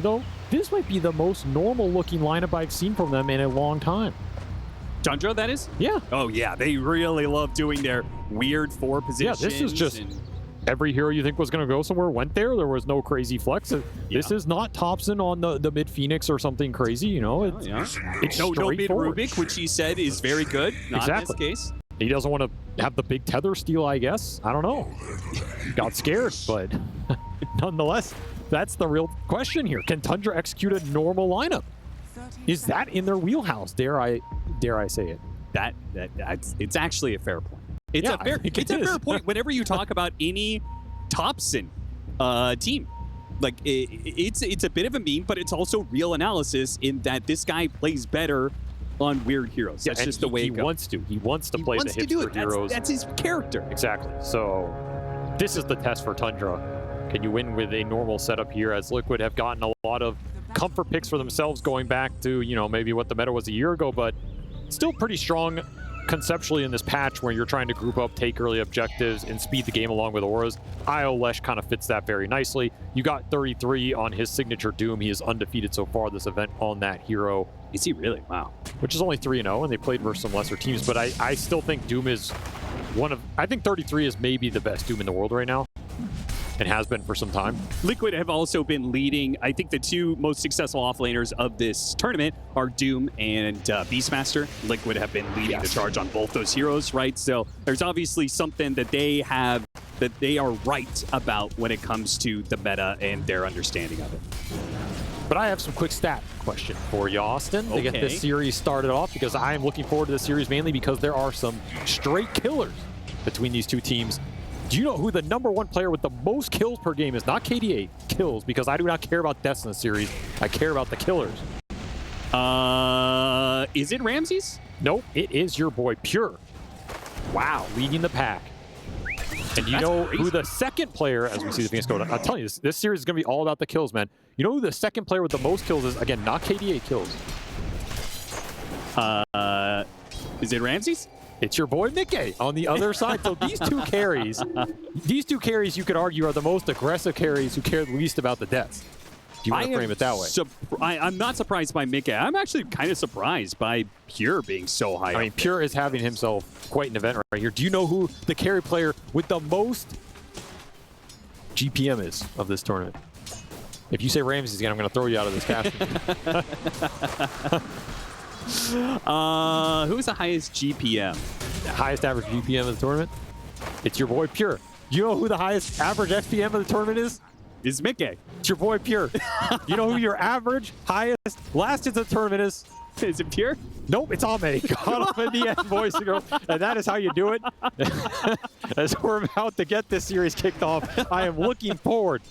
though, this might be the most normal-looking lineup I've seen from them in a long time. Tundra, that is? Yeah. Oh, yeah. They really love doing their weird four positions. Yeah, this is just every hero you think was going to go somewhere went there. There was no crazy flex. This is not Thompson on the mid-Phoenix or something crazy, you know? It's no mid-Rubik, which he said is very good. Not in this case. He doesn't want to have the big tether steal, I guess. I don't know. Got scared, but nonetheless, that's the real question here. Can Tundra execute a normal lineup? Is that in their wheelhouse? Dare I say it? It's actually a fair point. It's a fair point whenever you talk about any Thompson team. Like it's a bit of a meme, but it's also real analysis in that this guy plays better on weird heroes. That's just the way he wants to. He wants to play the hipster heroes. That's his character. Exactly. So this is the test for Tundra. Can you win with a normal setup here, as Liquid have gotten a lot of comfort picks for themselves going back to, you know, maybe what the meta was a year ago, but still pretty strong conceptually in this patch where you're trying to group up, take early objectives, and speed the game along with auras. Lesh kind of fits that very nicely. You got 33 on his signature Doom. He is undefeated so far this event on that hero. Is he really? Wow. Which is only 3-0, and they played versus some lesser teams, but I still think Doom is I think 33 is maybe the best Doom in the world right now, and has been for some time. Liquid have also been leading. I think the two most successful offlaners of this tournament are Doom and Beastmaster. Liquid have been leading the charge on both those heroes, right? So there's obviously something that they have that they are right about when it comes to the meta and their understanding of it. But I have some quick stat question for you, Austin, to get this series started off, because I am looking forward to this series mainly because there are some straight killers between these two teams. Do you know who the #1 player with the most kills per game is? Not KDA, kills, because I do not care about deaths in the series. I care about the killers. Is it Ramses? Nope, it is your boy Pure. Wow, leading the pack. And you know who the second player, as we see the Phoenix go down, I'll tell you, this series is going to be all about the kills, man. You know who the second player with the most kills is? Again, not KDA kills. Is it Ramses? It's your boy Mickey on the other side. So these two carries, you could argue, are the most aggressive carries who care the least about the deaths. If you want to frame it that way. I'm not surprised by Mickey. I'm actually kind of surprised by Pure being so high. I mean, Pure is having himself quite an event right here. Do you know who the carry player with the most GPM is of this tournament? If you say Ramses again, I'm going to throw you out of this casting. Who's the highest GPM? The highest average GPM of the tournament? It's your boy Pure. Do you know who the highest average FPM of the tournament is? It's Mickey. It's your boy Pure. You know who your average, highest, last in the tournament is? Is it Pure? Nope, it's Ame. Got off in the end, boys and girls. And that is how you do it. As we're about to get this series kicked off, I am looking forward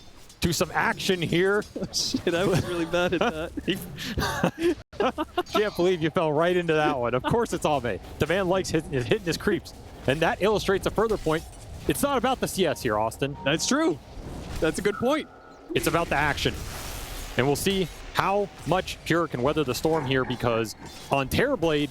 to some action here. Oh, shit, I was really bad at that. Can't believe you fell right into that one. Of course it's Ame. The man likes hitting his creeps. And that illustrates a further point. It's not about the CS here, Austin. That's true. That's a good point. It's about the action. And we'll see how much Pure can weather the storm here, because on Terrorblade,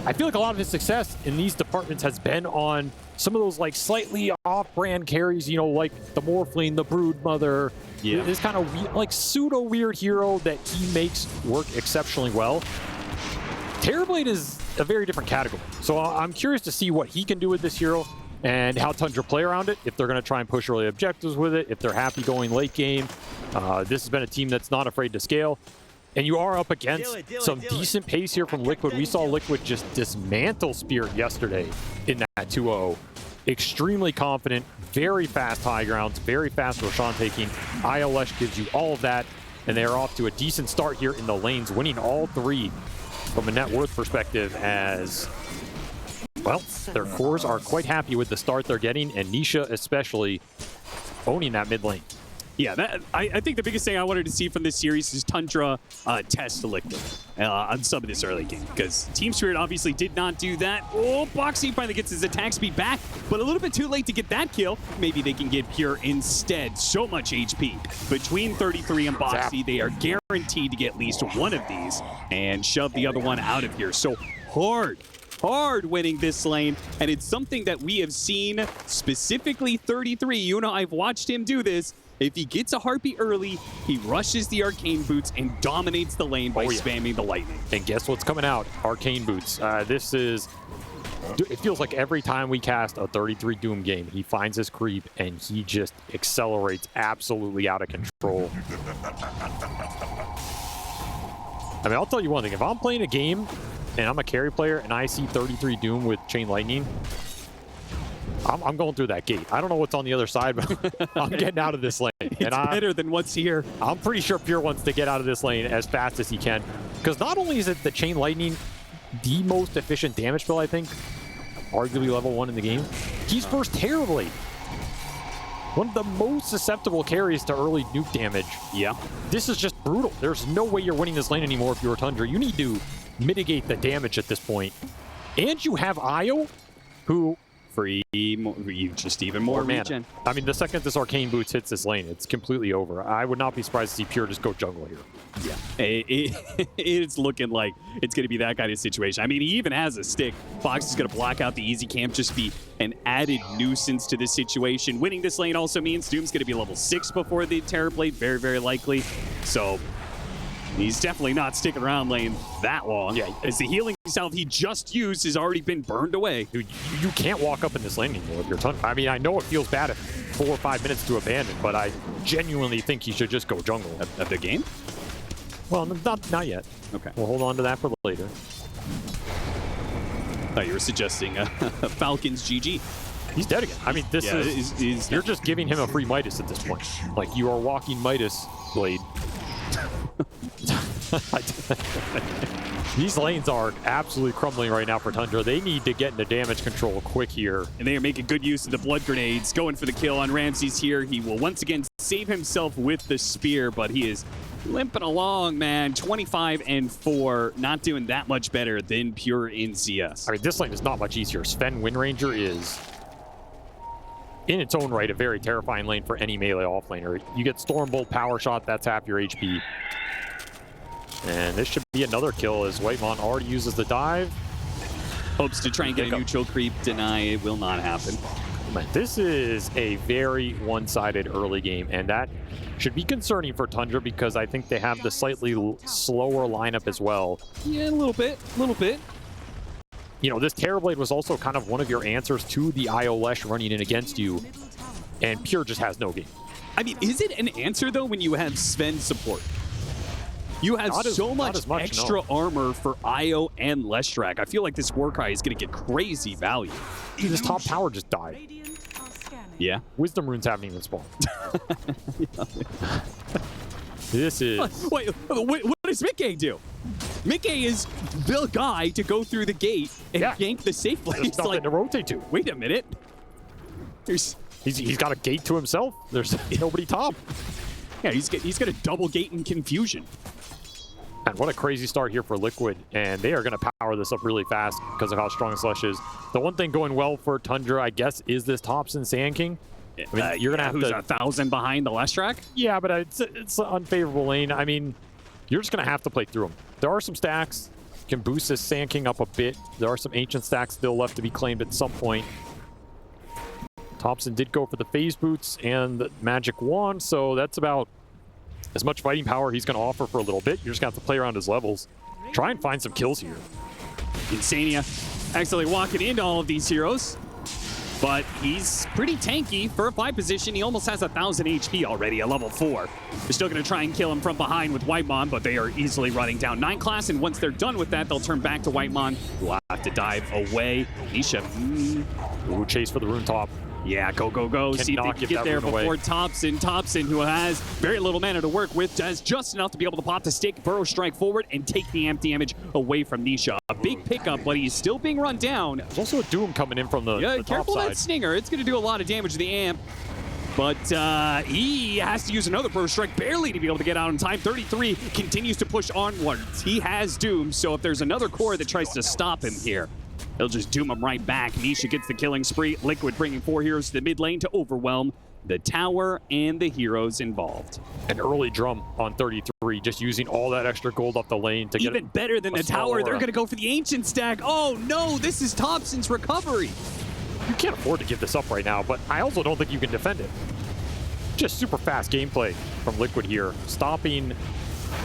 I feel like a lot of his success in these departments has been on some of those like slightly off-brand carries, you know, like the Morphling, the Broodmother, this kind of like pseudo-weird hero that he makes work exceptionally well. Terrorblade is a very different category. So I'm curious to see what he can do with this hero and how Tundra play around it, if they're going to try and push early objectives with it, if they're happy going late game. This has been a team that's not afraid to scale. And you are up against some decent pace here from Liquid. We saw Liquid just dismantle Spirit yesterday in that 2-0. Extremely confident, very fast high grounds, very fast Roshan taking. Lesh gives you all of that, and they are off to a decent start here in the lanes, winning all three from a net worth perspective, as well, their cores are quite happy with the start they're getting, and Nisha especially owning that mid lane. Yeah, I think the biggest thing I wanted to see from this series is Tundra test Liquid on some of this early game, because Team Spirit obviously did not do that. Oh, Boxy finally gets his attack speed back, but a little bit too late to get that kill. Maybe they can get Pure instead. So much HP. Between 33 and Boxy, they are guaranteed to get at least one of these and shove the other one out of here. So hard winning this lane, and it's something that we have seen, specifically 33. You know, I've watched him do this. If he gets a heartbeat early, he rushes the arcane boots and dominates the lane by spamming the lightning. And guess what's coming out? Arcane boots. This is... It feels like every time we cast a 33 Doom game, he finds his creep and he just accelerates absolutely out of control. I mean, I'll tell you one thing. If I'm playing a game and I'm a carry player and I see 33 Doom with Chain Lightning, I'm going through that gate. I don't know what's on the other side, but I'm getting out of this lane. It's better than what's here. I'm pretty sure Pure wants to get out of this lane as fast as he can. Because not only is it the Chain Lightning the most efficient damage build, I think, arguably level 1 in the game, he's first Terrorblade. One of the most susceptible carries to early nuke damage. Yeah. This is just brutal. There's no way you're winning this lane anymore if you're Tundra. You need to mitigate the damage at this point. And you have Io, who... just even more mana. I mean, the second this Arcane Boots hits this lane, it's completely over. I would not be surprised to see Pure just go jungle here. Yeah, it's looking like it's going to be that kind of situation. I mean, he even has a stick. Fox is going to block out the easy camp, just be an added nuisance to this situation. Winning this lane also means Doom's going to be level 6 before the Terrorblade, very, very likely. So he's definitely not sticking around lane that long. Yeah, as the healing salve he just used has already been burned away. Dude, you can't walk up in this lane anymore if you're Tundra. I mean, I know it feels bad at 4 or 5 minutes to abandon, but I genuinely think he should just go jungle. At the game? Well, not yet. Okay. We'll hold on to that for later. Thought you were suggesting Falcons GG. He's dead again. I mean, this is... You're just giving him a free Midas at this point. Like, you are walking Midas blade. These lanes are absolutely crumbling right now for Tundra. They need to get into damage control quick here. And they are making good use of the blood grenades. Going for the kill on Ramses here. He will once again save himself with the spear, but he is limping along, man. 25-4. Not doing that much better than Pure in CS. I mean, this lane is not much easier. Sven Windranger is, in its own right, a very terrifying lane for any melee offlaner. You get Stormbolt, Power Shot, that's half your HP. And this should be another kill as Whitemon already uses the dive. Hopes to try and get a neutral creep. Deny it will not happen. Man, this is a very one-sided early game, and that should be concerning for Tundra because I think they have the slightly slower lineup as well. Yeah, a little bit. You know, this Terrorblade was also kind of one of your answers to the Io Lesh running in against you, and Pure just has no game. I mean, is it an answer, though, when you have Sven support? You have so much extra armor for Io and Leshrac. I feel like this Warcry is going to get crazy value. This top tower just died. Yeah. Wisdom runes haven't even spawned. This is... Wait, what does Mickey do? Mickey is the guy to go through the gate and gank the safe place. There's nothing to rotate to. Wait a minute. He's got a gate to himself. There's nobody top. Yeah, he's got a double gate in confusion. And what a crazy start here for Liquid, and they are going to power this up really fast because of how strong Slush is. The one thing going well for Tundra, I guess, is this Thompson Sand King. I mean, you're going to have who's 1,000 behind the Leshrac? Yeah, but it's an unfavorable lane. I mean, you're just going to have to play through them. There are some stacks. Can boost this Sand King up a bit. There are some ancient stacks still left to be claimed at some point. Thompson did go for the phase boots and the magic wand, so that's about as much fighting power he's going to offer for a little bit. You're just going to have to play around his levels. Try and find some kills here. Insania actually walking into all of these heroes, but he's pretty tanky for a 5 position. He almost has 1,000 HP already, a level 4. They're still going to try and kill him from behind with Whitemon, but they are easily running down 9 class, and once they're done with that, they'll turn back to Whitemon, who will have to dive away. Nisha. Ooh, chase for the rune top. Yeah, go. See if they can get there before Thompson. Thompson, who has very little mana to work with, has just enough to be able to pop the stick, burrow strike forward, and take the amp damage away from Nisha. A big pickup, but he's still being run down. There's also a Doom coming in from the top careful side. That Stinger. It's going to do a lot of damage to the amp. But he has to use another burrow strike barely to be able to get out in time. 33 continues to push onwards. He has Doom, so if there's another core that tries to stop him here, he'll just doom him right back. Nisha gets the killing spree. Liquid bringing 4 heroes to the mid lane to overwhelm the tower and the heroes involved. An early drum on 33, just using all that extra gold off the lane to even get better than the tower. They're going to go for the ancient stack. Oh no, this is Thompson's recovery. You can't afford to give this up right now, but I also don't think you can defend it. Just super fast gameplay from Liquid here, stopping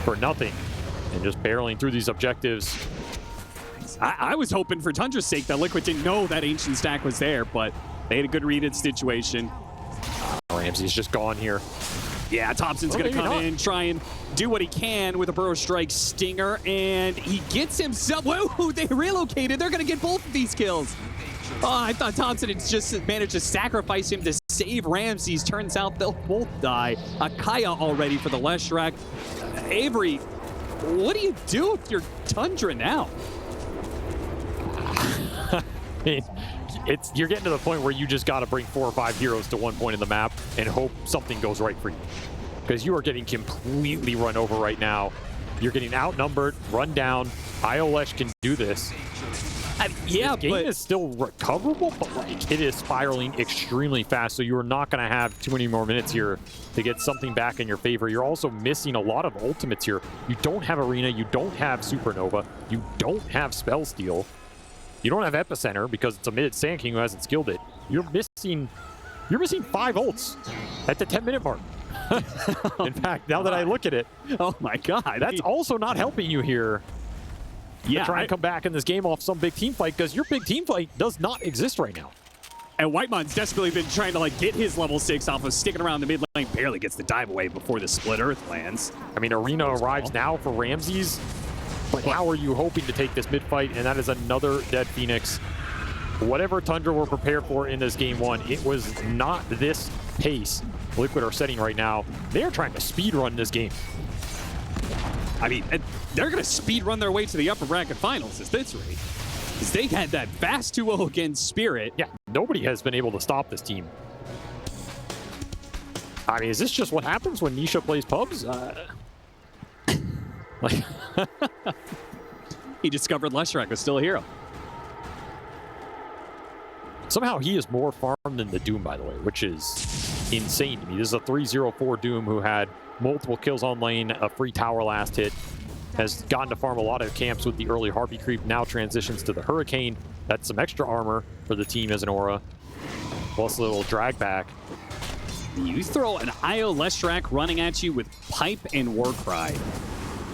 for nothing and just barreling through these objectives. I was hoping for Tundra's sake that Liquid didn't know that Ancient Stack was there, but they had a good read of the situation. Ramsey's just gone here. Yeah, Thompson's going to come in, try and do what he can with a Burrow Strike Stinger, and he gets himself... Whoa, they relocated. They're going to get both of these kills. Oh, I thought Thompson had just managed to sacrifice him to save Ramses. Turns out they'll both die. Akaya already for the Leshrac. Avery, what do you do with your Tundra now? You're getting to the point where you just got to bring 4 or 5 heroes to one point in the map and hope something goes right for you. Because you are getting completely run over right now. You're getting outnumbered, run down. Lesh can do this. Yeah, this game is still recoverable, but like it is spiraling extremely fast. So you are not going to have too many more minutes here to get something back in your favor. You're also missing a lot of ultimates here. You don't have Arena. You don't have Supernova. You don't have Spell Steal. You don't have Epicenter because it's a mid Sand King who hasn't skilled it. You're missing 5 ults at the 10-minute mark. In fact, now that I look at it, oh my God, that's also not helping you here. Yeah, try and come back in this game off some big team fight because your big team fight does not exist right now. And Whitemon's desperately been trying to like get his level 6 off of sticking around the mid lane. Barely gets the dive away before the Split Earth lands. I mean, Arena arrives now for Ramses. But how are you hoping to take this mid fight? And that is another dead Phoenix. Whatever Tundra were prepared for in this game 1, it was not this pace Liquid are setting right now. They're trying to speed run this game. I mean, they're going to speed run their way to the upper bracket finals at this rate. Because they had that fast 2-0 against Spirit. Yeah, nobody has been able to stop this team. I mean, is this just what happens when Nisha plays pubs? Like he discovered Leshrac was still a hero. Somehow he is more farmed than the Doom, by the way, which is insane to me. This is a 3-0-4 Doom who had multiple kills on lane, a free tower last hit, has gotten to farm a lot of camps with the early Harpy creep, now transitions to the Hurricane. That's some extra armor for the team as an aura, plus a little drag back. You throw an IO Leshrac running at you with Pipe and Warcry.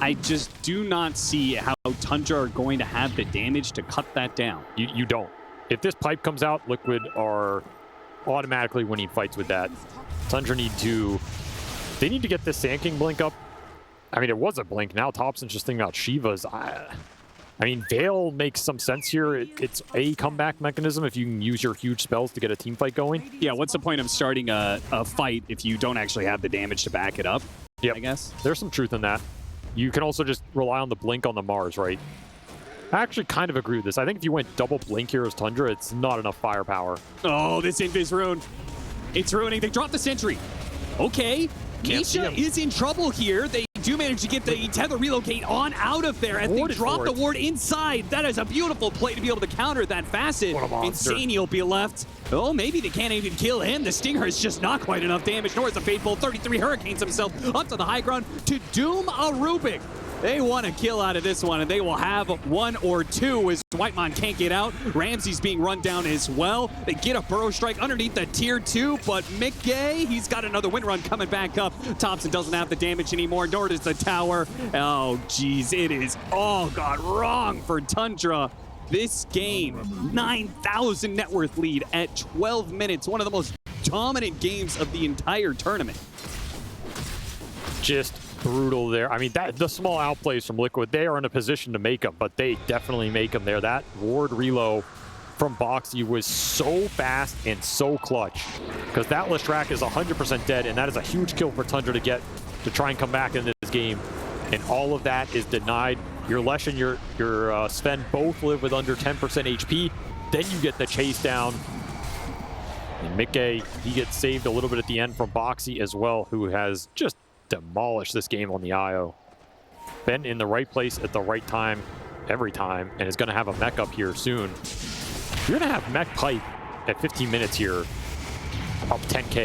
I just do not see how Tundra are going to have the damage to cut that down. You don't. If this Pipe comes out, Liquid are automatically winning fights with that. Tundra need to get this Sand King blink up. I mean, it was a blink. Now Thompson's just thinking about Shiva's. I mean, Veil makes some sense here. It's a comeback mechanism if you can use your huge spells to get a team fight going. Yeah, what's the point of starting a fight if you don't actually have the damage to back it up? Yep. I guess. There's some truth in that. You can also just rely on the blink on the Mars, right? I actually kind of agree with this. I think if you went double blink here as Tundra, it's not enough firepower. Oh, this Invis rune. It's ruining. They dropped the sentry. Okay. Nisha is in trouble here. They do manage to get the tether relocate on out of there as they drop the ward inside. That is a beautiful play to be able to counter that facet. Insane will be left. Oh, maybe they can't even kill him. The Stinger is just not quite enough damage, nor is the Fateful. 33 Hurricanes himself up to the high ground to doom a Rubik. They want a kill out of this one, and they will have 1 or 2 as Whitemon can't get out. Ramsey's being run down as well. They get a Burrow Strike underneath the tier 2, but Mickey, he's got another win run coming back up. Thompson doesn't have the damage anymore, nor does the tower. Oh, geez, it is all gone wrong for Tundra. This game, 9,000 net worth lead at 12 minutes. One of the most dominant games of the entire tournament. Just brutal there. I mean, the small outplays from Liquid, they are in a position to make them, but they definitely make them there. That ward reload from Boxy was so fast and so clutch because that Leshrac is 100% dead, and that is a huge kill for Tundra to get to try and come back in this game. And all of that is denied. Your Lesh and your Sven both live with under 10% HP. Then you get the chase down. And Mickey, he gets saved a little bit at the end from Boxy as well, who has just demolished this game on the IO. Been in the right place at the right time every time, and is going to have a mech up here soon. You're going to have mech Pipe at 15 minutes here, up 10K.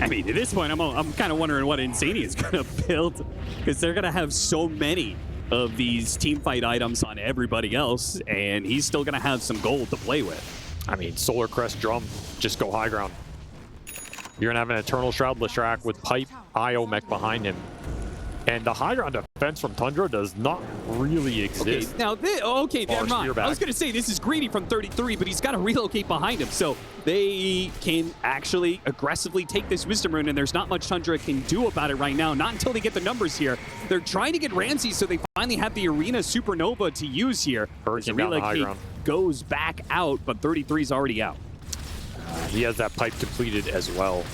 I mean, at this point, I'm kind of wondering what Insania is going to build, because they're going to have so many of these team fight items on everybody else, and he's still going to have some gold to play with. I mean, Solar Crest Drum, just go high ground. You're going to have an Eternal Shroud Leshrac with Pipe, IO mech behind him. And the high ground defense from Tundra does not really exist. Okay, now, never mind. I was going to say this is greedy from 33, but he's got to relocate behind him. So they can actually aggressively take this Wisdom Rune, and there's not much Tundra can do about it right now. Not until they get the numbers here. They're trying to get Ramsey, so they finally have the Arena Supernova to use here. Hurricane down the high ground. Goes back out, but 33 is already out. He has that pipe completed as well.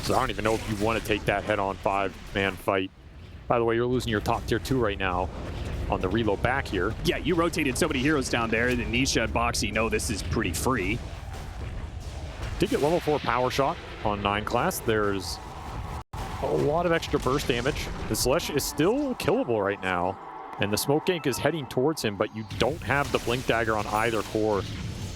So I don't even know if you want to take that head-on 5-man fight. By the way, you're losing your top tier 2 right now on the reload back here. Yeah, you rotated so many heroes down there that Nisha and Boxy know this is pretty free. Did get level 4 power shot on 9 class. There's a lot of extra burst damage. The Slash is still killable right now, and the smoke gank is heading towards him, but you don't have the blink dagger on either core,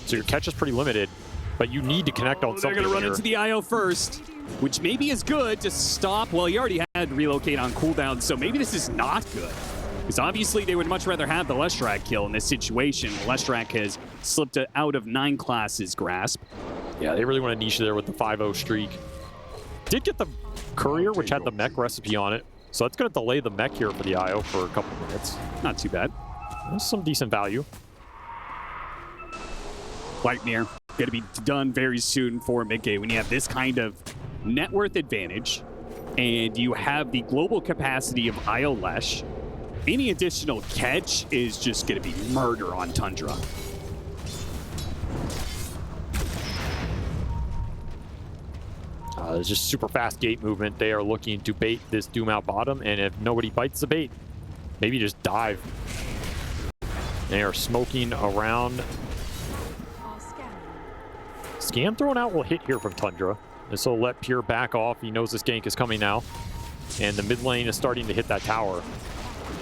so your catch is pretty limited. But you need to connect on something. They're going to run into the IO first, which maybe is good to stop. Well, he already had relocate on cooldown, so maybe this is not good. Because obviously they would much rather have the Leshrac kill in this situation. Leshrac has slipped out of 9 class's grasp. Yeah, they really want to niche there with the 5-0 streak. Did get the Courier, which had the mech recipe on it. So that's going to delay the mech here for the IO for a couple minutes. Not too bad. That's some decent value. Lightmere going to be done very soon for mid-game when you have this kind of net worth advantage and you have the global capacity of IO Lesh. Any additional catch is just going to be murder on Tundra. There's just super fast gate movement. They are looking to bait this Doom out bottom, and if nobody bites the bait, maybe just dive. They are smoking around. Scam thrown out will hit here from Tundra. This will let Pure back off. He knows this gank is coming now. And the mid lane is starting to hit that tower.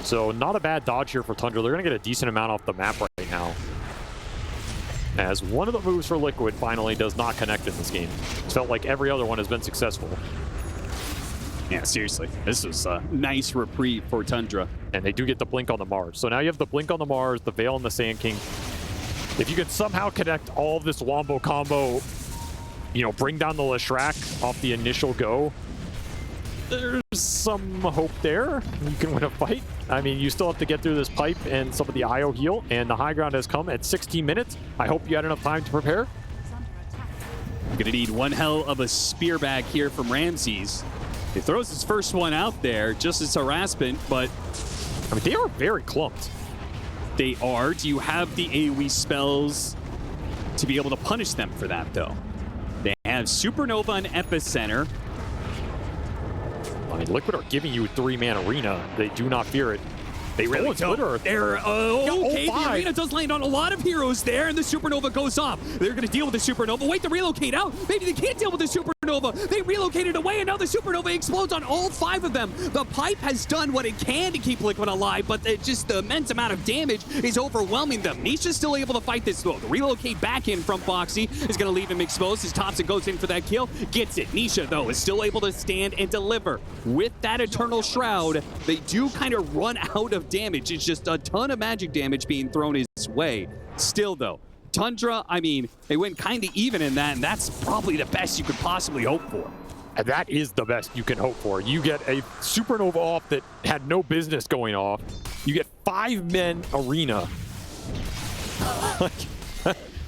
So not a bad dodge here for Tundra. They're going to get a decent amount off the map right now. As one of the moves for Liquid finally does not connect in this game. It's felt like every other one has been successful. Yeah, seriously. This was a nice reprieve for Tundra. And they do get the blink on the Mars. So now you have the blink on the Mars, the Veil on the Sand King. If you can somehow connect all of this Wombo combo, you know, bring down the Leshrac off the initial go, there's some hope there. You can win a fight. I mean, you still have to get through this pipe and some of the IO heal, and the high ground has come at 16 minutes. I hope you had enough time to prepare. Gonna need one hell of a spear back here from Ramses. He throws his first one out there, just as harassment, but I mean, they are very clumped. They are. Do you have the AoE spells to be able to punish them for that, though? They have Supernova and Epicenter. I mean, Liquid are giving you 3-man arena. They do not fear it. They really don't. They're, okay, the arena does land on a lot of heroes there, and the Supernova goes off. They're going to deal with the Supernova. Wait, to relocate out. Maybe they can't deal with the Supernova. They relocated away, and now the Supernova explodes on all 5 of them. The pipe has done what it can to keep Liquid alive, but just the immense amount of damage is overwhelming them. Nisha's still able to fight this, though. The relocate back in from Boxy is going to leave him exposed. His Thompson goes in for that kill. Gets it. Nisha, though, is still able to stand and deliver. With that Eternal Shroud, they do kind of run out of damage. It's just a ton of magic damage being thrown his way. Still, though, Tundra, I mean, they went kind of even in that, and that's probably the best you could possibly hope for. And that is the best you can hope for. You get a Supernova off that had no business going off. You get 5-man arena.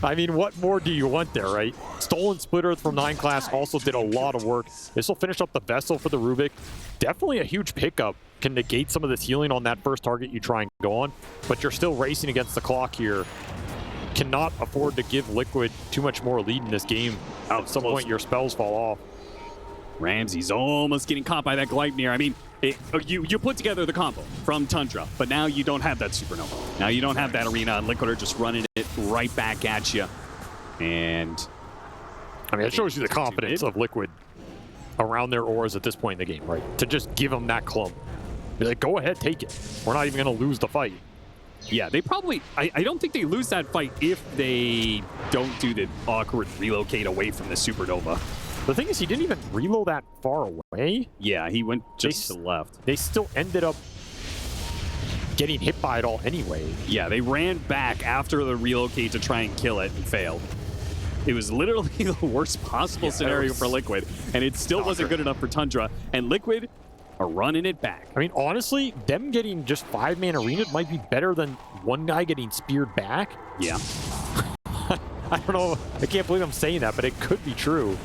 I mean, what more do you want there, right? Stolen Splitter from 9 class also did a lot of work. This will finish up the Vessel for the Rubik. Definitely a huge pickup. Can negate some of this healing on that first target you try and go on, but you're still racing against the clock here. Cannot afford to give Liquid too much more lead in this game. At some point, your spells fall off. Ramsey's almost getting caught by that Gleipnir. I mean, you put together the combo from Tundra, but now you don't have that Supernova. Now you don't have that arena, and Liquid are just running it right back at you. And I mean, it shows you the confidence of Liquid around their auras at this point in the game, right? To just give them that clump. Be like, go ahead, take it. We're not even going to lose the fight. Yeah, they probably... I don't think they lose that fight if they don't do the awkward relocate away from the Supernova. The thing is, he didn't even reload that far away. Yeah, he went just to the left. They still ended up getting hit by it all anyway. Yeah, they ran back after the relocate to try and kill it and failed. It was literally the worst possible scenario for Liquid, and it still wasn't good enough for Tundra. And Liquid are running it back. I mean, honestly, them getting just 5-man arena might be better than one guy getting speared back. Yeah. I don't know. I can't believe I'm saying that, but it could be true.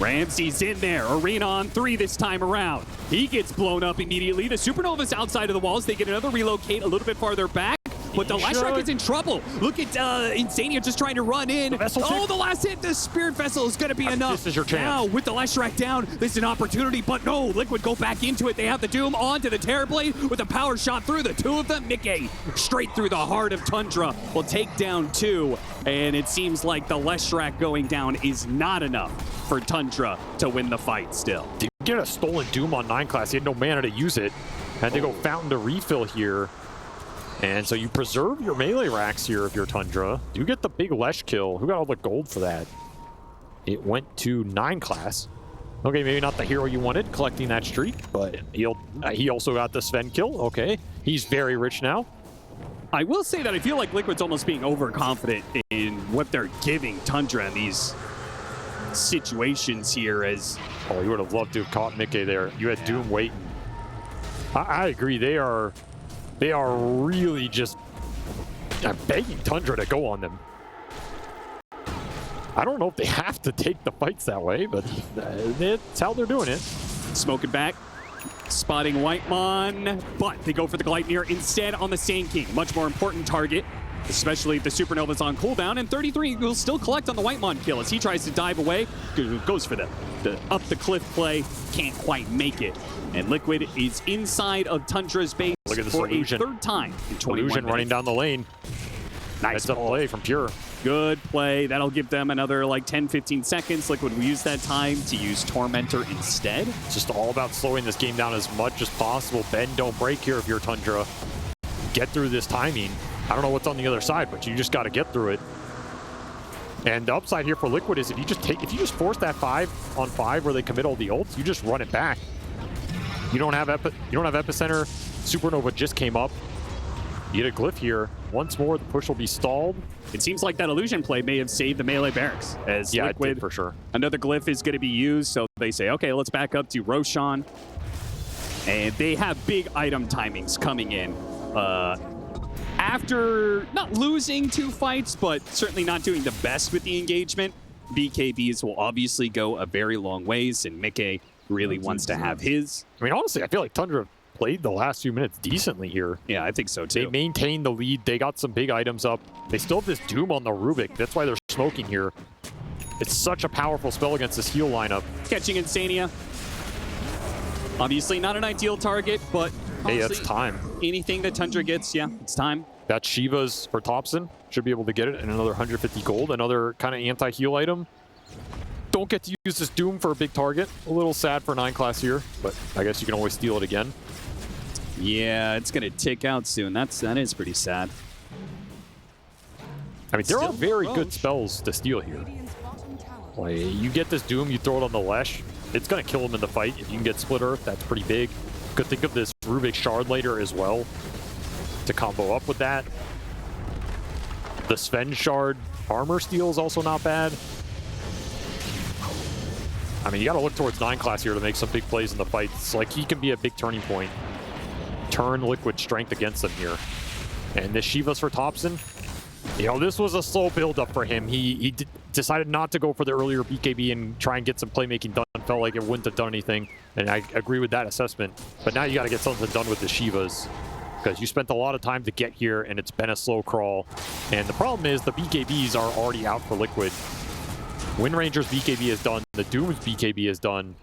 Ramsey's in there. Arena on 3 this time around. He gets blown up immediately. The Supernova's outside of the walls. They get another relocate a little bit farther back. But the Lashrak is in trouble. Look at Insania just trying to run in. The last hit. The Spirit Vessel is going to be enough. This is your chance. Now, with the Lashrak down, this is an opportunity. But no, Liquid go back into it. They have the Doom onto the Terrorblade with a power shot through the two of them. Mickey straight through the heart of Tundra will take down 2. And it seems like the Lashrak going down is not enough for Tundra to win the fight still. Did you get a stolen Doom on 9 class? He had no mana to use it. Had to go Fountain to refill here. And so you preserve your melee racks here of your Tundra. You get the big Lesh kill. Who got all the gold for that? It went to 9 class. Okay, maybe not the hero you wanted, collecting that streak, but he also got the Sven kill. Okay, he's very rich now. I will say that I feel like Liquid's almost being overconfident in what they're giving Tundra in these situations here as... Oh, you would have loved to have caught Mickey there. You had Doom waiting. I agree. They are really just begging Tundra to go on them. I don't know if they have to take the fights that way, but that's how they're doing it. Smoking back, spotting Whitemon, but they go for the Gleipnir instead on the Sand King. Much more important target, especially if the Supernova's on cooldown, and 33 will still collect on the Whitemon kill as he tries to dive away. Goes for the up the cliff play, can't quite make it. And Liquid is inside of Tundra's base for illusion. A 3rd time in 21 Illusion running down the lane. Nice play from Pure. Good play. That'll give them another like 10-15 seconds. Liquid will use that time to use Tormentor instead. It's just all about slowing this game down as much as possible. Bend, don't break here if you're Tundra. Get through this timing. I don't know what's on the other side, but you just got to get through it. And the upside here for Liquid is if you just force that 5-on-5 where they commit all the ults, you just run it back. You don't have epicenter. Supernova just came up. You get a glyph here. Once more, the push will be stalled. It seems like that illusion play may have saved the melee barracks. As Liquid, it did for sure. Another glyph is going to be used, so they say, okay, let's back up to Roshan. And they have big item timings coming in. After not losing 2 fights, but certainly not doing the best with the engagement, BKBs will obviously go a very long ways, and Mickey really wants to have his. I mean, honestly, I feel like Tundra played the last few minutes decently here. Yeah, I think so too. They maintained the lead. They got some big items up. They still have this Doom on the Rubik. That's why they're smoking here. It's such a powerful spell against this heal lineup. Catching Insania. Obviously not an ideal target, but hey, it's time. Anything that Tundra gets, yeah, it's time. That Shiva's for Thompson. Should be able to get it. And another 150 gold. Another kind of anti-heal item. Don't get to use this Doom for a big target. A little sad for 9 class here, but I guess you can always steal it again. Yeah, it's going to tick out soon. That is pretty sad. I mean, there are very good spells to steal here. Like, you get this Doom, you throw it on the Lesh. It's going to kill him in the fight. If you can get Split Earth, that's pretty big. Could think of this Rubik Shard later as well to combo up with that. The Sven Shard armor steal is also not bad. I mean, you got to look towards 9 class here to make some big plays in the fights. Like, he can be a big turning point. Turn Liquid strength against them here. And this Shiva's for Thompson. You know, this was a slow build-up for him. He decided not to go for the earlier BKB and try and get some playmaking done. Felt like it wouldn't have done anything, and I agree with that assessment. But now you got to get something done with the Shivas, because you spent a lot of time to get here, and it's been a slow crawl. And the problem is the BKBs are already out for Liquid. Wind Ranger's BKB is done. The Doom's BKB is done.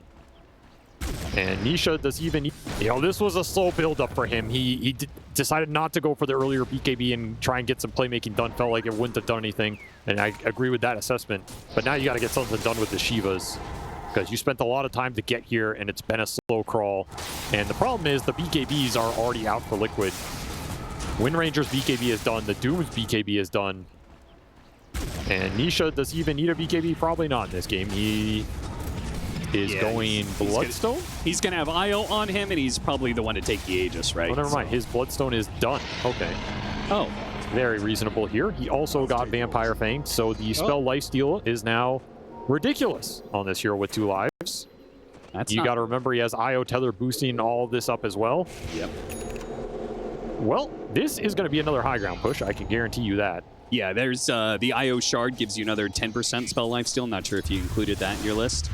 And Nisha does even... You know, this was a slow build-up for him. He decided not to go for the earlier BKB and try and get some playmaking done. Felt like it wouldn't have done anything, and I agree with that assessment. But now you got to get something done with the Shivas, because you spent a lot of time to get here, and it's been a slow crawl. And the problem is the BKBs are already out for Liquid. Wind Ranger's BKB is done. The Doom's BKB is done. And Nisha, does he even need a BKB? Probably not in this game. He is going Bloodstone? He's going to have IO on him, and he's probably the one to take the Aegis, right? Oh, never mind. His Bloodstone is done. Okay. Oh. very reasonable here. He also got Vampire Fang, so the spell lifesteal is now ridiculous on this hero with 2 lives. You got to remember he has IO Tether boosting all of this up as well. Yep. Well, this is going to be another high ground push. I can guarantee you that. Yeah, there's the IO Shard gives you another 10% spell lifesteal. Not sure if you included that in your list.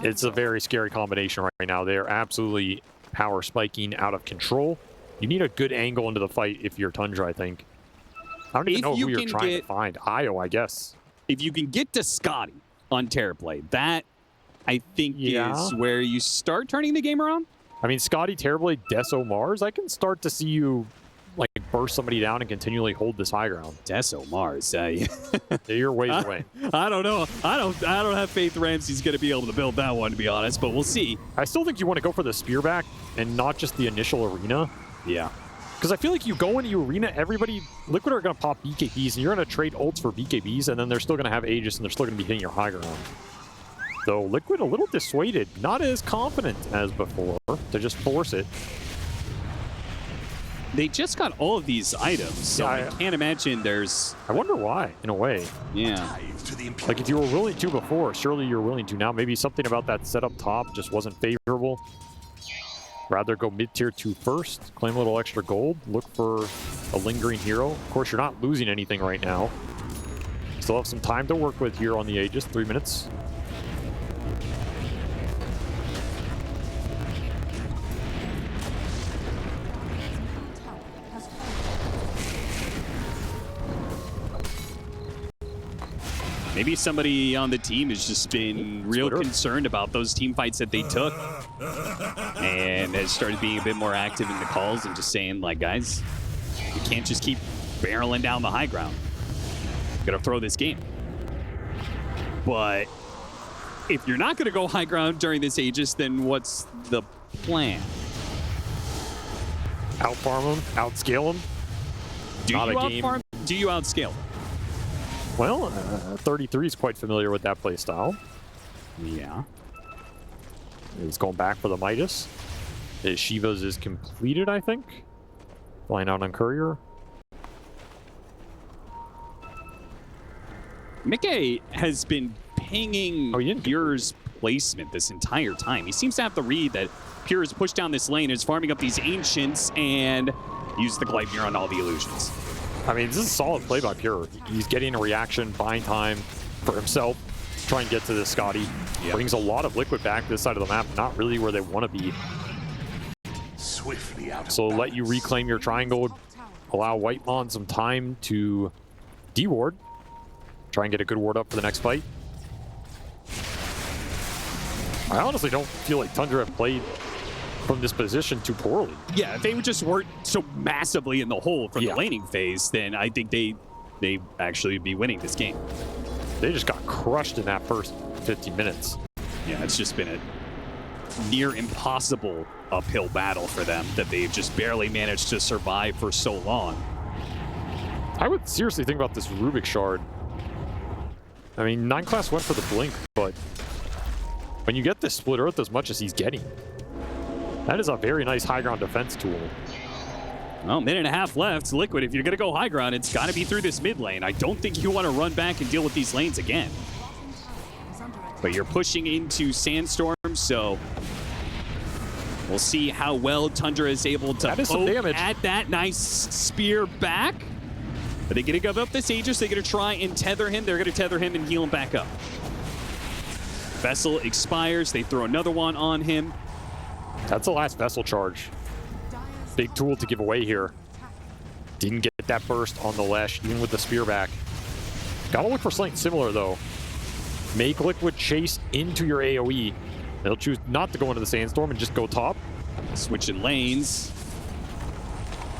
It's a very scary combination right now. They're absolutely power spiking out of control. You need a good angle into the fight if you're Tundra, I think. I don't even know who you're trying to find. Io, I guess. If you can get to Scotty on Terrorblade, that, I think, is where you start turning the game around. I mean, Scotty, Terrorblade, Deso, Mars, I can start to see you like burst somebody down and continually hold this high ground. Deso, Mars. You're ways away. I don't know. I don't have faith Ramsey's going to be able to build that one, to be honest, but we'll see. I still think you want to go for the spear back and not just the initial arena. Yeah. Because I feel like you go into your arena, everybody, Liquid are going to pop BKBs, and you're going to trade ults for BKBs, and then they're still going to have Aegis, and they're still going to be hitting your high ground. Though Liquid a little dissuaded, not as confident as before, to just force it. They just got all of these items, so I can't imagine there's... I wonder why, in a way. Yeah. Like, if you were willing to before, surely you're willing to now. Maybe something about that setup top just wasn't favorable. Rather go mid-tier 2 first, claim a little extra gold, look for a lingering hero. Of course, you're not losing anything right now. Still have some time to work with here on the Aegis, 3 minutes. Maybe somebody on the team has just been real concerned about those team fights that they took and has started being a bit more active in the calls and just saying, like, guys, you can't just keep barreling down the high ground. Gotta throw this game. But if you're not gonna go high ground during this Aegis, then what's the plan? Outfarm them, outscale them. Do you outscale? Well, 33 is quite familiar with that playstyle. Yeah. He's going back for the Midas. His Shiva's is completed, I think. Flying out on Courier. Mickey has been pinging Pure's placement this entire time. He seems to have the read that Pure has pushed down this lane and is farming up these Ancients and use the Gleipnir on all the illusions. I mean, this is a solid play by Pure. He's getting a reaction, buying time for himself, trying to get to this Scotty. Yep. Brings a lot of Liquid back to this side of the map, not really where they want to be. Swiftly out so let you reclaim your triangle, allow Whitemon some time to de-ward. Try and get a good ward up for the next fight. I honestly don't feel like Tundra have played from this position too poorly. Yeah, if they would just weren't so massively in the hole from the laning phase, then I think they actually be winning this game. They just got crushed in that first 15 minutes. Yeah, it's just been a near impossible uphill battle for them that they've just barely managed to survive for so long. I would seriously think about this Rubik Shard. I mean, 9 class went for the blink, but when you get this split earth as much as he's getting, that is a very nice high ground defense tool. Well, minute and a half left. Liquid, if you're going to go high ground, it's got to be through this mid lane. I don't think you want to run back and deal with these lanes again. But you're pushing into Sandstorm, so we'll see how well Tundra is able to poke at that nice spear back. Are they going to give up this Aegis? They're going to try and tether him. They're going to tether him and heal him back up. Vessel expires. They throw another one on him. That's the last Vessel charge. Big tool to give away here. Didn't get that burst on the Lesh, even with the spear back. Gotta look for something similar, though. Make Liquid chase into your AoE. They'll choose not to go into the Sandstorm and just go top. Switching lanes.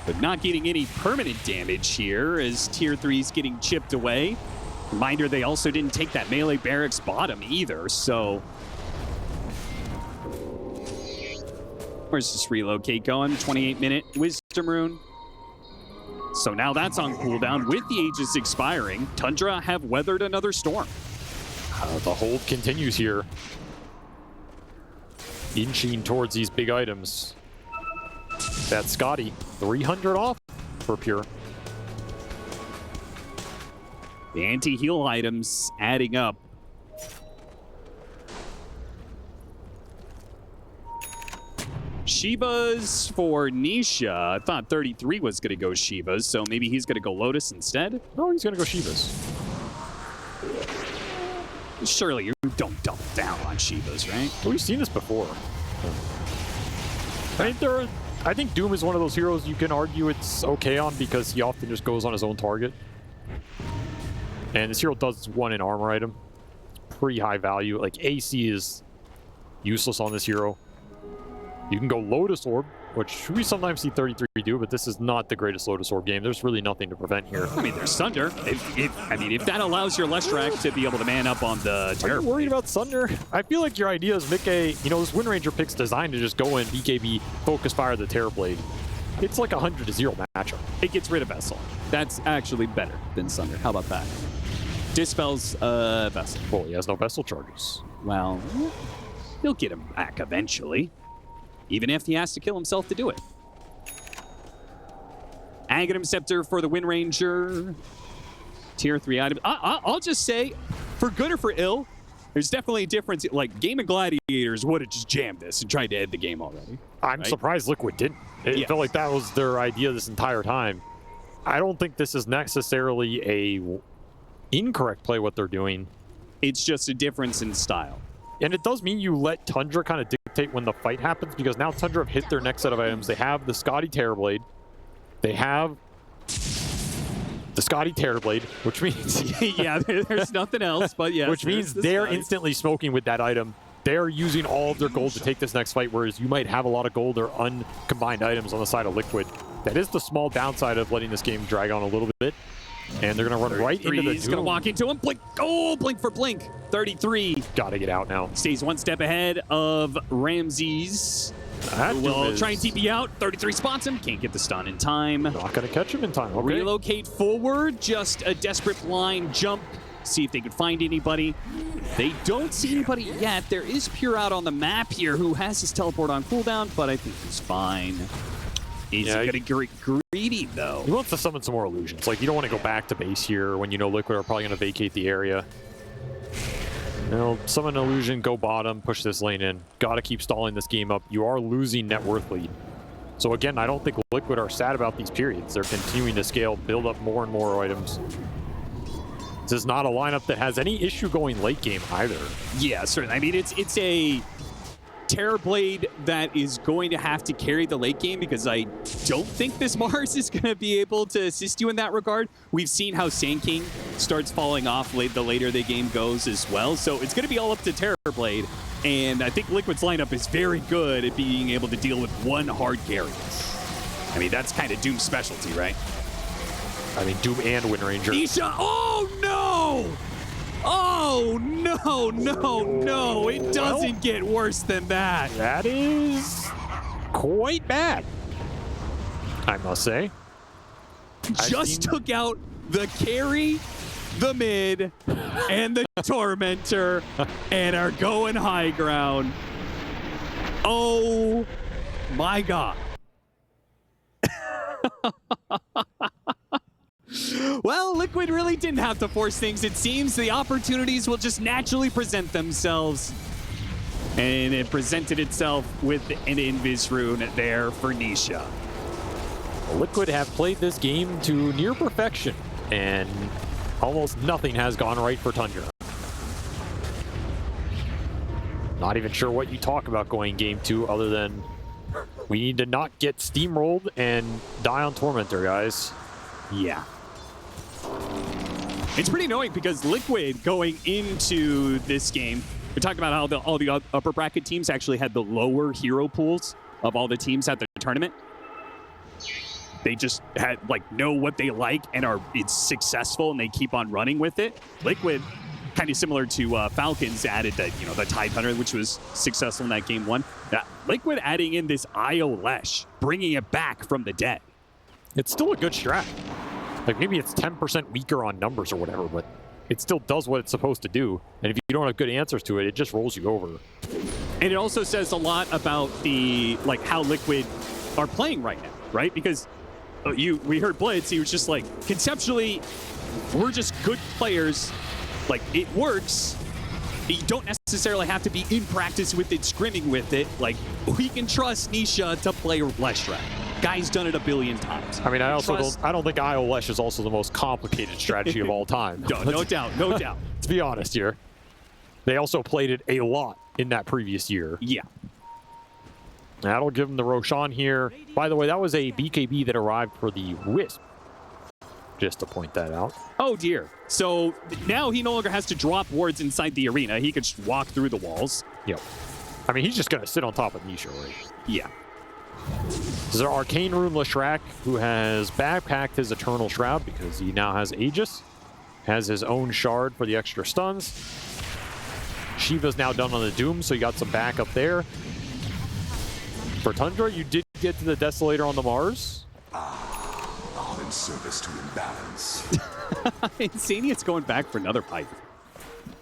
But not getting any permanent damage here as Tier 3's getting chipped away. Reminder, they also didn't take that melee barracks bottom either, so... Where's this relocate going? 28-minute Wisdom Rune. So now that's on cooldown with the Aegis expiring. Tundra have weathered another storm. The hold continues here. Inching towards these big items. That's Scotty. 300 off. for Pure. The anti-heal items adding up. Shivas for Nisha. I thought 33 was going to go Shivas, so maybe he's going to go Lotus instead. No, he's going to go Shivas. Surely you don't double down on Shivas, right? We've seen this before. I think Doom is one of those heroes you can argue it's okay on because he often just goes on his own target. And this hero does one in armor item. It's pretty high value. Like AC is useless on this hero. You can go Lotus Orb, which we sometimes see 33 do, but this is not the greatest Lotus Orb game. There's really nothing to prevent here. I mean, there's Thunder. If that allows your Leshrac to be able to man up on the Are you worried about Thunder? I feel like your idea is Mickey, this Wind Ranger pick's designed to just go in, BKB, focus fire the Terrorblade. It's like 100-0 matchup. It gets rid of Vessel. That's actually better than Thunder. How about that? Dispels Vessel. Well, he has no Vessel charges. Well, he'll get him back eventually. Even if he has to kill himself to do it. Aghanim Scepter for the Wind Ranger. Tier 3 item. I'll just say, for good or for ill, there's definitely a difference. Like, Game of Gladiators would have just jammed this and tried to end the game already. I'm surprised Liquid didn't. It felt like that was their idea this entire time. I don't think this is necessarily a incorrect play what they're doing. It's just a difference in style. And it does mean you let Tundra kind of dictate when the fight happens, because now Tundra have hit their next set of items. They have the Scotty Terrorblade. They have the Scotty Terrorblade, which means... yeah, there's nothing else, but yes. Which means they're instantly smoking with that item. They're using all of their gold to take this next fight, whereas you might have a lot of gold or uncombined items on the side of Liquid. That is the small downside of letting this game drag on a little bit. And they're going to run right into the He's going to walk into him. Blink. Oh, blink for blink. 33. Got to get out now. Stays one step ahead of Ramses. Will try and TP out. 33 spots him. Can't get the stun in time. Not going to catch him in time. Okay. Relocate forward. Just a desperate blind jump. See if they can find anybody. They don't see anybody yet. There is Pure out on the map here who has his teleport on cooldown, but I think he's fine. He's going to get greedy, though. He wants to summon some more illusions. Like, you don't want to go back to base here when you know Liquid are probably going to vacate the area. Summon an illusion, go bottom, push this lane in. Got to keep stalling this game up. You are losing net worth lead. So again, I don't think Liquid are sad about these periods. They're continuing to scale, build up more and more items. This is not a lineup that has any issue going late game either. Yeah, certainly. I mean, it's a Terrorblade that is going to have to carry the late game because I don't think this Mars is going to be able to assist you in that regard. We've seen how Sand King starts falling off the later the game goes as well. So it's going to be all up to Terrorblade. And I think Liquid's lineup is very good at being able to deal with one hard carry. I mean, that's kind of Doom's specialty, right? I mean, Doom and Wind Ranger. Isha, oh no! Oh, no, no, no. It doesn't get worse than that. That is quite bad, I must say. Just took out the carry, the mid, and the Tormentor, and are going high ground. Oh, my God. Well, Liquid really didn't have to force things. It seems the opportunities will just naturally present themselves. And it presented itself with an Invis rune there for Nisha. Liquid have played this game to near perfection, and almost nothing has gone right for Tundra. Not even sure what you talk about going game 2 other than we need to not get steamrolled and die on Tormentor, guys. Yeah. It's pretty annoying because Liquid going into this game, we talked about how all the upper bracket teams actually had the lower hero pools of all the teams at the tournament. They just had know what they like and it's successful and they keep on running with it. Liquid, kind of similar to Falcons, added the Tide Hunter, which was successful in that game 1. Liquid adding in this IO Lesh, bringing it back from the dead. It's still a good strat. Maybe it's 10% weaker on numbers or whatever, but it still does what it's supposed to do. And if you don't have good answers to it, it just rolls you over. And it also says a lot about the how Liquid are playing right now, right? Because we heard Blitz, he was just like, conceptually, we're just good players. Like, it works. You don't necessarily have to be in practice with it, scrimming with it. Like, we can trust Nisha to play Leshrac. Guy's done it a billion times. I mean, I don't think IO Lesh is also the most complicated strategy of all time. No doubt, no doubt. To be honest here, they also played it a lot in that previous year. Yeah. That'll give him the Roshan here. By the way, that was a BKB that arrived for the Wisp. Just to point that out. Oh dear. So now he no longer has to drop wards inside the arena. He could just walk through the walls. Yep. I mean, he's just going to sit on top of Nisha, right? Yeah. This is our Arcane Rune Leshrac, who has backpacked his Eternal Shroud because he now has Aegis. Has his own shard for the extra stuns. Shiva's now done on the Doom, so you got some backup there. For Tundra, you did get to the Desolator on the Mars. All in service to imbalance. Insania's going back for another pipe.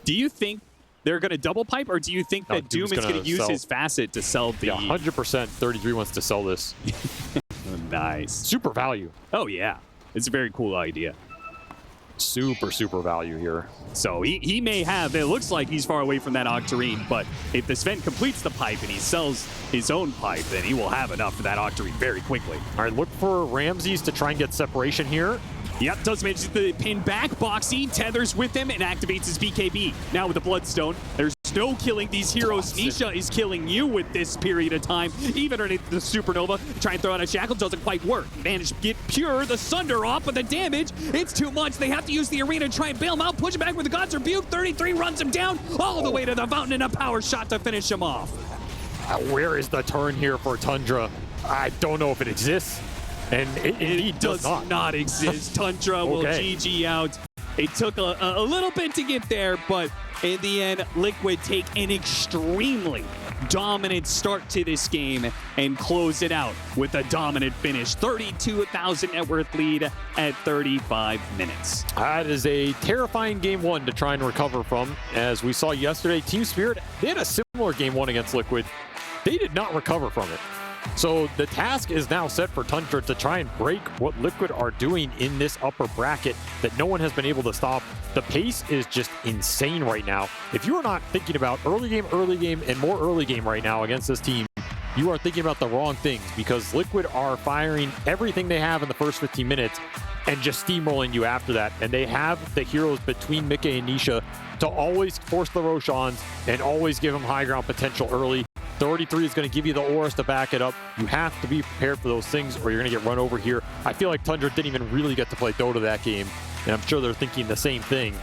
Do you think they're going to double pipe, or do you think that Doom is going to use his facet to sell the... Yeah, 100% 33 wants to sell this. Nice. Super value. Oh, yeah. It's a very cool idea. Super value here. So he may have, it looks like he's far away from that Octarine, but if the Sven completes the pipe and he sells his own pipe, then he will have enough for that Octarine very quickly. All right, look for Ramses to try and get separation here. Yep, does manage the pin back. Boxy tethers with him and activates his BKB. Now with the Bloodstone, there's no killing these heroes. Nisha is killing you with this period of time. Even underneath the Supernova, try and throw out a Shackle, doesn't quite work. Manage to get Pure, the Sunder off, but the damage, it's too much. They have to use the arena to try and bail him out. Push him back with the God's Rebuke. 33 runs him down all the way to the fountain and a power shot to finish him off. Where is the turn here for Tundra? I don't know if it exists. And it does not exist. Tundra will GG out. It took a little bit to get there, but in the end, Liquid take an extremely dominant start to this game and close it out with a dominant finish. 32,000 net worth lead at 35 minutes. That is a terrifying game one to try and recover from. As we saw yesterday, Team Spirit, they had a similar game one against Liquid. They did not recover from it. So the task is now set for Tundra to try and break what Liquid are doing in this upper bracket that no one has been able to stop. The pace is just insane right now. If you are not thinking about early game, and more early game right now against this team, you are thinking about the wrong things, because Liquid are firing everything they have in the first 15 minutes and just steamrolling you after that. And they have the heroes between Mike and Nisha to always force the Roshans and always give them high ground potential early. 33 is going to give you the auras to back it up. You have to be prepared for those things or you're going to get run over here. I feel like Tundra didn't even really get to play Dota that game, and I'm sure they're thinking the same thing.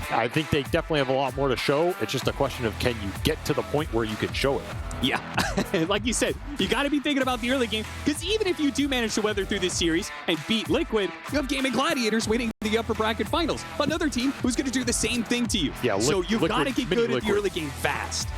I think they definitely have a lot more to show. It's just a question of, can you get to the point where you can show it? Yeah, like you said, you got to be thinking about the early game, because even if you do manage to weather through this series and beat Liquid, you have Gaming Gladiators waiting in the upper bracket finals. Another team who's going to do the same thing to you. Yeah, so you've got to get good at the early game fast.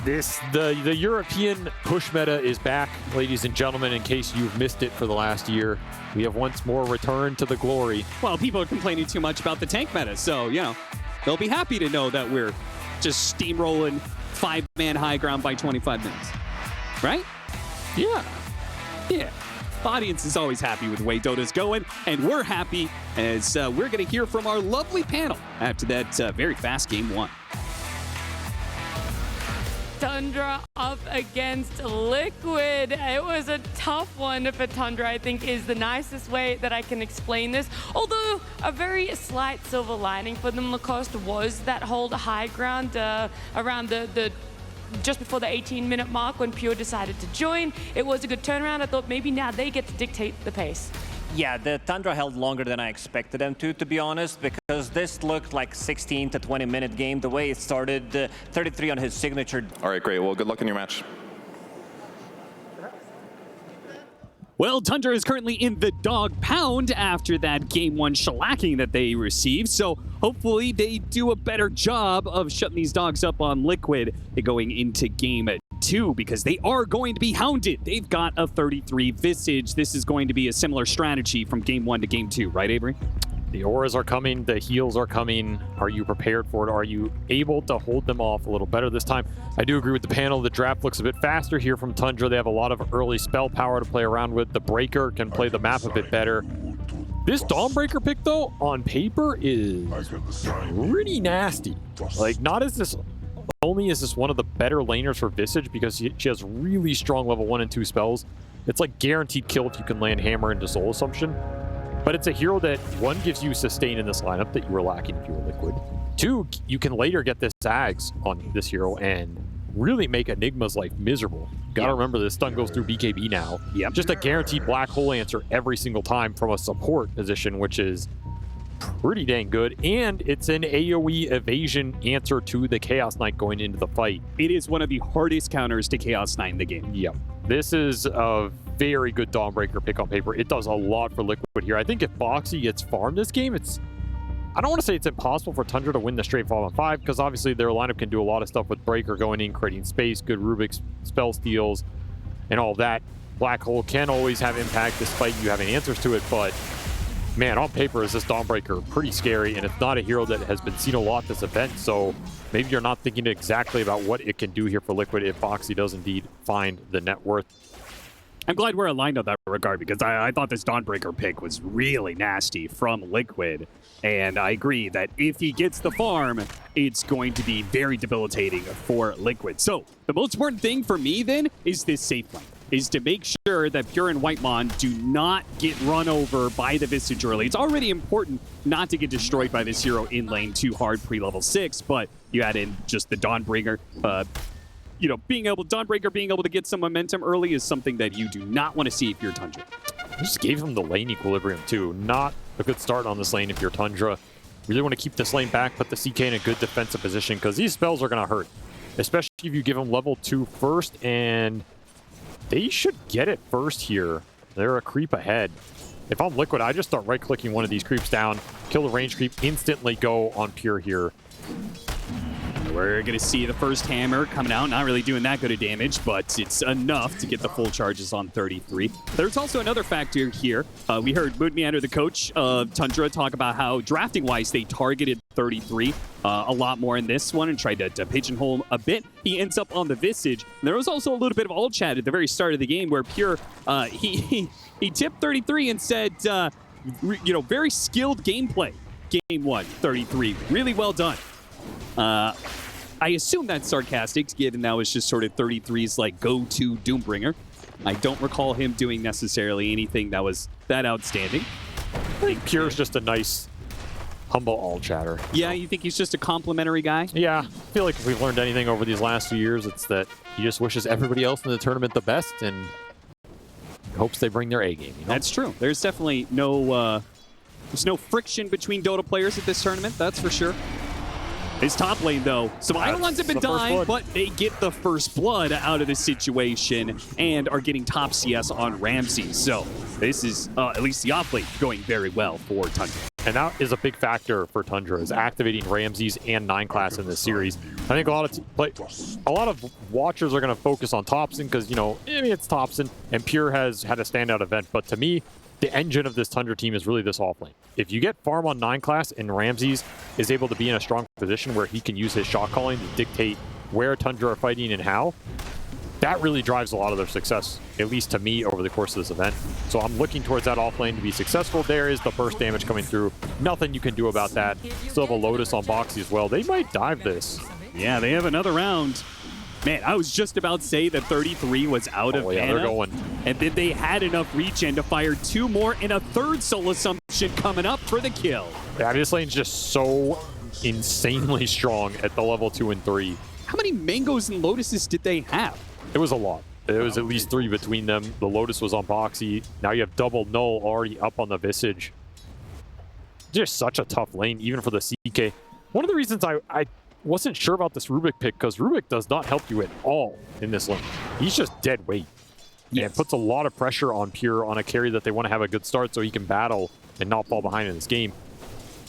The European push meta is back, ladies and gentlemen, in case you've missed it for the last year. We have once more returned to the glory. Well, people are complaining too much about the tank meta, so, you know, they'll be happy to know that we're just steamrolling 5-man high ground by 25 minutes. Right? Yeah. Yeah. The audience is always happy with the way Dota's going, and we're happy as we're going to hear from our lovely panel after that very fast game one. Tundra up against Liquid. It was a tough one for Tundra, I think, is the nicest way that I can explain this. Although a very slight silver lining for them, Lacoste, was that hold high ground around the just before the 18-minute mark when Pure decided to join. It was a good turnaround. I thought maybe now they get to dictate the pace. Yeah, the Tundra held longer than I expected them to be honest, because this looked like 16 to 20-minute game. The way it started, 33 on his signature. All right, great. Well, good luck in your match. Well, Tundra is currently in the dog pound after that game one shellacking that they received, so hopefully they do a better job of shutting these dogs up on Liquid going into game two, because they are going to be hounded. They've got a 33 Visage. This is going to be a similar strategy from game one to game two, right, Avery? The auras are coming, the heals are coming. Are you prepared for it? Are you able to hold them off a little better this time? I do agree with the panel. The draft looks a bit faster here from Tundra. They have a lot of early spell power to play around with. The Breaker can play the map a bit better. This Dawnbreaker pick, though, on paper is pretty nasty. Like, not as this... Only is this one of the better laners for Visage because she has really strong level 1 and 2 spells. It's like guaranteed kill if you can land Hammer into Soul Assumption. But it's a hero that, one, gives you sustain in this lineup that you were lacking if you were Liquid. Two, you can later get this Zags on this hero and really make Enigma's life miserable. Gotta remember this stun goes through BKB now. Yep. Just a guaranteed black hole answer every single time from a support position, which is pretty dang good. And it's an AoE evasion answer to the Chaos Knight going into the fight. It is one of the hardest counters to Chaos Knight in the game. Yep. This is a very good Dawnbreaker pick on paper. It does a lot for Liquid here. I think if Boxy gets farmed this game, I don't want to say it's impossible for Tundra to win the straight 5-on-5 because obviously their lineup can do a lot of stuff with Breaker going in, creating space, good Rubik's spell steals, and all that. Black Hole can always have impact despite you having answers to it, but man, on paper is this Dawnbreaker pretty scary, and it's not a hero that has been seen a lot this event, so maybe you're not thinking exactly about what it can do here for Liquid if Boxy does indeed find the net worth. I'm glad we're aligned on that regard because I thought this Dawnbreaker pick was really nasty from Liquid. And I agree that if he gets the farm, it's going to be very debilitating for Liquid. So the most important thing for me then is this safe lane, is to make sure that Pure and Whitemon do not get run over by the Visage early. It's already important not to get destroyed by this hero in lane too hard pre-level 6, but you add in just the Dawnbreaker. Dawnbreaker being able to get some momentum early is something that you do not want to see if you're Tundra. I just gave him the lane equilibrium too. Not a good start on this lane if you're Tundra. Really want to keep this lane back, put the CK in a good defensive position because these spells are going to hurt. Especially if you give them level 2 first, and they should get it first here. They're a creep ahead. If I'm Liquid, I just start right-clicking one of these creeps down, kill the range creep, instantly go on Pure here. We're going to see the first hammer coming out, not really doing that good of damage, but it's enough to get the full charges on 33. There's also another factor here. We heard Mood Meander, the coach of Tundra, talk about how drafting-wise they targeted 33 a lot more in this one and tried to pigeonhole him a bit. He ends up on the Visage. And there was also a little bit of all chat at the very start of the game where Pure, he tipped 33 and said, very skilled gameplay. Game 1, 33. Really well done. I assume that's sarcastic, given that was just sort of 33's like go-to Doombringer. I don't recall him doing necessarily anything that was that outstanding. I think Pure's just a nice, humble all-chatter. Yeah, you think he's just a complimentary guy? Yeah, I feel like if we've learned anything over these last few years, it's that he just wishes everybody else in the tournament the best and hopes they bring their A-game. You know? That's true. There's definitely there's no friction between Dota players at this tournament, that's for sure. His top lane, though, some Eidolons have been dying, but they get the first blood out of the situation and are getting top CS on Ramses. So this is, at least the off lane, going very well for Tundra. And that is a big factor for Tundra, is activating Ramses and 9-class in this series. I think a lot of watchers are going to focus on Thompson because, it's Thompson, and Pure has had a standout event. But to me, the engine of this Tundra team is really this offlane. If you get farm on 9-class and Ramses is able to be in a strong position where he can use his shot calling to dictate where Tundra are fighting and how, that really drives a lot of their success, at least to me, over the course of this event. So I'm looking towards that offlane to be successful. There is the first damage coming through. Nothing you can do about that. Still have a Lotus on Boxy as well. They might dive this. Yeah, they have another round. Man, I was just about to say that 33 was out of mana. They're going. And then they had enough regen to fire 2 more and a third Soul Assumption coming up for the kill. Yeah, this lane's just so insanely strong at the level 2 and 3. How many Mangoes and Lotuses did they have? It was a lot. It was at least 3 between them. The Lotus was on Boxy. Now you have double Null already up on the Visage. Just such a tough lane, even for the CK. One of the reasons I wasn't sure about this Rubik pick, because Rubik does not help you at all in this lane. He's just dead weight. Yes. And puts a lot of pressure on Pure on a carry that they want to have a good start so he can battle and not fall behind in this game.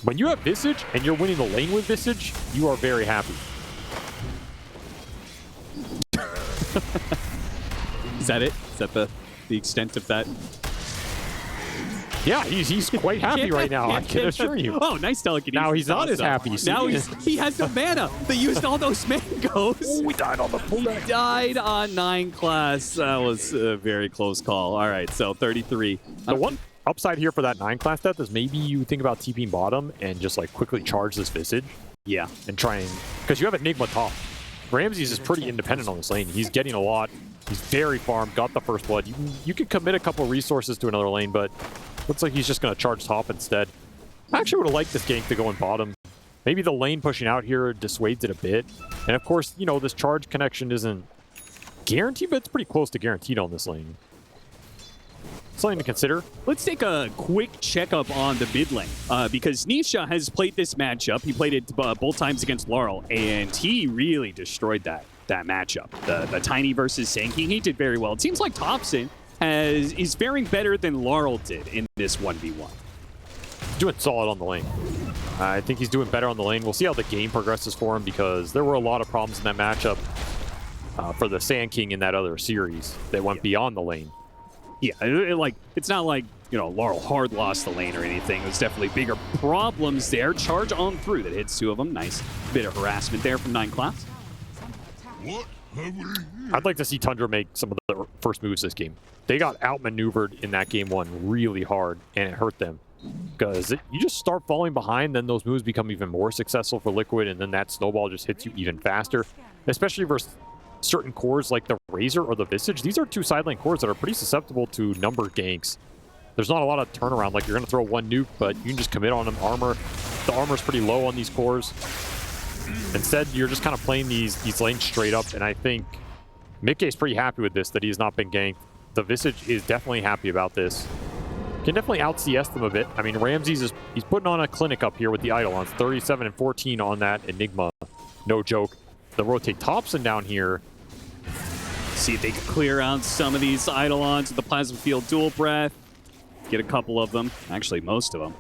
When you have Visage and you're winning the lane with Visage, you are very happy. Is that it? Is that the extent of that? Yeah, he's quite happy right now, I can assure you. Oh, nice telekinesis. Now he's not as also. happy. Now he has no mana. They used all those mangoes. We died on the pullback. He died on 9 class. That was a very close call. All right, so 33. The one upside here for that 9 class death is maybe you think about TPing bottom and just like quickly charge this Visage. Yeah. And try and, because you have Enigma top. Ramses is pretty independent on this lane. He's getting a lot. He's very farmed, got the first blood. You can commit a couple resources to another lane, but looks like he's just going to charge top instead. I actually would have liked this gank to go in bottom. Maybe the lane pushing out here dissuades it a bit. And of course, you know, this charge connection isn't guaranteed, but it's pretty close to guaranteed on this lane. Something to consider. Let's take a quick checkup on the mid lane because Nisha has played this matchup. He played it both times against Laurel, and he really destroyed that matchup. The Tiny versus Sankey, he did very well. It seems like Thompson is faring better than Laurel did in this 1v1. He's doing solid on the lane. I think he's doing better on the lane. We'll see how the game progresses for him because there were a lot of problems in that matchup for the Sand King in that other series that went beyond the lane. Yeah, it's not like, you know, Laurel hard lost the lane or anything. It was definitely bigger problems there. Charge on through. That hits 2 of them. Nice bit of harassment there from 9 class. I'd like to see Tundra make some of the first moves this game. They got outmaneuvered in that game 1 really hard, and it hurt them. Because you just start falling behind, then those moves become even more successful for Liquid, and then that snowball just hits you even faster. Especially versus certain cores like the Razor or the Visage. These are 2 side lane cores that are pretty susceptible to number ganks. There's not a lot of turnaround. Like, you're going to throw 1 nuke, but you can just commit on them. The armor's pretty low on these cores. Instead, you're just kind of playing these lanes straight up, and I think Mickey's pretty happy with this, that he's not been ganked. The Visage is definitely happy about this. Can definitely out-CS them a bit. I mean, Ramses he's putting on a clinic up here with the Eidolons. 37 and 14 on that Enigma. No joke. They'll rotate Thompson down here. See if they can clear out some of these Eidolons with the Plasma Field Dual Breath. Get a couple of them. Actually, most of them.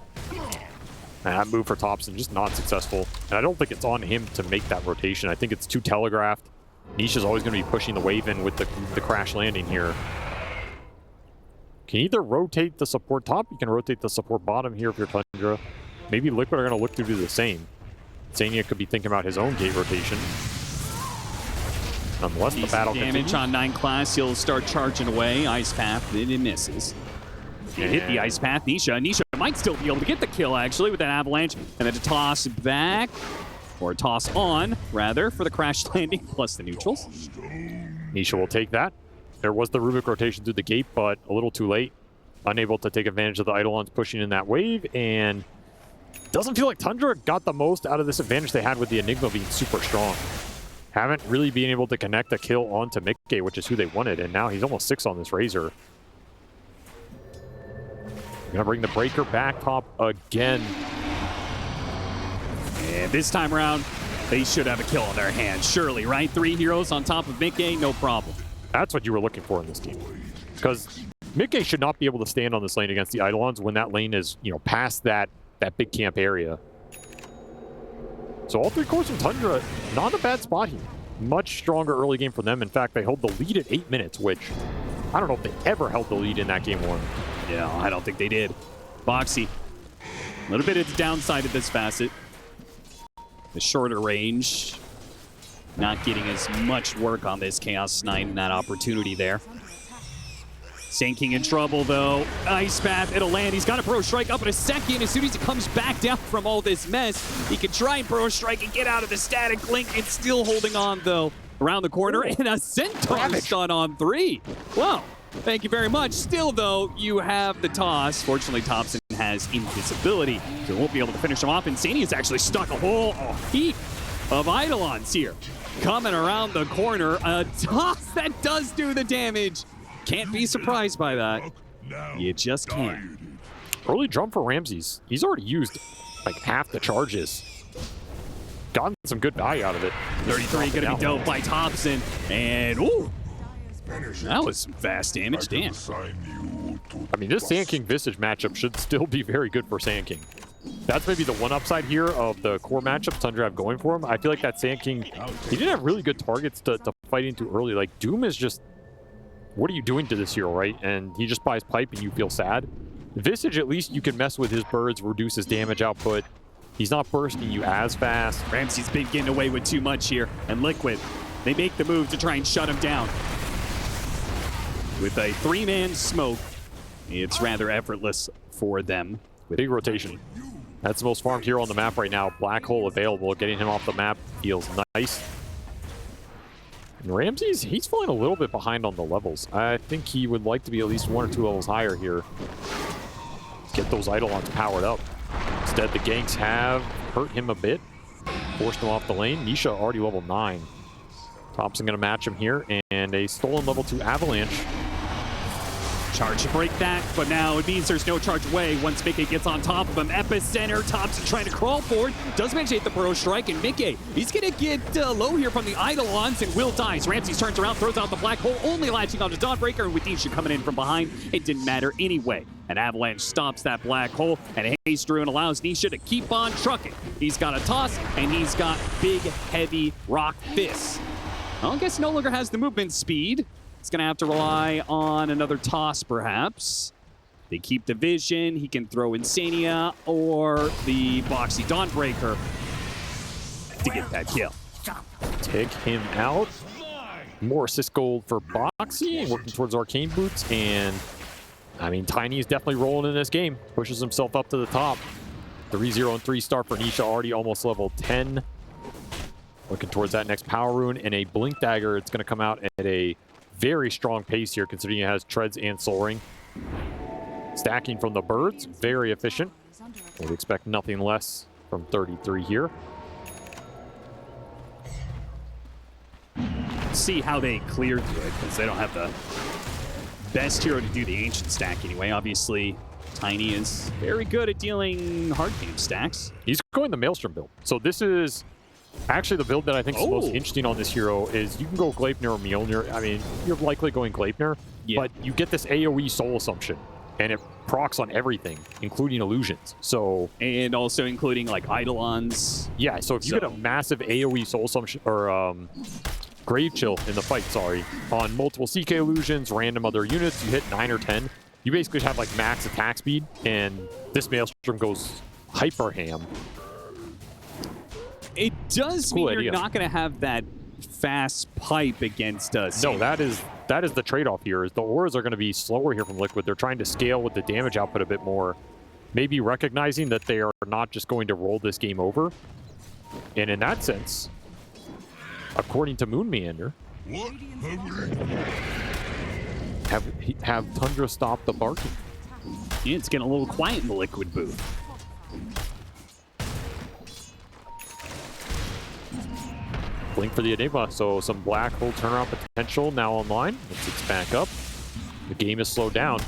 And that move for Thompson, just not successful. And I don't think it's on him to make that rotation. I think it's too telegraphed. Nisha's always going to be pushing the wave in with the crash landing here. Can either rotate the support top, you can rotate the support bottom here if you're Tundra. Maybe Liquid are going to look to do the same. Sania could be thinking about his own gate rotation. Nonetheless, the battle damage continues. on 9 class. He'll start charging away. Ice Path, it misses. He hit the Ice Path. Nisha might still be able to get the kill, actually, with that avalanche. And then a toss back, or a toss on, rather, for the crash landing, plus the neutrals. Nisha will take that. There was the Rubik rotation through the gate, but a little too late. Unable to take advantage of the Eidolons pushing in that wave, and doesn't feel like Tundra got the most out of this advantage they had with the Enigma being super strong. Haven't really been able to connect a kill onto Mickey, which is who they wanted, and now he's almost 6 on this Razor. Gonna bring the Breaker back top again. And this time around, they should have a kill on their hands, surely, right? 3 heroes on top of Mickey, no problem. That's what you were looking for in this game. Because Mickey should not be able to stand on this lane against the Eidolons when that lane is, you know, past that big camp area. So all 3 cores from Tundra, not a bad spot here. Much stronger early game for them. In fact, they hold the lead at 8 minutes, which I don't know if they ever held the lead in that game 1. Yeah, I don't think they did. Boxy, a little bit of the downside of this facet. The shorter range, not getting as much work on this Chaos Knight in that opportunity there. Sand King in trouble, though. Ice Path, it'll land. He's got a Burrow Strike up in a second. As soon as he comes back down from all this mess, he can try and Burrow Strike and get out of the static link. It's still holding on, though. Around the corner, and a Centaur stun on 3. Well, thank you very much. Still, though, you have the toss. Fortunately, Thompson has invisibility, so won't be able to finish him off. And Sania's actually stuck a whole heap of Eidolons here. Coming around the corner, a toss that does do the damage. Can't be surprised by that. You just can't. Early drum for Ramses. He's already used like half the charges. Gotten some good value out of it. 33 gonna be dope by Thompson. And ooh, that was some fast damage. Damn. I mean, this Sand King Visage matchup should still be very good for Sand King. That's maybe the one upside here of the core matchups Tundra have going for him. I feel like that Sand King, he didn't have really good targets to fight into early. Like, Doom is just, what are you doing to this hero, right? And he just buys pipe and you feel sad. Visage, at least you can mess with his birds, reduce his damage output. He's not bursting you as fast. Ramsey's been getting away with too much here. And Liquid, they make the move to try and shut him down. With a 3-man smoke, it's rather effortless for them. Big rotation. That's the most farmed hero on the map right now. Black hole available. Getting him off the map feels nice. And Ramsey's, he's falling a little bit behind on the levels. I think he would like to be at least 1 or 2 levels higher here. Get those Eidolons powered up. Instead, the ganks have hurt him a bit. Forced him off the lane. Nisha already level 9. Thompson going to match him here. And a stolen level 2 Avalanche. Charge to break that, but now it means there's no charge away once Mickey gets on top of him. Epicenter, Thompson trying to crawl forward. Does manage to hit the Burrow Strike, and Mickey, he's going to get low here from the Eidolons, and Will dies. Ramsey turns around, throws out the Black Hole, only latching onto Dawnbreaker, and with Nisha coming in from behind, it didn't matter anyway. An Avalanche stops that Black Hole, and Haste Rune allows Nisha to keep on trucking. He's got a toss, and he's got big, heavy rock fists. Well, I guess he no longer has the movement speed. He's going to have to rely on another toss, perhaps. They keep the vision. He can throw Insania or the Boxy Dawnbreaker to get that kill. Take him out. More assist gold for Boxy, working towards Arcane Boots. And, I mean, Tiny is definitely rolling in this game. Pushes himself up to the top. 3-0 and 3-star for Nisha, already almost level 10. Looking towards that next Power Rune and a Blink Dagger. It's going to come out at a very strong pace here, considering it has Treads and Soul Ring. Stacking from the birds, very efficient. We'd expect nothing less from 33 here. See how they cleared through it, because they don't have the best hero to do the ancient stack anyway. Obviously, Tiny is very good at dealing hard game stacks. He's going the Maelstrom build. So this is actually the build that I think is the most interesting on this hero. Is you can go Gleipnir or Mjolnir. I mean, you're likely going Gleipnir, but you get this AoE Soul Assumption, and it procs on everything, including illusions. So, and also including like Eidolons. Yeah, so if you get a massive AoE Soul Assumption, or Grave Chill in the fight, on multiple CK illusions, random other units, you hit 9 or 10, you basically have like max attack speed, and this Maelstrom goes hyper ham. It does mean you're not going to have that fast pipe against us. No, that is the trade-off here. Is the auras are going to be slower here from Liquid. They're trying to scale with the damage output a bit more, maybe recognizing that they are not just going to roll this game over. And in that sense, according to Moon Meander, have Tundra stop the barking. Yeah, it's getting a little quiet in the Liquid booth. Blink for the Enigma, so some Black Hole turnaround potential now online. Once it's back up, the game is slowed down.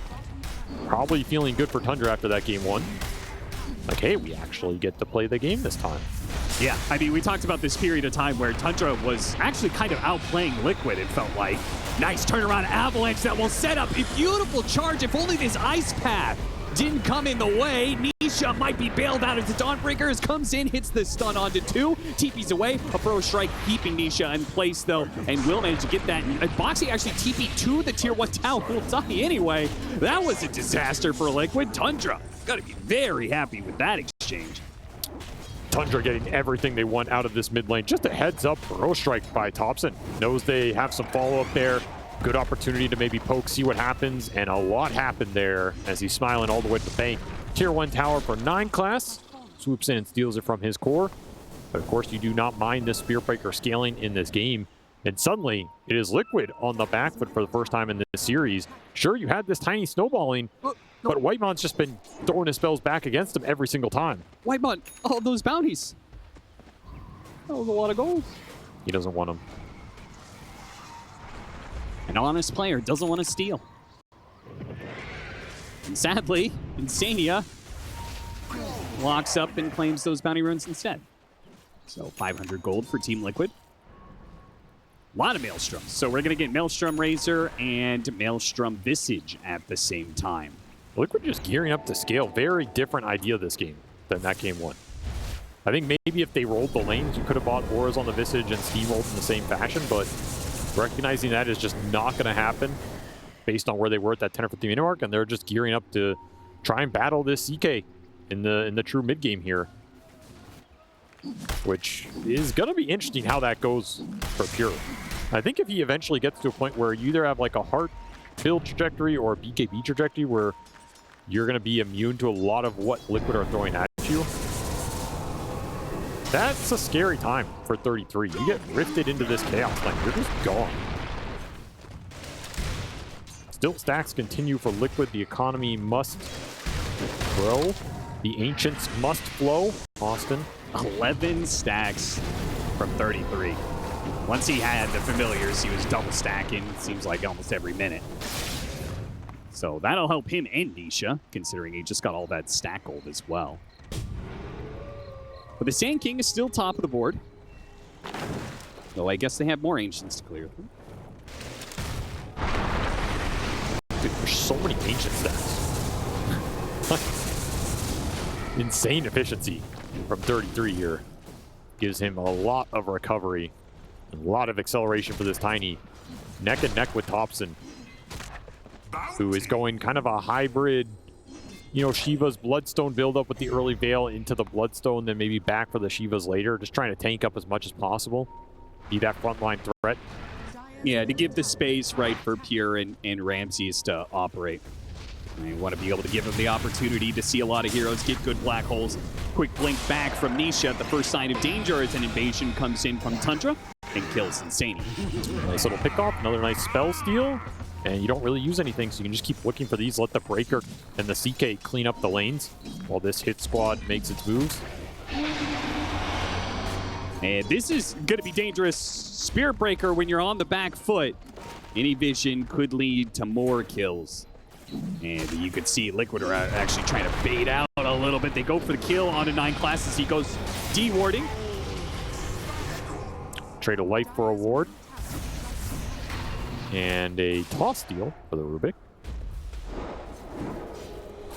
Probably feeling good for Tundra after that game 1. Like, hey, we actually get to play the game this time. Yeah, I mean, we talked about this period of time where Tundra was actually kind of outplaying Liquid, it felt like. Nice turnaround Avalanche that will set up a beautiful charge. If only this Ice Path didn't come in the way. Nisha might be bailed out as the Dawnbreakers comes in, hits the stun onto 2, TP's away. A Burrow Strike keeping Nisha in place though, and will manage to get that. And Boxy actually TP to the tier 1 tower, will die anyway. That was a disaster for Liquid. Tundra gotta be very happy with that exchange. Tundra getting everything they want out of this mid lane. Just a heads up, Burrow Strike by Thompson. Knows they have some follow up there. Good opportunity to maybe poke, see what happens, and a lot happened there as he's smiling all the way to the bank. Tier 1 tower for 9 class. Swoops in and steals it from his core. But of course, you do not mind this Spearbreaker scaling in this game. And suddenly, it is Liquid on the back foot for the first time in this series. Sure, you had this tiny snowballing, but Whitemond's just been throwing his spells back against him every single time. Whitemond, all those bounties. That was a lot of gold. He doesn't want them. An honest player doesn't want to steal. And sadly, Insania locks up and claims those bounty runes instead. So 500 gold for Team Liquid. A lot of Maelstroms. So we're going to get Maelstrom Razor and Maelstrom Visage at the same time. Liquid just gearing up to scale. Very different idea this game than that game 1. I think maybe if they rolled the lanes, you could have bought auras on the Visage and steamrolled in the same fashion, but recognizing that is just not going to happen based on where they were at that 10 or 15 minute mark, and they're just gearing up to try and battle this CK in the true mid game here, which is gonna be interesting how that goes for Pure. I think if he eventually gets to a point where you either have like a heart build trajectory or a BKB trajectory where you're gonna be immune to a lot of what Liquid are throwing at you, that's a scary time for 33. You get rifted into this chaos lane, you're just gone. Still stacks continue for Liquid. The economy must grow. The ancients must flow. Austin. 11 stacks from 33. Once he had the familiars, he was double stacking, it seems like almost every minute. So that'll help him and Nisha, considering he just got all that stack gold as well. But the Sand King is still top of the board. Though I guess they have more ancients to clear through. Dude, there's so many ancient stacks. Insane efficiency from 33 here. Gives him a lot of recovery. A lot of acceleration for this Tiny. Neck and neck with Thompson, who is going kind of a hybrid, you know, Shiva's Bloodstone build-up with the early Veil into the Bloodstone, then maybe back for the Shivas later. Just trying to tank up as much as possible. Be that frontline threat. Yeah, to give the space right for Pure and Ramses to operate. You want to be able to give him the opportunity to see a lot of heroes get good black holes. Quick blink back from Nisha at the first sign of danger as an invasion comes in from Tundra and kills Insane. Nice little pick off, another nice spell steal. And you don't really use anything, so you can just keep looking for these. Let the Breaker and the CK clean up the lanes while this hit squad makes its moves. And this is going to be dangerous. Spirit Breaker, when you're on the back foot, any vision could lead to more kills. And you could see Liquid are actually trying to bait out a little bit. They go for the kill onto 9 classes. He goes D-warding. Trade a life for a ward. And a toss steal for the Rubik.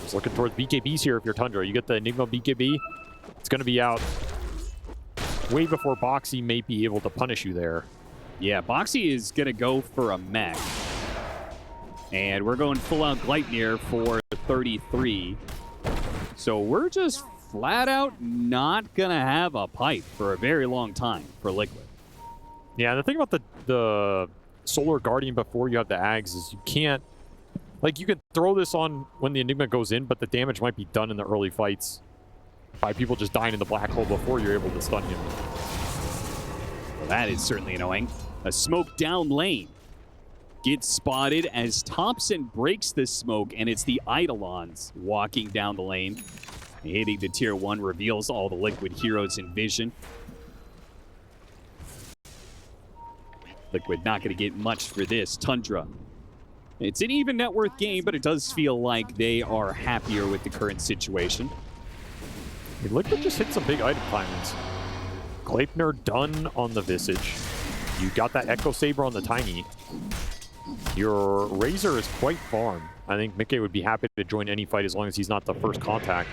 Just looking towards BKBs here if you're Tundra. You get the Enigma BKB. It's going to be out way before Boxy may be able to punish you there. Yeah, Boxy is going to go for a mech. And we're going full-out Gleipnir for 33. So we're just flat out not going to have a pipe for a very long time for Liquid. Yeah, the thing about the Solar Guardian before you have the Ags is you can't... Like, you can throw this on when the Enigma goes in, but the damage might be done in the early fights by people just dying in the black hole before you're able to stun him. Well, that is certainly annoying. A smoke down lane gets spotted as Thompson breaks the smoke, and it's the Eidolons walking down the lane. Hitting the tier 1 reveals all the Liquid heroes in vision. Liquid not going to get much for this. Tundra. It's an even net worth game, but it does feel like they are happier with the current situation. Liquid just hit some big item timings. Gleipnir done on the Visage. You got that Echo Saber on the Tiny. Your Razor is quite farm. I think Mickey would be happy to join any fight as long as he's not the first contact.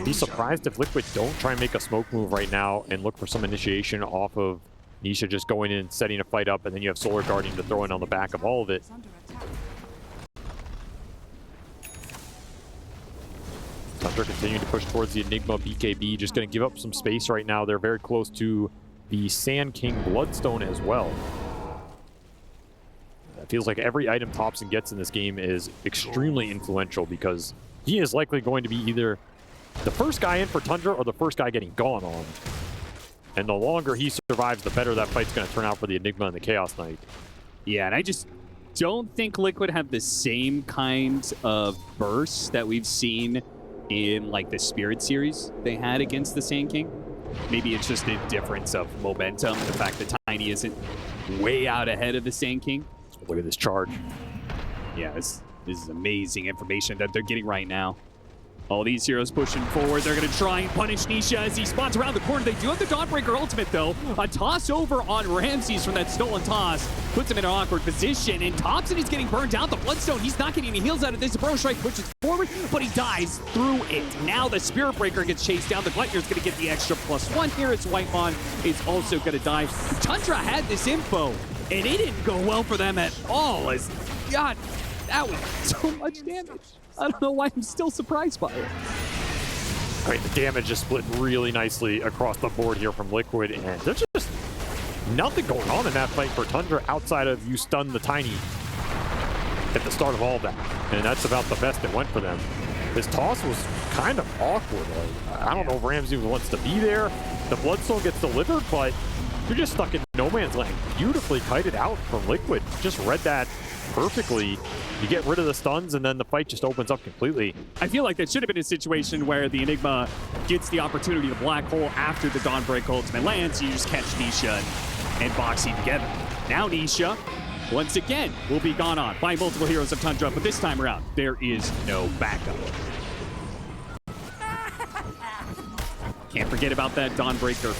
Be surprised if Liquid don't try and make a smoke move right now and look for some initiation off of Nisha just going in and setting a fight up, and then you have Solar Guardian to throw in on the back of all of it. Tundra continuing to push towards the Enigma BKB, just going to give up some space right now. They're very close to the Sand King Bloodstone as well. It feels like every item Thompson gets in this game is extremely influential because he is likely going to be either the first guy in for Tundra or the first guy getting gone on. And the longer he survives, the better that fight's going to turn out for the Enigma and the Chaos Knight. Yeah, and I just don't think Liquid have the same kind of bursts that we've seen in like the Spirit series they had against the Sand King. Maybe it's just a difference of momentum, the fact that Tiny isn't way out ahead of the Sand King. Look at this charge. Yeah, this is amazing information that they're getting right now. All these heroes pushing forward. They're going to try and punish Nisha as he spots around the corner. They do have the Dawnbreaker ultimate, though. A toss over on Ramses from that stolen toss puts him in an awkward position, and Thompson is getting burned out. The Bloodstone, he's not getting any heals out of this. The Burrow Strike pushes forward, but he dies through it. Now the Spirit Breaker gets chased down. The Gleipnir's going to get the extra +1 here. It's Whitemon is also going to die. Tundra had this info, and it didn't go well for them at all. As God, That was so much damage. I don't know why I'm still surprised by it. I mean, the damage is split really nicely across the board here from Liquid, and there's just nothing going on in that fight for Tundra outside of you stun the Tiny at the start of all of that. And that's about the best that went for them. His toss was kind of awkward. Like, I don't know if Ramsey wants to be there. The Bloodstone gets delivered, but you're just stuck in no man's land. Beautifully kited out from Liquid. Just read that perfectly. You get rid of the stuns, and then the fight just opens up completely. I feel like that should have been a situation where the Enigma gets the opportunity to black hole after the Dawnbreak ultimate lands. You just catch Nisha and Boxy together. Now Nisha, once again, will be gone on by multiple heroes of Tundra, but this time around, there is no backup. Can't forget about that Dawnbreaker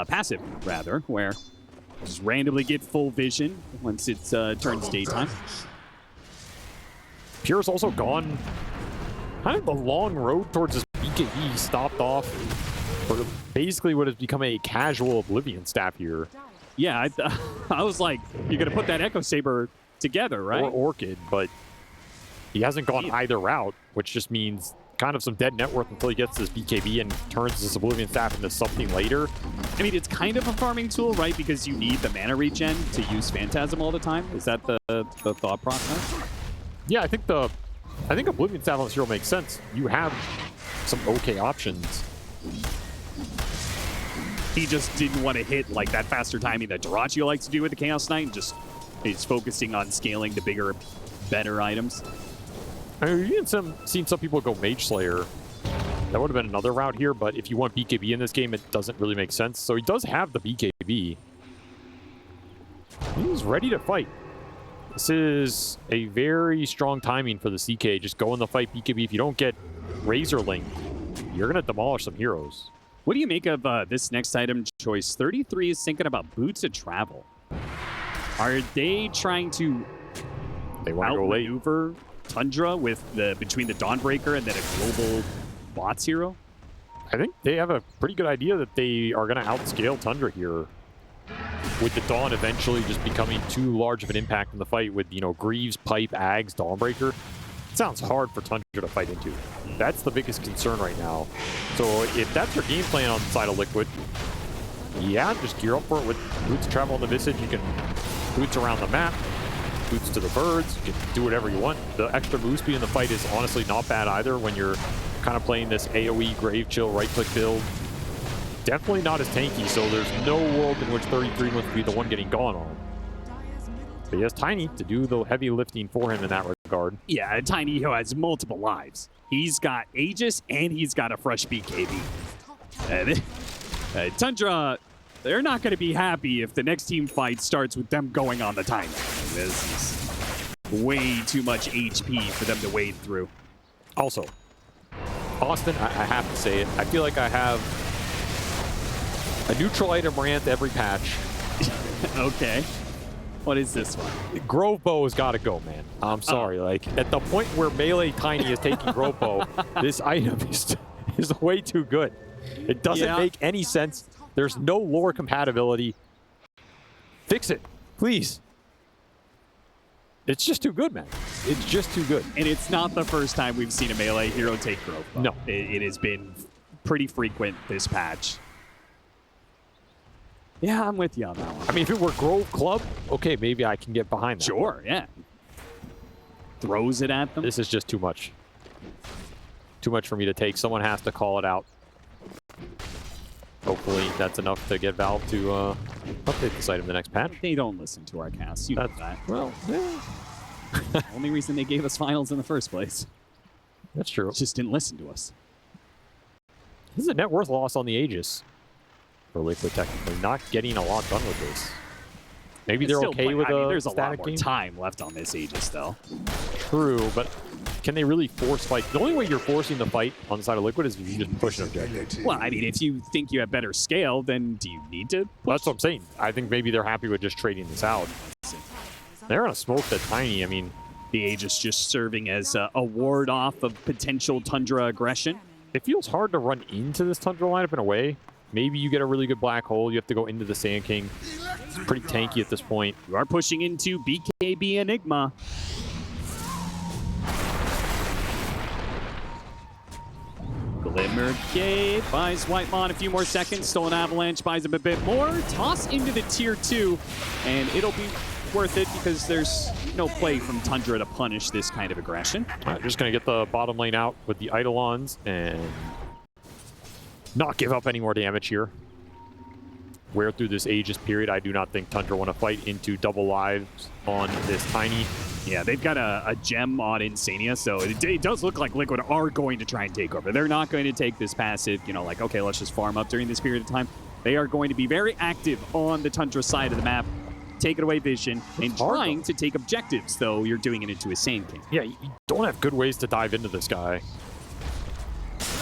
passive rather, where you just randomly get full vision once it turns daytime. Pure's also gone kind of the long road towards his BKB. He stopped off for basically what has become a casual Oblivion staff here. Yeah, I was like, you're going to put that Echo Saber together, right? Or Orchid, but he hasn't gone either route, which just means kind of some dead net worth until he gets this BKB and turns this Oblivion staff into something later. I mean, it's kind of a farming tool, right? Because you need the mana regen to use Phantasm all the time. Is that the thought process? Yeah, I think Oblivion staff on this hero makes sense. You have some okay options. He just didn't want to hit like that faster timing that Duraccio likes to do with the Chaos Knight, and just he's focusing on scaling the bigger, better items. I mean, you've seen some people go Mage Slayer. That would have been another route here, but if you want BKB in this game, it doesn't really make sense. So he does have the BKB. He's ready to fight. This is a very strong timing for the CK. Just go in the fight BKB. If you don't get Razor Link, you're going to demolish some heroes. What do you make of this next item choice? 33 is thinking about Boots of Travel. Are they trying to outmaneuver Tundra with between the Dawnbreaker and then a global bots hero? I think they have a pretty good idea that they are going to outscale Tundra here, with the Dawn eventually just becoming too large of an impact in the fight with, you know, Greaves, Pipe, Ags, Dawnbreaker. It sounds hard for Tundra to fight into. That's the biggest concern right now. So if that's your game plan on the side of Liquid, yeah, just gear up for it with Boots of Travel on the Visage. You can boots around the map, boots to the birds, you can do whatever you want. The extra move speed in the fight is honestly not bad either when you're kind of playing this AoE Grave Chill right-click build. Definitely not as tanky, so there's no world in which 33 wants to be the one getting gone on. But he has Tiny to do the heavy lifting for him in that regard. Yeah, Tiny Hero has multiple lives. He's got Aegis and he's got a fresh BKB. Tundra, they're not going to be happy if the next team fight starts with them going on the Tiny. This is way too much HP for them to wade through. Also, Austin, I have to say it. I feel like I have a neutral item rant every patch. Okay. What is this one? Grove Bow has got to go, man. I'm sorry. Like, at the point where Melee Tiny is taking Grove Bow, this item is way too good. It doesn't make any sense. There's no lore compatibility. Fix it, please. It's just too good, man. It's just too good. And it's not the first time we've seen a Melee hero take Grove Bow. No. It has been pretty frequent this patch. Yeah, I'm with you on that one. I mean, if it were Grove Club, okay, maybe I can get behind that. Sure, yeah. Throws it at them. This is just too much. Too much for me to take. Someone has to call it out. Hopefully that's enough to get Valve to update this item the next patch. They don't listen to our casts. You know that. Well, yeah. Only reason they gave us finals in the first place. That's true. Just didn't listen to us. This is a net worth loss on the Aegis for Liquid, technically. Not getting a lot done with this. Maybe they're okay with there's a lot static more game. time left on this Aegis, though. True, but can they really force fight? The only way you're forcing the fight on the side of Liquid is if you just push an objective. Well, I mean, if you think you have better scale, then do you need to? Well, that's what I'm saying. I think maybe they're happy with just trading this out. They're going to smoke the Tiny. I mean, the Aegis just serving as a ward off of potential Tundra aggression. It feels hard to run into this Tundra lineup in a way. Maybe you get a really good black hole. You have to go into the Sand King. It's pretty tanky at this point. You are pushing into BKB Enigma. Glimmergate buys Whitemon a few more seconds. Stolen Avalanche buys him a bit more. Toss into the tier 2, and it'll be worth it because there's no play from Tundra to punish this kind of aggression. All right, just going to get the bottom lane out with the Eidolons and not give up any more damage here. Where through this Aegis period, I do not think Tundra want to fight into double lives on this Tiny. Yeah, they've got a gem on Insania, so it does look like Liquid are going to try and take over. They're not going to take this passive, you know, like, okay, let's just farm up during this period of time. They are going to be very active on the Tundra side of the map, taking away vision, and trying to take objectives, though you're doing it into a Sand King. Yeah, you don't have good ways to dive into this guy.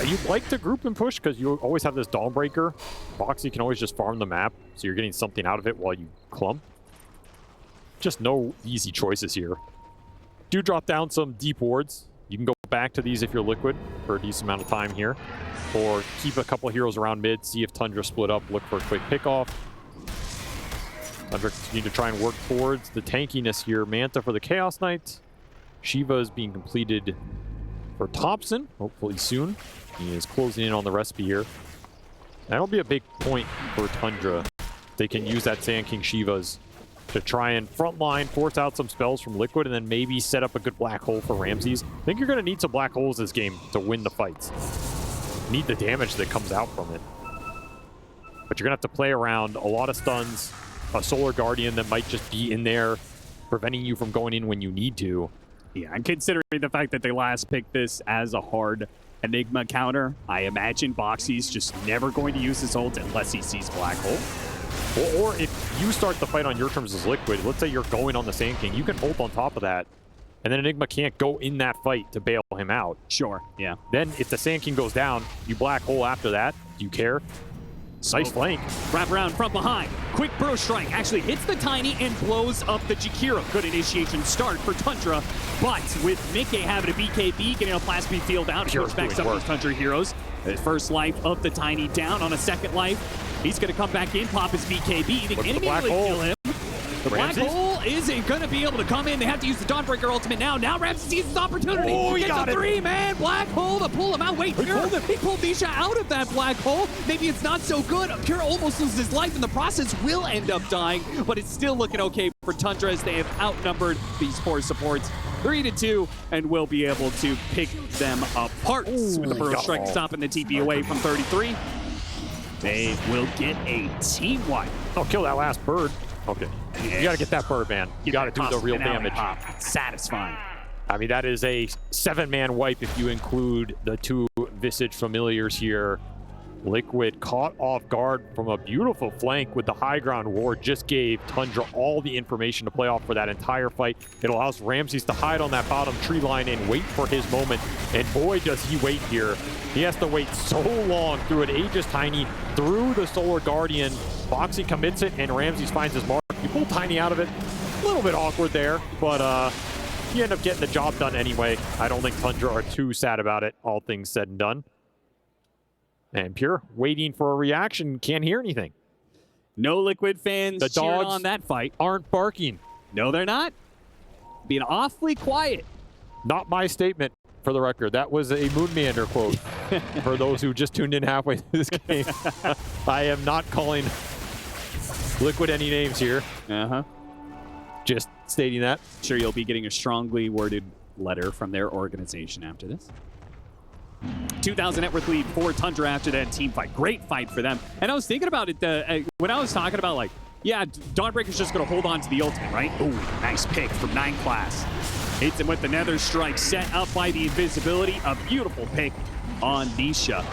You'd like to group and push because you always have this Dawnbreaker. Boxy can always just farm the map, so you're getting something out of it while you clump. Just no easy choices here. Do drop down some deep wards. You can go back to these if you're Liquid for a decent amount of time here. Or keep a couple heroes around mid, see if Tundra split up, look for a quick pickoff. Tundra continue to try and work towards the tankiness here. Manta for the Chaos Knight. Shiva is being completed for Thompson, hopefully soon. He is closing in on the recipe here. That'll be a big point for Tundra. They can use that Sand King Shivas to try and frontline, force out some spells from Liquid, and then maybe set up a good black hole for Ramses. I think you're going to need some black holes this game to win the fights. Need the damage that comes out from it. But you're going to have to play around a lot of stuns, a Solar Guardian that might just be in there, preventing you from going in when you need to. Yeah, and considering the fact that they last picked this as a hard Enigma counter, I imagine Boxy's just never going to use his ult unless he sees Black Hole. Or if you start the fight on your terms as Liquid, let's say you're going on the Sand King, you can ult on top of that, and then Enigma can't go in that fight to bail him out. Sure, yeah. Then if the Sand King goes down, you Black Hole after that. Do you care? Nice flank. Wrap around from behind. Quick Burrow Strike actually hits the Tiny and blows up the Jakiro. Good initiation start for Tundra, but with Mickey having a BKB, getting a Plasmy Field out, he push back some of those Tundra heroes. The first life of the Tiny down on a second life. He's going to come back in, pop his BKB. They can immediately kill him. The Black Hole isn't going to be able to come in. They have to use the Dawnbreaker ultimate now. Now Ramses sees his opportunity. Oh, he got a it. three-man Black Hole to pull him out. Wait, Pure, he pulled Nisha out of that Black Hole. Maybe it's not so good. Pure almost loses his life in the process, will end up dying, but it's still looking okay for Tundra as they have outnumbered these four supports 3-2 and will be able to pick them apart. With the Burrow Strike stopping the TP away from 33. They will get a team wipe. Oh, kill that last bird. Okay. You got to get that bird, man. You got to do the real damage. Satisfying. I mean, that is a 7-man wipe if you include the two Visage familiars here. Liquid caught off guard from a beautiful flank with the high ground ward. Just gave Tundra all the information to play off for that entire fight. It allows Ramses to hide on that bottom tree line and wait for his moment. And boy, does he wait here. He has to wait so long through an Aegis Tiny, through the Solar Guardian. Boxy commits it, and Ramses finds his mark. You pull Tiny out of it. A little bit awkward there, but you end up getting the job done anyway. I don't think Tundra are too sad about it, all things said and done. And Pure waiting for a reaction, can't hear anything. No Liquid fans the cheering dogs on that fight. Aren't barking. No, they're not. Being awfully quiet. Not my statement, for the record. That was a Moonmeander quote for those who just tuned in halfway through this game. I am not calling Liquid any names here. Uh-huh. Just stating that. Sure, you'll be getting a strongly worded letter from their organization after this. 2,000 net worth lead for Tundra after that team fight. Great fight for them. And I was thinking about it when I was talking about, like, yeah, Dawnbreaker's just going to hold on to the ultimate, right? Ooh, nice pick from 9 class. Hits him with the Nether Strike set up by the invisibility. A beautiful pick on Nisha.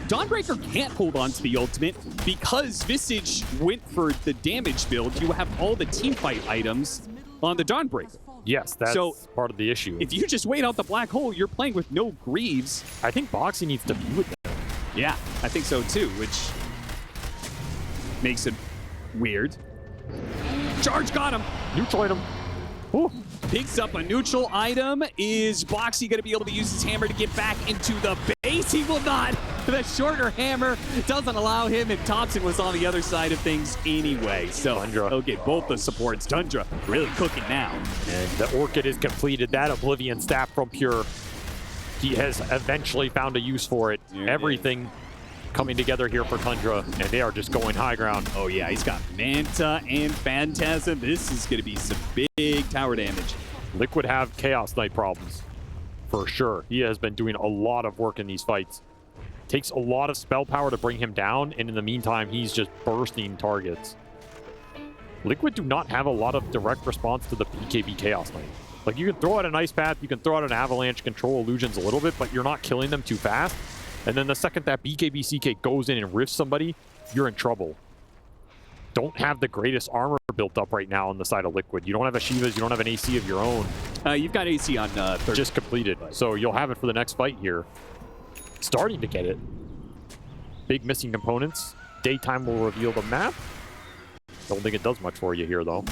Dawnbreaker can't hold on to the ultimate because Visage went for the damage build. You have all the team fight items on the Dawnbreaker. Yes, that's part of the issue. If you just wait out the Black Hole, you're playing with no Greaves. I think Boxy needs to be with them. Yeah, I think so too, which makes it weird. Charge got him. Neutralite him. Ooh. Picks up a neutral item. Is Boxy going to be able to use his hammer to get back into the base? He will not. The shorter hammer doesn't allow him, and Thompson was on the other side of things anyway. So he'll get both the supports. Tundra really cooking now. And the Orchid is completed. That Oblivion Staff from Pure he has eventually found a use for it. There it Everything coming together here for Tundra, and they are just going high ground. Oh yeah, he's got Manta and Phantasm. This is going to be some big tower damage. Liquid have Chaos Knight problems, for sure. He has been doing a lot of work in these fights. Takes a lot of spell power to bring him down, and in the meantime, he's just bursting targets. Liquid do not have a lot of direct response to the BKB Chaos Knight. Like, you can throw out an Ice Path, you can throw out an Avalanche, control illusions a little bit, but you're not killing them too fast. And then the second that BKB CK goes in and riffs somebody, you're in trouble. Don't have the greatest armor built up right now on the side of Liquid. You don't have a Shivas, you don't have an AC of your own. You've got AC on third. Just completed, so you'll have it for the next fight here. Starting to get it. Big missing components. Daytime will reveal the map. Don't think it does much for you here, though.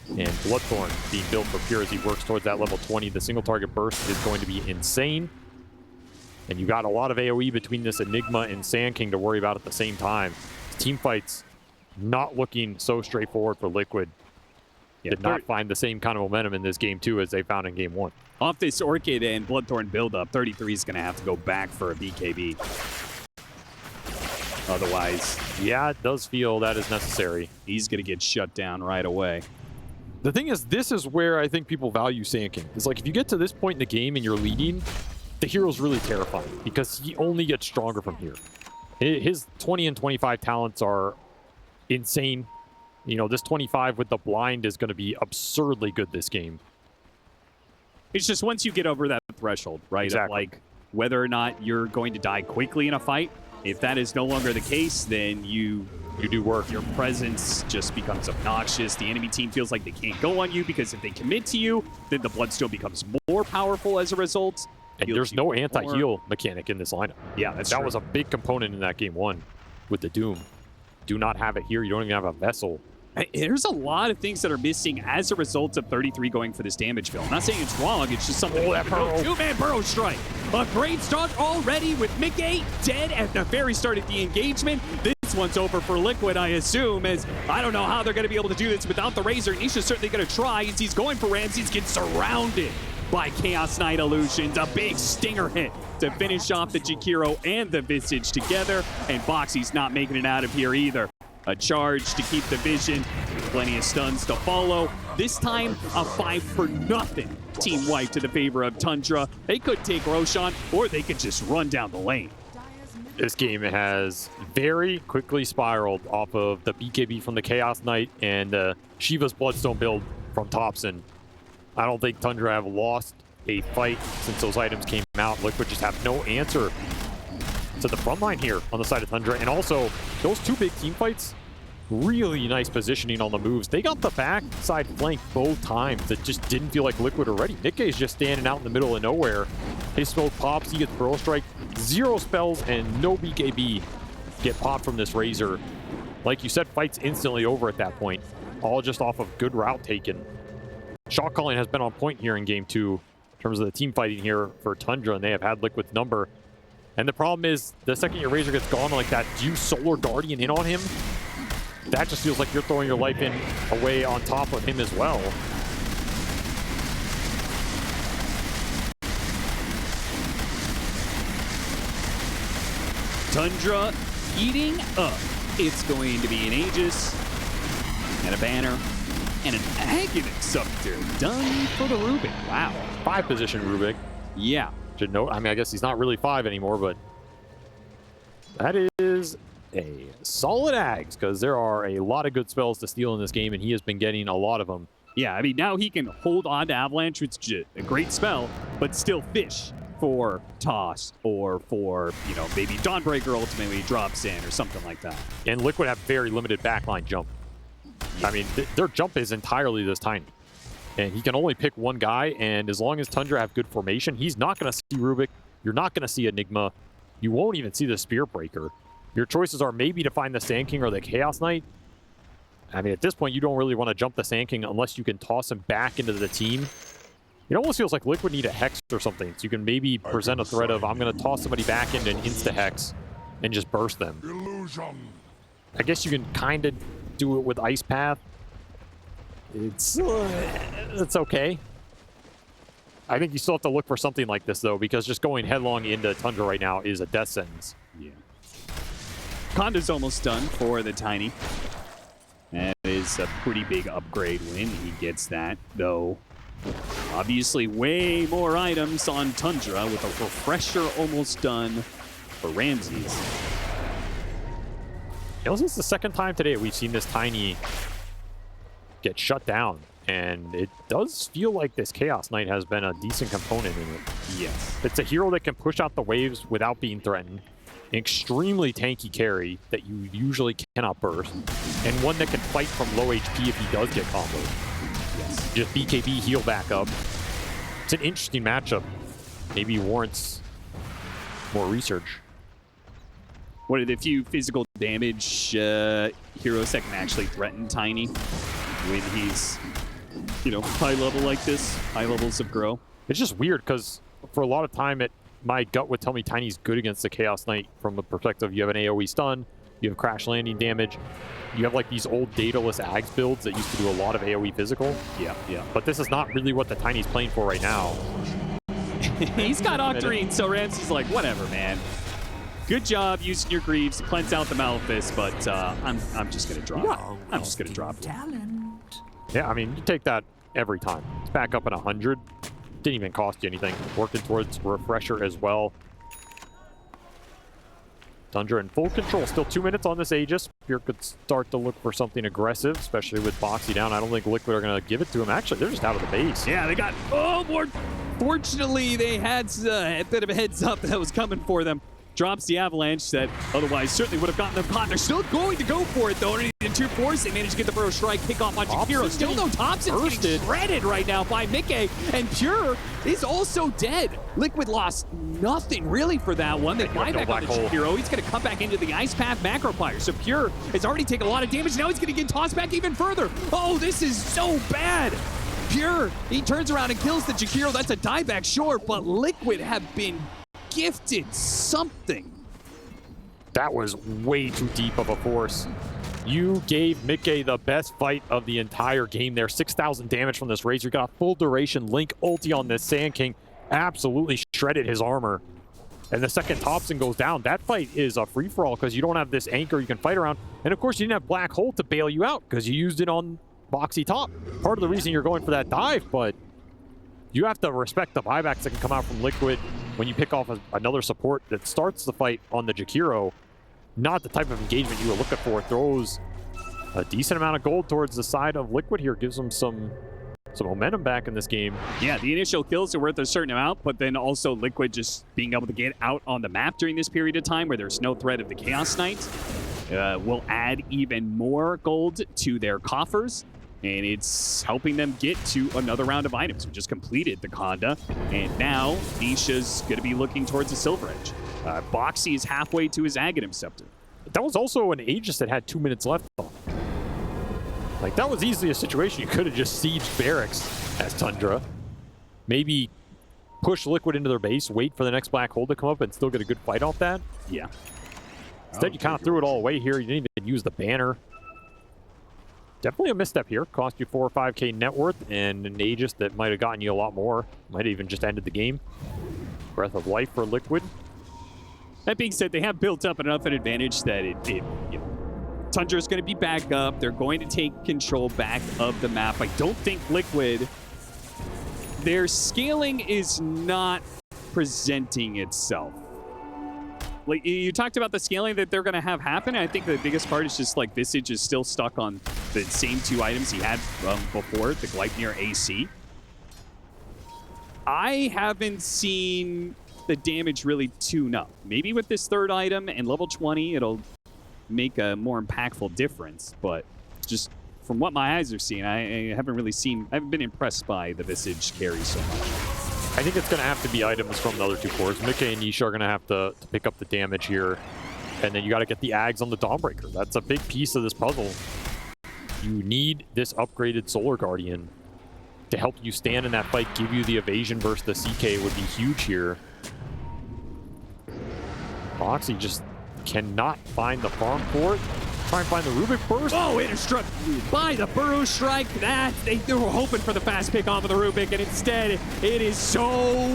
And Bloodthorn being built for Pure as he works towards that level 20. The single target burst is going to be insane. And you got a lot of AoE between this Enigma and Sand King to worry about at the same time. Team fights not looking so straightforward for Liquid. Did not find the same kind of momentum in this game 2 as they found in game 1. Off this Orchid and Bloodthorn build-up, 33 is going to have to go back for a BKB. Otherwise, yeah, it does feel that is necessary. He's going to get shut down right away. The thing is, this is where I think people value Sand King. It's like, if you get to this point in the game and you're leading, the hero's really terrifying because he only gets stronger from here. His 20 and 25 talents are insane. You know, this 25 with the blind is going to be absurdly good this game. It's just once you get over that threshold, right? Exactly. Of like whether or not you're going to die quickly in a fight. If that is no longer the case, then you do work. Your presence just becomes obnoxious. The enemy team feels like they can't go on you because if they commit to you, then the Bloodstone becomes more powerful as a result. And there's no anti-heal mechanic in this lineup. Yeah, that was a big component in that game 1 with the Doom. Do not have it here. You don't even have a vessel. There's a lot of things that are missing as a result of 33 going for this damage fill. I'm not saying it's wrong, it's just something. Oh, that burrow. Two-man burrow strike. A great start already with Mickey dead at the very start of the engagement. This one's over for Liquid, I assume, as I don't know how they're going to be able to do this without the Razor. Nisha's certainly going to try as he's going for Ramses, gets surrounded by Chaos Knight Illusions. A big stinger hit to finish off the Jakiro and the Visage together, and Boxy's not making it out of here either. A charge to keep the vision, plenty of stuns to follow. This time, a 5-for-0 team wipe to the favor of Tundra. They could take Roshan, or they could just run down the lane. This game has very quickly spiraled off of the BKB from the Chaos Knight and Shiva's Bloodstone build from Thompson. I don't think Tundra have lost a fight since those items came out. Liquid just have no answer to the front line here on the side of Tundra. And also, those 2 big team fights, really nice positioning on the moves. They got the backside flank both times. It just didn't feel like Liquid already. Nikkei is just standing out in the middle of nowhere. His smoke pops, he gets Burrow Strike. 0 spells and no BKB get popped from this Razor. Like you said, fight's instantly over at that point. All just off of good route taken. Shot calling has been on point here in game 2 in terms of the team fighting here for Tundra, and they have had Liquid's number. And the problem is, the second your Razor gets gone like that, do you Solar Guardian in on him? That just feels like you're throwing your life in away on top of him as well. Tundra heating up. It's going to be an Aegis and a banner and an Aghanim Scepter done for the Rubik. Wow. 5 position Rubik. Yeah. Should note, I mean, I guess he's not really 5 anymore, but that is a solid Ags, because there are a lot of good spells to steal in this game, and he has been getting a lot of them. Yeah, I mean, now he can hold on to Avalanche, which is a great spell, but still fish for Toss or for, you know, maybe Dawnbreaker ultimately drops in or something like that. And Liquid have very limited backline jump. I mean, their jump is entirely this tiny. And he can only pick one guy, and as long as Tundra have good formation, he's not going to see Rubik. You're not going to see Enigma. You won't even see the Spear Breaker. Your choices are maybe to find the Sand King or the Chaos Knight. I mean, at this point, you don't really want to jump the Sand King unless you can toss him back into the team. It almost feels like Liquid need a Hex or something. So you can maybe present a threat of, I'm going to toss somebody back into an Insta-Hex and just burst them. Illusion. I guess you can kind of do it with Ice Path. It's okay. I think you still have to look for something like this, though, because just going headlong into Tundra right now is a death sentence. Yeah. Conda's almost done for the Tiny. That is a pretty big upgrade when he gets that, though. Obviously, way more items on Tundra with a refresher almost done for Ramses. This is the second time today we've seen this Tiny get shut down. And it does feel like this Chaos Knight has been a decent component in it. Yes. It's a hero that can push out the waves without being threatened. An extremely tanky carry that you usually cannot burst. And one that can fight from low HP if he does get comboed. Yes. Just BKB heal back up. It's an interesting matchup. Maybe warrants more research. One of the few physical damage heroes that can actually threaten Tiny when he's, you know, high level like this, high levels of grow. It's just weird because for a lot of time, my gut would tell me Tiny's good against the Chaos Knight from the perspective you have an AoE stun, you have crash landing damage, you have like these old dataless Ags builds that used to do a lot of AoE physical. Yeah, yeah. But this is not really what the Tiny's playing for right now. He's got Octarine, so Ramsey's like, whatever, man. Good job using your Greaves to cleanse out the Malefice, but I'm just gonna drop it. I'm just gonna drop it. Yeah, I mean, you take that every time. It's back up at 100. Didn't even cost you anything. Working towards refresher as well. Tundra in full control. Still 2 minutes on this Aegis. Here could start to look for something aggressive, especially with Boxy down. I don't think Liquid are going to give it to him. Actually, they're just out of the base. Yeah, they got... Oh, more... Fortunately, they had a bit of a heads up that was coming for them. Drops the Avalanche that otherwise certainly would have gotten them caught. They're still going to go for it, though. In 2-4s, they managed to get the Burrow Strike, kick off on Jakiro. Still no Thompson's getting shredded right now by Mickey, and Pure is also dead. Liquid lost nothing really for that one. They buy back on the Jakiro. He's going to come back into the Ice Path Macro Fire. So Pure has already taken a lot of damage. Now he's going to get tossed back even further. Oh, this is so bad. Pure, he turns around and kills the Jakiro. That's a dieback, sure, but Liquid have been gifted something. That was way too deep of a force. You gave Mickey the best fight of the entire game there. 6,000 damage from this Razor. Got a full duration Link ulti on this Sand King. Absolutely shredded his armor. And the second Thompson goes down. That fight is a free-for-all because you don't have this anchor you can fight around. And of course, you didn't have Black Hole to bail you out because you used it on Boxy top. Part of the reason you're going for that dive, but you have to respect the buybacks that can come out from Liquid when you pick off another support that starts the fight on the Jakiro. Not the type of engagement you were looking for. Throws a decent amount of gold towards the side of Liquid here. Gives them some momentum back in this game. Yeah, the initial kills are worth a certain amount, but then also Liquid just being able to get out on the map during this period of time where there's no threat of the Chaos Knight will add even more gold to their coffers. And it's helping them get to another round of items. We just completed the Conda, and now Nisha's going to be looking towards the Silver Edge. Boxy is halfway to his Aghanim Scepter. That was also an Aegis that had 2 minutes left. Like, that was easily a situation you could have just sieged barracks as Tundra. Maybe push Liquid into their base, wait for the next Black Hole to come up, and still get a good fight off that. Yeah. Instead, you kind of threw it all away here. You didn't even use the banner. Definitely a misstep here. Cost you 4 or 5k net worth, and an Aegis that might have gotten you a lot more. Might have even just ended the game. Breath of Life for Liquid. That being said, they have built up enough an advantage that Tundra is going to be back up. They're going to take control back of the map. I don't think Liquid, their scaling is not presenting itself. Like, you talked about the scaling that they're going to have happen. I think the biggest part is just like Visage is still stuck on the same 2 items he had before, the Gleipnir AC. I haven't seen the damage really tune up. Maybe with this 3rd item and level 20, it'll make a more impactful difference. But just from what my eyes are seeing, I haven't been impressed by the Visage carry so much. I think it's going to have to be items from the other 2 cores. Mickey and Nisha are going to have to pick up the damage here. And then you got to get the Ags on the Dawnbreaker. That's a big piece of this puzzle. You need this upgraded Solar Guardian to help you stand in that fight, give you the evasion versus the CK would be huge here. Boxy just cannot find the farm for it. Try and find the Rubik burst. Oh, interstruck by the Burrow Strike. They were hoping for the fast pick off of the Rubik, and instead it is so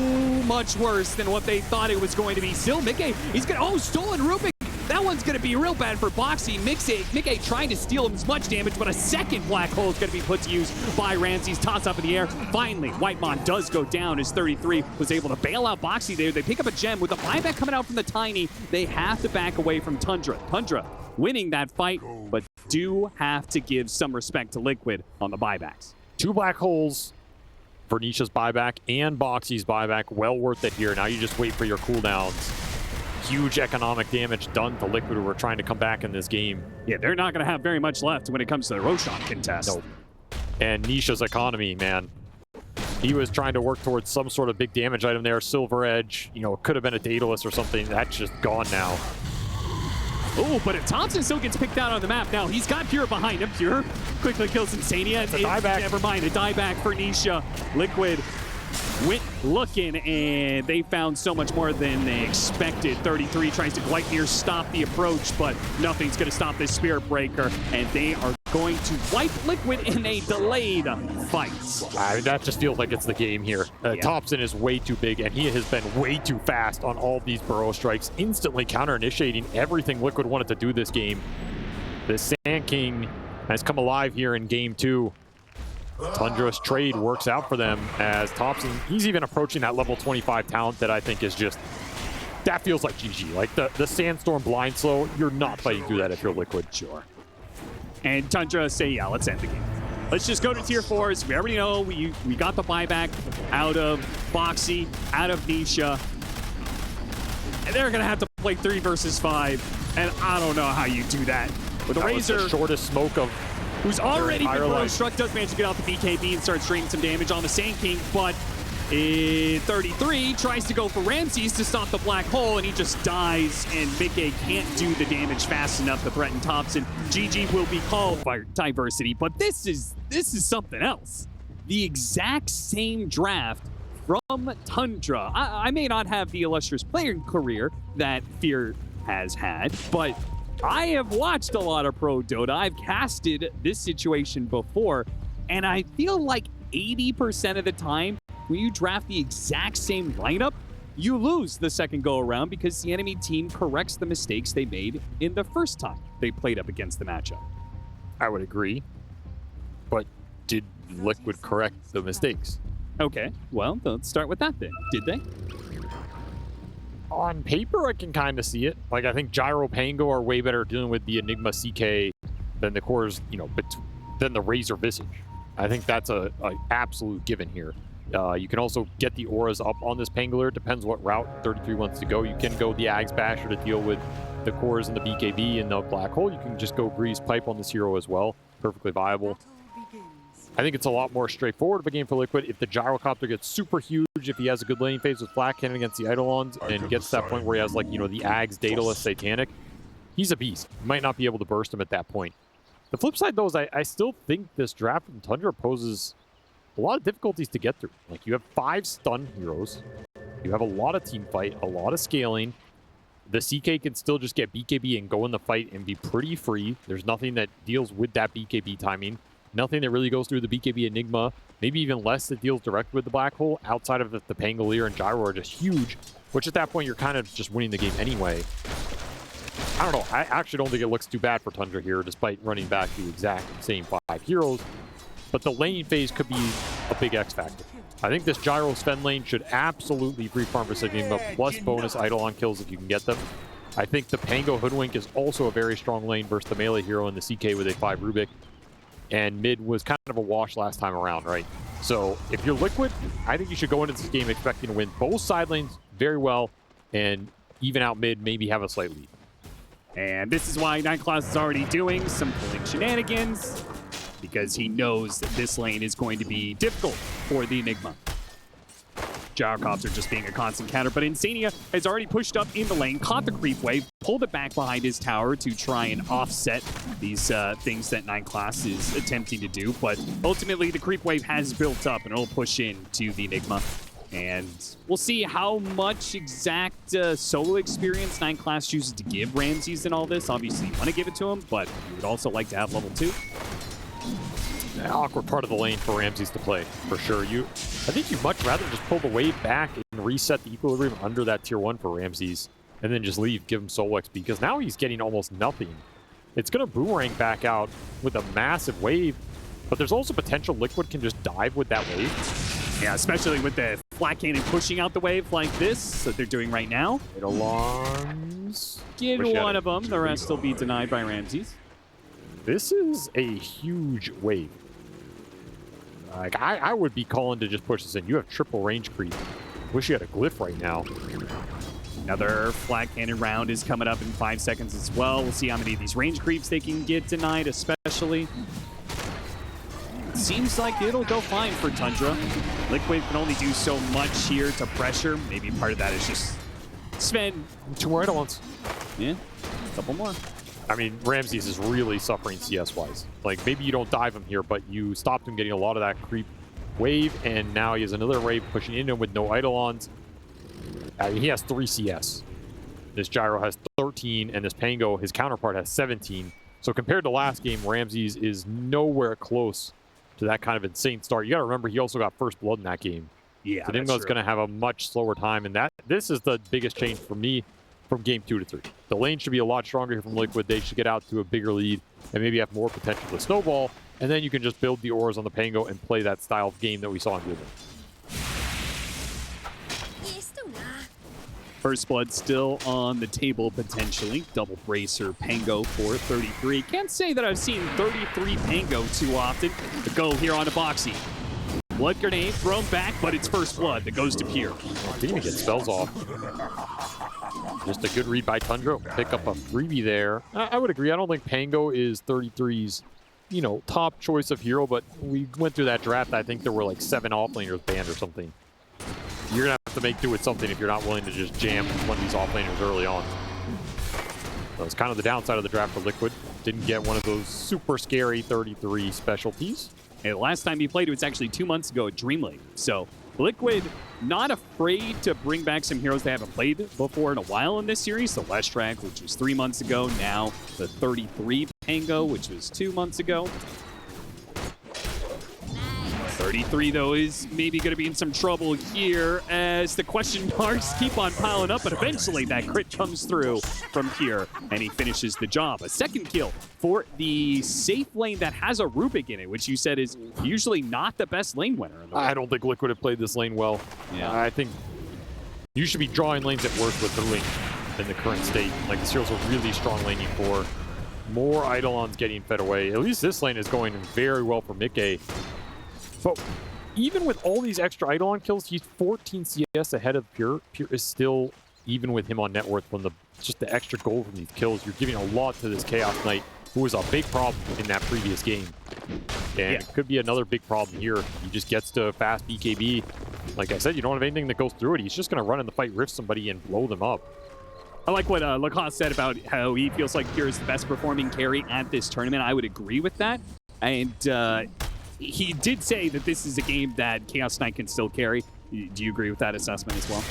much worse than what they thought it was going to be. Still, Mickey, he's going to, oh, stolen Rubik. That one's going to be real bad for Boxy. Mickey trying to steal as much damage, but a second black hole is going to be put to use by Ramses. Toss up in the air. Finally, Whitemon does go down as 33 was able to bail out Boxy there. They pick up a gem with the buyback coming out from the Tiny. They have to back away from Tundra. Tundra winning that fight, but do have to give some respect to Liquid on the buybacks. 2 black holes for Nisha's buyback and Boxy's buyback. Well worth it here. Now you just wait for your cooldowns. Huge economic damage done to Liquid, who are trying to come back in this game. Yeah, they're not going to have very much left when it comes to the Roshan contest. Nope. And Nisha's economy, man. He was trying to work towards some sort of big damage item there. Silver Edge, you know, it could have been a Daedalus or something. That's just gone now. Oh, but if Thompson still gets picked out on the map now, he's got Pure behind him. Pure quickly kills Insania. It's a dieback. Never mind, a dieback for Nisha. Liquid went looking, and they found so much more than they expected. 33 tries to Gleitnir stop the approach, but nothing's going to stop this Spirit Breaker, and they are going to wipe Liquid in a delayed fight. That just feels like it's the game here. Thompson is way too big, and he has been way too fast on all these Burrow Strikes, instantly counter-initiating everything Liquid wanted to do this game. The Sand King has come alive here in game 2. Tundra's trade works out for them as Thompson, he's even approaching that level 25 talent that I think is just, that feels like GG. Like the Sandstorm blind slow, you're not fighting through that if you're Liquid. Sure. And Tundra say, yeah, let's end the game. Let's just go to tier 4s. We already know we got the buyback out of Boxy, out of Nisha. And they're going to have to play 3 versus 5. And I don't know how you do that. With the Razor, the shortest smoke of who's already been Burrow struck, does manage to get out the BKB and start draining some damage on the Sand King, but 33 tries to go for Ramses to stop the black hole, and he just dies, and Mickey can't do the damage fast enough to threaten Thompson. GG will be called by Diversity, but this is something else. The exact same draft from Tundra. I may not have the illustrious player career that Fear has had, but I have watched a lot of Pro Dota. I've casted this situation before, and I feel like 80% of the time, when you draft the exact same lineup, you lose the second go-around because the enemy team corrects the mistakes they made in the first time they played up against the matchup. I would agree, but did Liquid correct the mistakes? Okay, well, let's start with that then. Did they? On paper, I can kind of see it. Like, I think Gyro Pango are way better dealing with the Enigma CK than the cores, you know, than the Razor Visage. I think that's a absolute given here. You can also get the auras up on this Pangolier. Depends what route 33 wants to go. You can go the Ags Basher to deal with the cores and the BKB and the Black Hole. You can just go Grease Pipe on this hero as well. Perfectly viable. I think it's a lot more straightforward of a game for Liquid. If the Gyrocopter gets super huge, if he has a good laning phase with Black Cannon against the Eidolons and gets to that point where he has, like, you know, the Ags, Daedalus, Satanic, he's a beast. You might not be able to burst him at that point. The flip side, though, is I still think this draft from Tundra poses a lot of difficulties to get through. Like, you have 5 stun heroes. You have a lot of team fight, a lot of scaling. The CK can still just get BKB and go in the fight and be pretty free. There's nothing that deals with that BKB timing. Nothing that really goes through the BKB Enigma. Maybe even less that deals direct with the Black Hole. Outside of the Pangolier and Gyro are just huge, which at that point you're kind of just winning the game anyway. I don't know. I actually don't think it looks too bad for Tundra here, despite running back the exact same 5 heroes. But the laning phase could be a big X factor. I think this Gyro Sven lane should absolutely free farm for Sigma, plus bonus Eidolon kills if you can get them. I think the Pango Hoodwink is also a very strong lane versus the melee hero in the CK with a 5 Rubik. And mid was kind of a wash last time around, right? So if you're Liquid, I think you should go into this game expecting to win both side lanes very well and even out mid, maybe have a slight lead. And this is why Nightclass is already doing some pulling shenanigans, because he knows that this lane is going to be difficult for the Enigma. Gyrocopter just being a constant counter, but Insania has already pushed up in the lane, caught the creep wave, pulled it back behind his tower to try and offset these things that Nightclass is attempting to do, but ultimately the creep wave has built up and it'll push in to the Enigma. And we'll see how much exact solo experience 9 Class chooses to give Ramses in all this. Obviously, you want to give it to him, but you would also like to have level 2. The awkward part of the lane for Ramses to play, for sure. I think you'd much rather just pull the wave back and reset the equilibrium under that tier 1 for Ramses, and then just leave, give him solo XP, because now he's getting almost nothing. It's going to boomerang back out with a massive wave, but there's also potential Liquid can just dive with that wave. Yeah, especially with the flat cannon pushing out the wave like this that they're doing right now. Eidolons. Get one of them. The rest will be denied by Ramses. This is a huge wave. Like, I would be calling to just push this in. You have triple range creep. Wish you had a glyph right now. Another flat cannon round is coming up in 5 seconds as well. We'll see how many of these range creeps they can get denied, especially. Seems like it'll go fine for Tundra. Liquid can only do so much here to pressure. Maybe part of that is just Sven. 2 more Eidolons. Yeah, a couple more. I mean, Ramses is really suffering CS-wise. Like, maybe you don't dive him here, but you stopped him getting a lot of that creep wave, and now he has another wave pushing into him with no Eidolons. He has 3 CS. This Gyro has 13, and this Pango, his counterpart, has 17. So compared to last game, Ramses is nowhere close to that kind of insane start. You got to remember, he also got first blood in that game. Yeah, so Dingo's going to have a much slower time, and this is the biggest change for me from game 2 to 3. The lane should be a lot stronger here from Liquid. They should get out to a bigger lead and maybe have more potential to snowball, and then you can just build the auras on the Pango and play that style of game that we saw in Global. First blood still on the table, potentially. Double bracer Pango for 33. Can't say that I've seen 33 Pango too often. The go here on a Boxy. Blood grenade thrown back, but it's first blood that goes to Pure. Didn't even get spells off. Just a good read by Tundra. Pick up a freebie there. I would agree. I don't think Pango is 33's, top choice of hero, but we went through that draft. I think there were like 7 offlaners banned or something. You're going to have to make do with something if you're not willing to just jam one of these offlaners early on. That was kind of the downside of the draft for Liquid. Didn't get one of those super scary 33 specialties. Hey, the last time he played, it was actually 2 months ago at Dreamlake. So Liquid not afraid to bring back some heroes they haven't played before in a while in this series. The Leshrac, which was 3 months ago. Now the 33 Pango, which was 2 months ago. 33, though, is maybe going to be in some trouble here as the question marks keep on piling up, but eventually that crit comes through from here, and he finishes the job. A second kill for the safe lane that has a Rubik in it, which you said is usually not the best lane winner. I don't think Liquid have played this lane well. Yeah. I think you should be drawing lanes at worst with the lane in the current state. Like, this hero's a really strong laning core. More Eidolons getting fed away. At least this lane is going very well for Mickey. But even with all these extra Eidolon kills, he's 14 CS ahead of Pure. Pure is still even with him on net worth from just the extra gold from these kills. You're giving a lot to this Chaos Knight, who was a big problem in that previous game. And it could be another big problem here. He just gets to fast BKB. Like I said, you don't have anything that goes through it. He's just going to run in the fight, rift somebody, and blow them up. I like what Lacoste said about how he feels like Pure is the best performing carry at this tournament. I would agree with that. And he did say that this is a game that Chaos Knight can still carry. Do you agree with that assessment as well?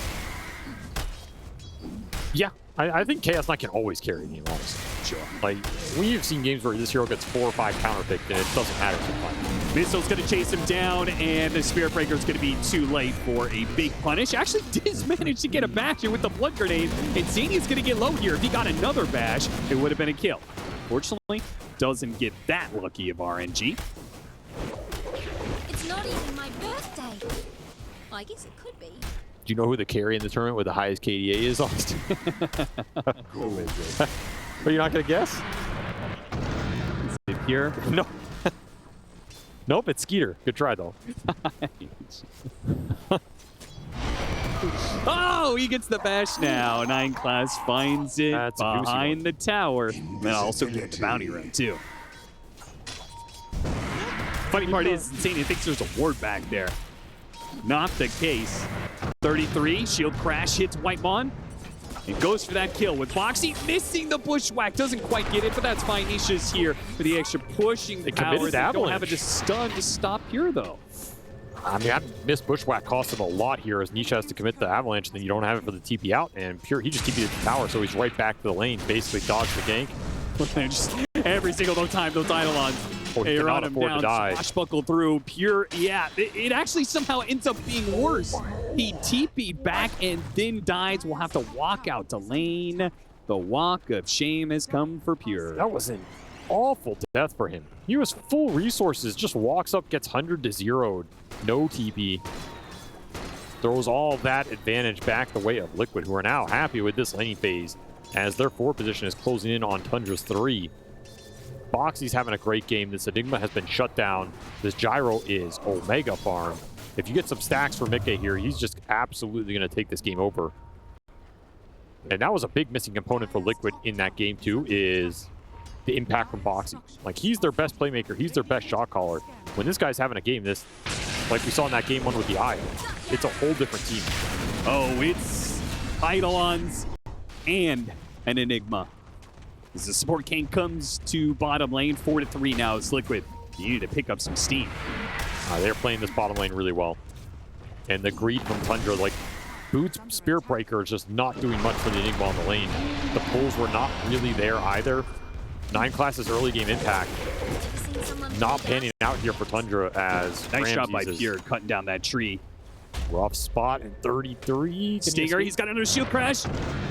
Yeah, I think Chaos Knight can always carry a game, honestly. Sure. Like, we've seen games where this hero gets 4 or 5 counterpicked, and it doesn't matter sometimes. Missile's going to chase him down, and the Spirit Breaker's going to be too late for a big punish. Actually, Diz managed to get a bash in with the Blood Grenade, and Zania's going to get low here. If he got another bash, it would have been a kill. Fortunately, doesn't get that lucky of RNG. It's not even my birthday. I guess it could be. Do you know who the carry in the tournament with the highest KDA is, Austin? Who is it? Are you not going to guess? Is it Pure? No. Nope, it's Skeeter. Good try, though. Oh, he gets the bash now. 9 Class finds it behind the tower. And also gets the bounty run, too. Funny part is, Insane thinks there's a ward back there. Not the case. 33, shield crash hits Whitemon. And goes for that kill with Boxy missing the bushwhack. Doesn't quite get it, but that's fine. Nisha's here for the extra pushing power. They don't have a stun to stop Pure, though. I mean, that missed Bushwhack cost him a lot here as Nisha has to commit the Avalanche, and then you don't have it for the TP out, and Pure, he just TP'd the tower, so he's right back to the lane, basically dodged the gank. Just every single time those Eidolons He are cannot on him afford down, to die. swashbuckle through. Pure, yeah, it actually somehow ends up being worse. He TP'd back and then dies. We'll have to walk out to lane. The walk of shame has come for Pure. That was an awful death for him. He was full resources, just walks up, gets 100 to 0'd, no TP. Throws all that advantage back the way of Liquid, who are now happy with this laning phase as their 4 position is closing in on Tundra's 3. Boxy's having a great game. This Enigma has been shut down. This Gyro is Omega farm. If you get some stacks for Mikke here, he's just absolutely going to take this game over. And that was a big missing component for Liquid in that game too, is the impact from Boxy. Like, he's their best playmaker. He's their best shot caller. When this guy's having a game, this, like we saw in that game 1 with the Eye, it's a whole different team. Oh, it's Eidolons and an Enigma. As the support king comes to bottom lane, 4-3 now. It's Liquid. You need to pick up some steam. They're playing this bottom lane really well. And the greed from Tundra, like, Boots Spirit Breaker is just not doing much for the Enigma on the lane. The pulls were not really there either. 9 classes early game impact. Not panning out here for Tundra as Nice job by Ramses Pure cutting down that tree. rough spot in 33. Stinger, he's got another shield crash.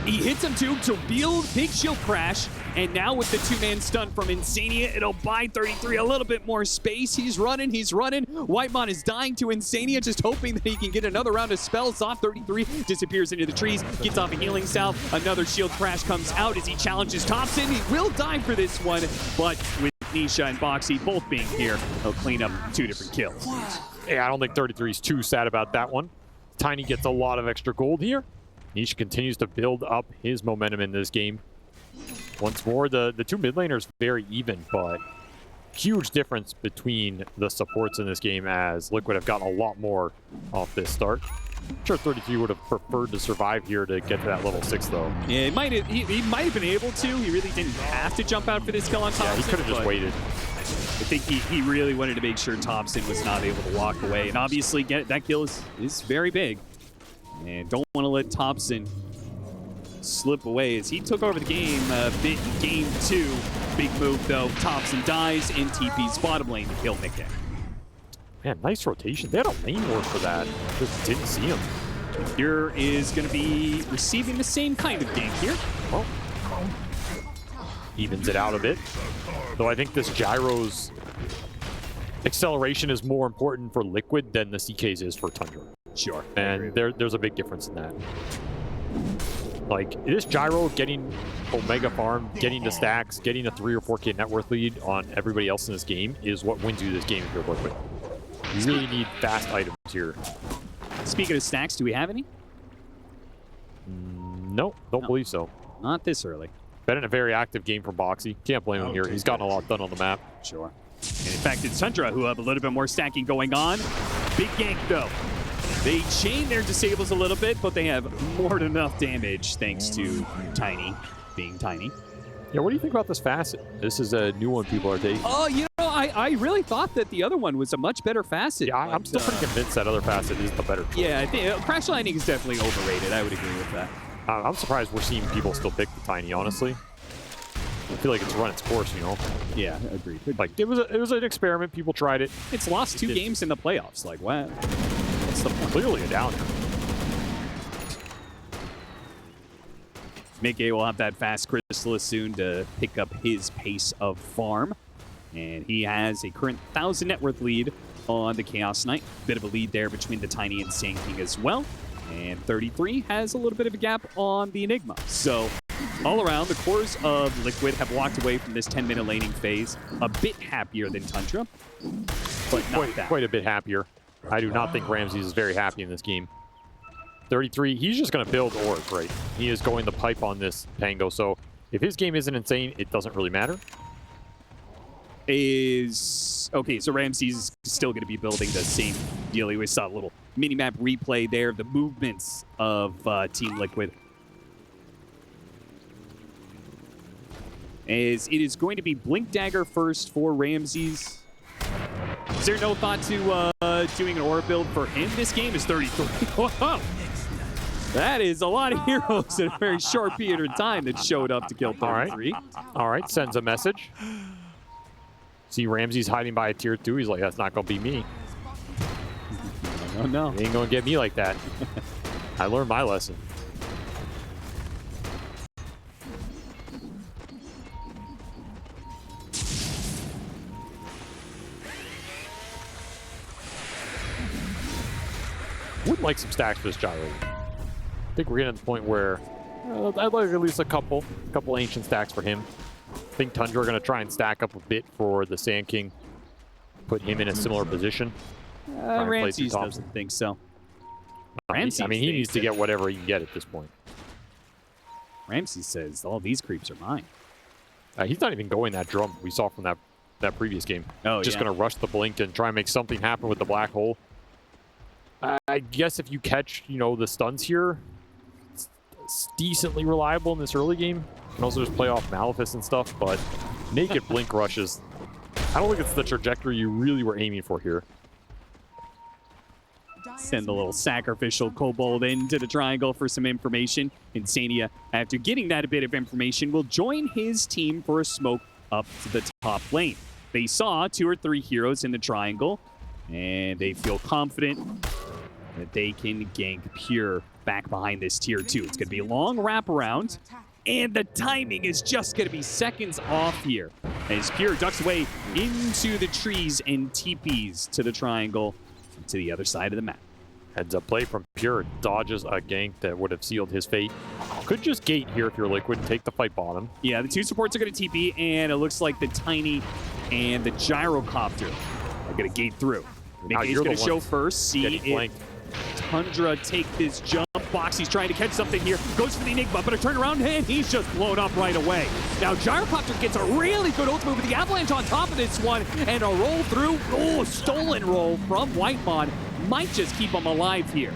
He hits him too to build big shield crash. And now with the 2-man stun from Insania, it'll buy 33 a little bit more space. He's running, he's running. Whitemon is dying to Insania, just hoping that he can get another round of spells off. 33 disappears into the trees, gets off a healing salve. Another shield crash comes out as he challenges Thompson. He will die for this one, but with Nisha and Boxy both being here, he'll clean up 2 different kills. Yeah, I don't think 33 is too sad about that one. Tiny gets a lot of extra gold here. Nisha continues to build up his momentum in this game. Once more, the 2 mid laners very even, but huge difference between the supports in this game as Liquid have gotten a lot more off this start. I'm sure 33 would have preferred to survive here to get to that level 6, though. Yeah, he might have been able to. He really didn't have to jump out for this kill on Thompson. Yeah, he could have just waited. I think he really wanted to make sure Thompson was not able to walk away. And obviously, that kill is very big. And don't want to let Thompson slip away as he took over the game bit in game 2. Big move, though. Thompson dies in TP's bottom lane to kill Mikke. Man, nice rotation. They had a lane ward for that. Just didn't see him. Pure is going to be receiving the same kind of gank here. Well, evens it out a bit. Though I think this Gyro's acceleration is more important for Liquid than the CK's is for Tundra. Sure. And there's a big difference in that. Like, this Gyro getting Omega farm, getting the stacks, getting a 3 or 4K net worth lead on everybody else in this game is what wins you this game if you're Liquid. You really need fast items here. Speaking of stacks, do we have any? No, don't believe so. Not this early. Been in a very active game from Boxy. Can't blame him here. He's gotten a lot done on the map. Sure. And in fact, it's Tundra who have a little bit more stacking going on. Big gank, though. They chain their disables a little bit, but they have more than enough damage thanks to Tiny being Tiny. Yeah, what do you think about this facet? This is a new one people are taking. Oh, you know, I really thought that the other one was a much better facet. Yeah, I'm still pretty convinced that other facet is the better choice. Yeah, I think Crash Landing is definitely overrated. I would agree with that. I'm surprised we're seeing people still pick the Tiny, honestly. I feel like it's run its course, you know? Yeah, agreed. Like, it was an experiment. People tried it. It's lost 2 games in the playoffs. Like, what? What's the point? Clearly a downer. Mikke will have that fast Chrysalis soon to pick up his pace of farm. And he has a current 1,000 net worth lead on the Chaos Knight. Bit of a lead there between the Tiny and Sand King as well. And 33 has a little bit of a gap on the Enigma. So all around, the cores of Liquid have walked away from this 10-minute laning phase a bit happier than Tundra, but not that. Quite a bit happier. I do not think Ramses is very happy in this game. 33, he's just going to build orbs, right? He is going the pipe on this Pango, so if his game isn't insane, it doesn't really matter. Okay, so Ramses is still going to be building the same deal. We saw a little mini-map replay there of the movements of Team Liquid. As it is going to be Blink Dagger first for Ramses. Is there no thought to doing an aura build for him? This game is 33. Whoa. That is a lot of heroes in a very short period of time that showed up to kill 33. All right, sends a message. See Ramsey's hiding by a tier 2. He's like, that's not going to be me. Oh, no. He ain't going to get me like that. I learned my lesson. Would like some stacks for this gyro. I think we're getting to the point where I'd like at least a couple ancient stacks for him. I think Tundra are going to try and stack up a bit for the Sand King. Put him in a similar position. Ramses doesn't think so. Ramses I mean, he needs to get whatever he can get at this point. Ramses says, all these creeps are mine. He's not even going that drum we saw from that previous game. Oh, just going to rush the blink and try and make something happen with the black hole. I guess if you catch, the stuns here, it's decently reliable in this early game. You can also just play off Malefice and stuff, but naked blink rushes, I don't think it's the trajectory you really were aiming for here. Send the little sacrificial kobold into the triangle for some information. Insania, after getting that a bit of information, will join his team for a smoke up to the top lane. They saw 2 or 3 heroes in the triangle, and they feel confident that they can gank Pure back behind this tier 2. It's going to be a long wraparound, and the timing is just going to be seconds off here as Pure ducks away into the trees and TPs to the triangle to the other side of the map. Heads up play from Pure, dodges a gank that would have sealed his fate. Could just gate here if you're Liquid and take the fight bottom. Yeah, the 2 supports are going to TP, and it looks like the Tiny and the Gyrocopter are going to gate through. Nick's going to show first, see if Tundra take this jump. Boxy's trying to catch something here. Goes for the Enigma, but a turnaround, and he's just blown up right away. Now, Gyrocopter gets a really good ultimate with the Avalanche on top of this one, and a roll through. Oh, stolen roll from Whitemon. Might just keep him alive here.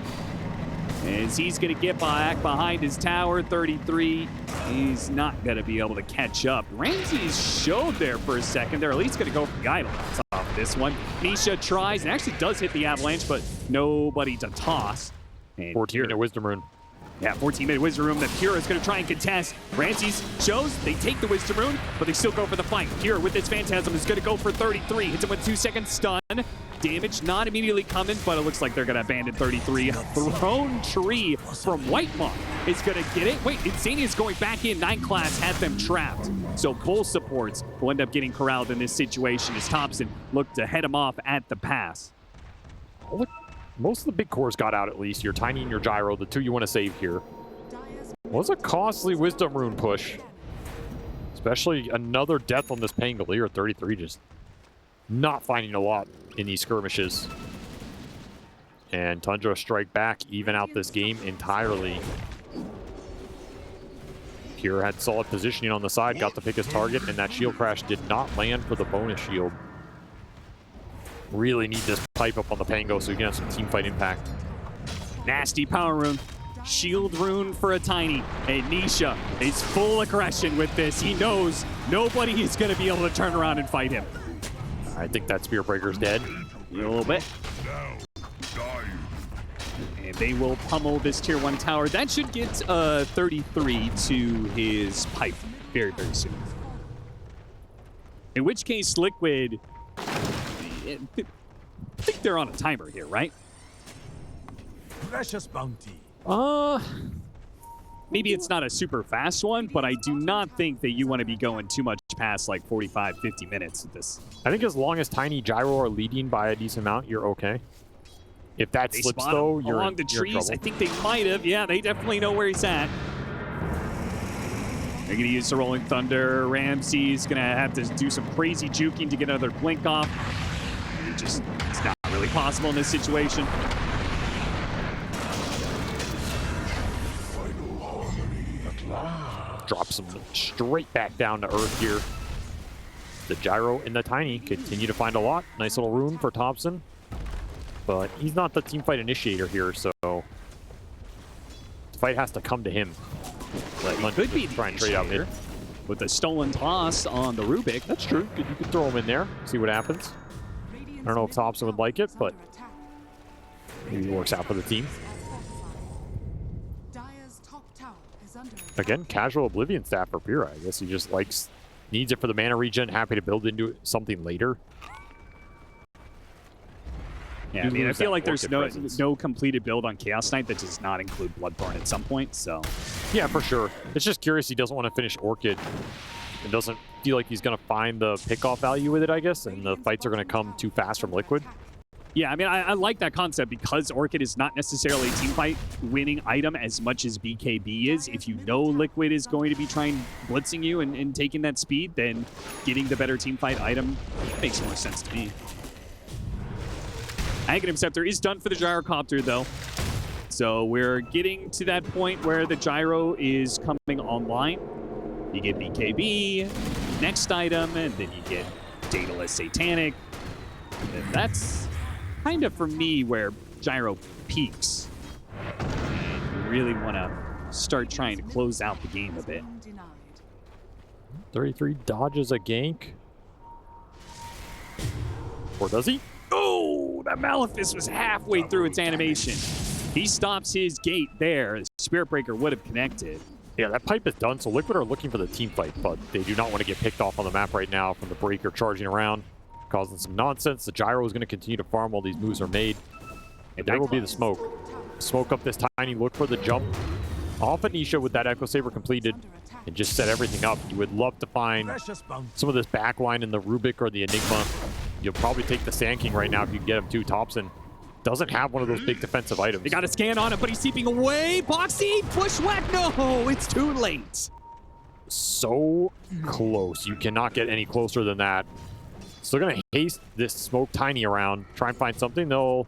As he's going to get back behind his tower, 33. He's not going to be able to catch up. Ramses showed there for a second. They're at least going to go for Guidance off this one. Nisha tries and actually does hit the Avalanche, but nobody to toss. 14-minute Wisdom Rune. Yeah, 14-minute Wisdom Rune that Pure is going to try and contest. Ramses shows they take the Wisdom Rune, but they still go for the fight. Pure with this Phantasm is going to go for 33. Hits him with 2-second stun. Damage not immediately coming, but it looks like they're going to abandon 33. Thrown Tree from Whitemon is going to get it. Wait, Insania is going back in. 9 class had them trapped. So both supports will end up getting corralled in this situation as Thompson looked to head him off at the pass. Look, most of the big cores got out at least. Your Tiny and your Gyro, the 2 you want to save here. Was a costly Wisdom Rune push. Especially another death on this Pangolier. 33 just not finding a lot in these skirmishes. And Tundra strike back, even out this game entirely. Pure had solid positioning on the side, got to pick his target, and that shield crash did not land for the bonus shield. Really need this pipe up on the Pango so you can have some team fight impact. Nasty power rune. Shield rune for a Tiny. And Nisha is full aggression with this. He knows nobody is going to be able to turn around and fight him. I think that Spear Breaker's dead. A little bit. And they will pummel this tier 1 tower. That should get 33 to his pipe very, very soon. In which case, Liquid, I think they're on a timer here, right? Precious bounty. Maybe it's not a super fast one, but I do not think that you want to be going too much past like 45, 50 minutes with this. I think as long as Tiny Gyro are leading by a decent amount, you're okay. If that They slips spot though, him you're along the you're in trees. trouble. I think they might have. Yeah, they definitely know where he's at. They're going to use the Rolling Thunder. Ramsey's going to have to do some crazy juking to get another blink off. It's not really possible in this situation. Drops him straight back down to earth here. The Gyro and the Tiny continue to find a lot. Nice little rune for Thompson. But he's not the teamfight initiator here, so the fight has to come to him. He could be try and trade out mid. With the stolen toss on the Rubik. That's true. You could throw him in there, see what happens. I don't know if Thompson would like it, but maybe it works out for the team. Again, casual Oblivion staff for Pyrrha. I guess he just needs it for the mana regen, happy to build into something later. Yeah, I mean, I feel like there's no completed build on Chaos Knight that does not include Bloodthorn at some point, so... Yeah, for sure. It's just curious he doesn't want to finish Orchid and doesn't feel like he's going to find the pick-off value with it, I guess, and the fights are going to come too fast from Liquid. Yeah, I mean, I like that concept because Orchid is not necessarily a teamfight winning item as much as BKB is. If you know Liquid is going to be blitzing you and taking that speed, then getting the better teamfight item makes more sense to me. Aghanim Scepter is done for the Gyrocopter, though. So we're getting to that point where the Gyro is coming online. You get BKB, next item, and then you get Daedalus Satanic. And that's kind of, for me, where Gyro peaks. And you really want to start trying to close out the game a bit. 33 dodges a gank. Or does he? Oh, that Malefice was halfway through its animation. He stops his gate there. The Spirit Breaker would have connected. Yeah, that pipe is done, so Liquid are looking for the team fight, but they do not want to get picked off on the map right now from the Breaker charging around, causing some nonsense. The Gyro is going to continue to farm while these moves are made. And there will be the smoke. Smoke up this tiny, look for the jump. Off Anisha with that Echo Saber completed and just set everything up. You would love to find some of this backline in the Rubik or the Enigma. You'll probably take the Sand King right now if you can get him too. Thompson doesn't have one of those big defensive items. They got a scan on him, but he's seeping away. Boxy, bushwhack, no, it's too late. So close. You cannot get any closer than that. Still going to haste this smoke tiny around. Try and find something. No.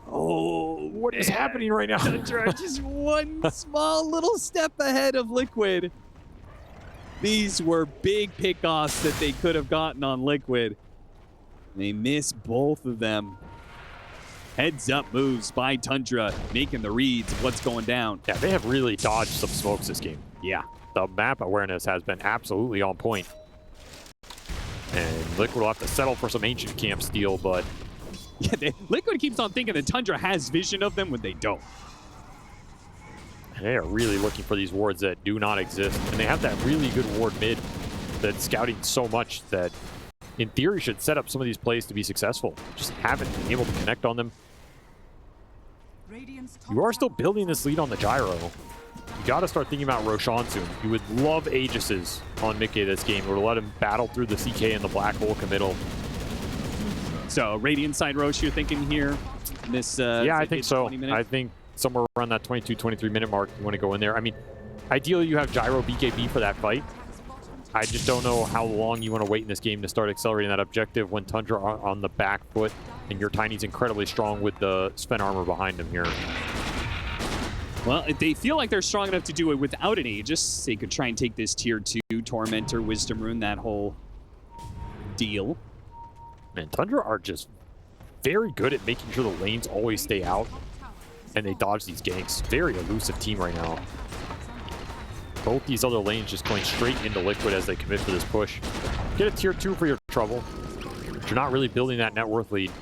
Oh, what is happening right now? Tundra just one small little step ahead of Liquid. These were big pickoffs that they could have gotten on Liquid. They miss both of them. Heads up moves by Tundra, making the reads of what's going down. Yeah, they have really dodged some smokes this game. Yeah. The map awareness has been absolutely on point. And Liquid will have to settle for some Ancient Camp steal, but... Yeah, Liquid keeps on thinking that Tundra has vision of them when they don't. They are really looking for these wards that do not exist. And they have that really good ward mid that's scouting so much that, in theory, should set up some of these plays to be successful. Just haven't been able to connect on them. You are still building this lead on the Gyro. You got to start thinking about Roshan soon. You would love Aegises on Mickey this game, or to let him battle through the CK and the Black Hole committal. So, Radiant side Roche, you're thinking here? This, yeah, I think so. I think somewhere around that 22, 23 minute mark, you want to go in there. I mean, ideally, you have Gyro BKB for that fight. I just don't know how long you want to wait in this game to start accelerating that objective when Tundra are on the back foot and your Tiny's incredibly strong with the Sven armor behind him here. Well, if they feel like they're strong enough to do it without an Aegis, they could try and take this tier 2, Tormentor, Wisdom Rune, that whole deal. Man, Tundra are just very good at making sure the lanes always stay out and they dodge these ganks. Very elusive team right now. Both these other lanes just going straight into Liquid as they commit for this push. Get a tier 2 for your trouble. But you're not really building that net worth lead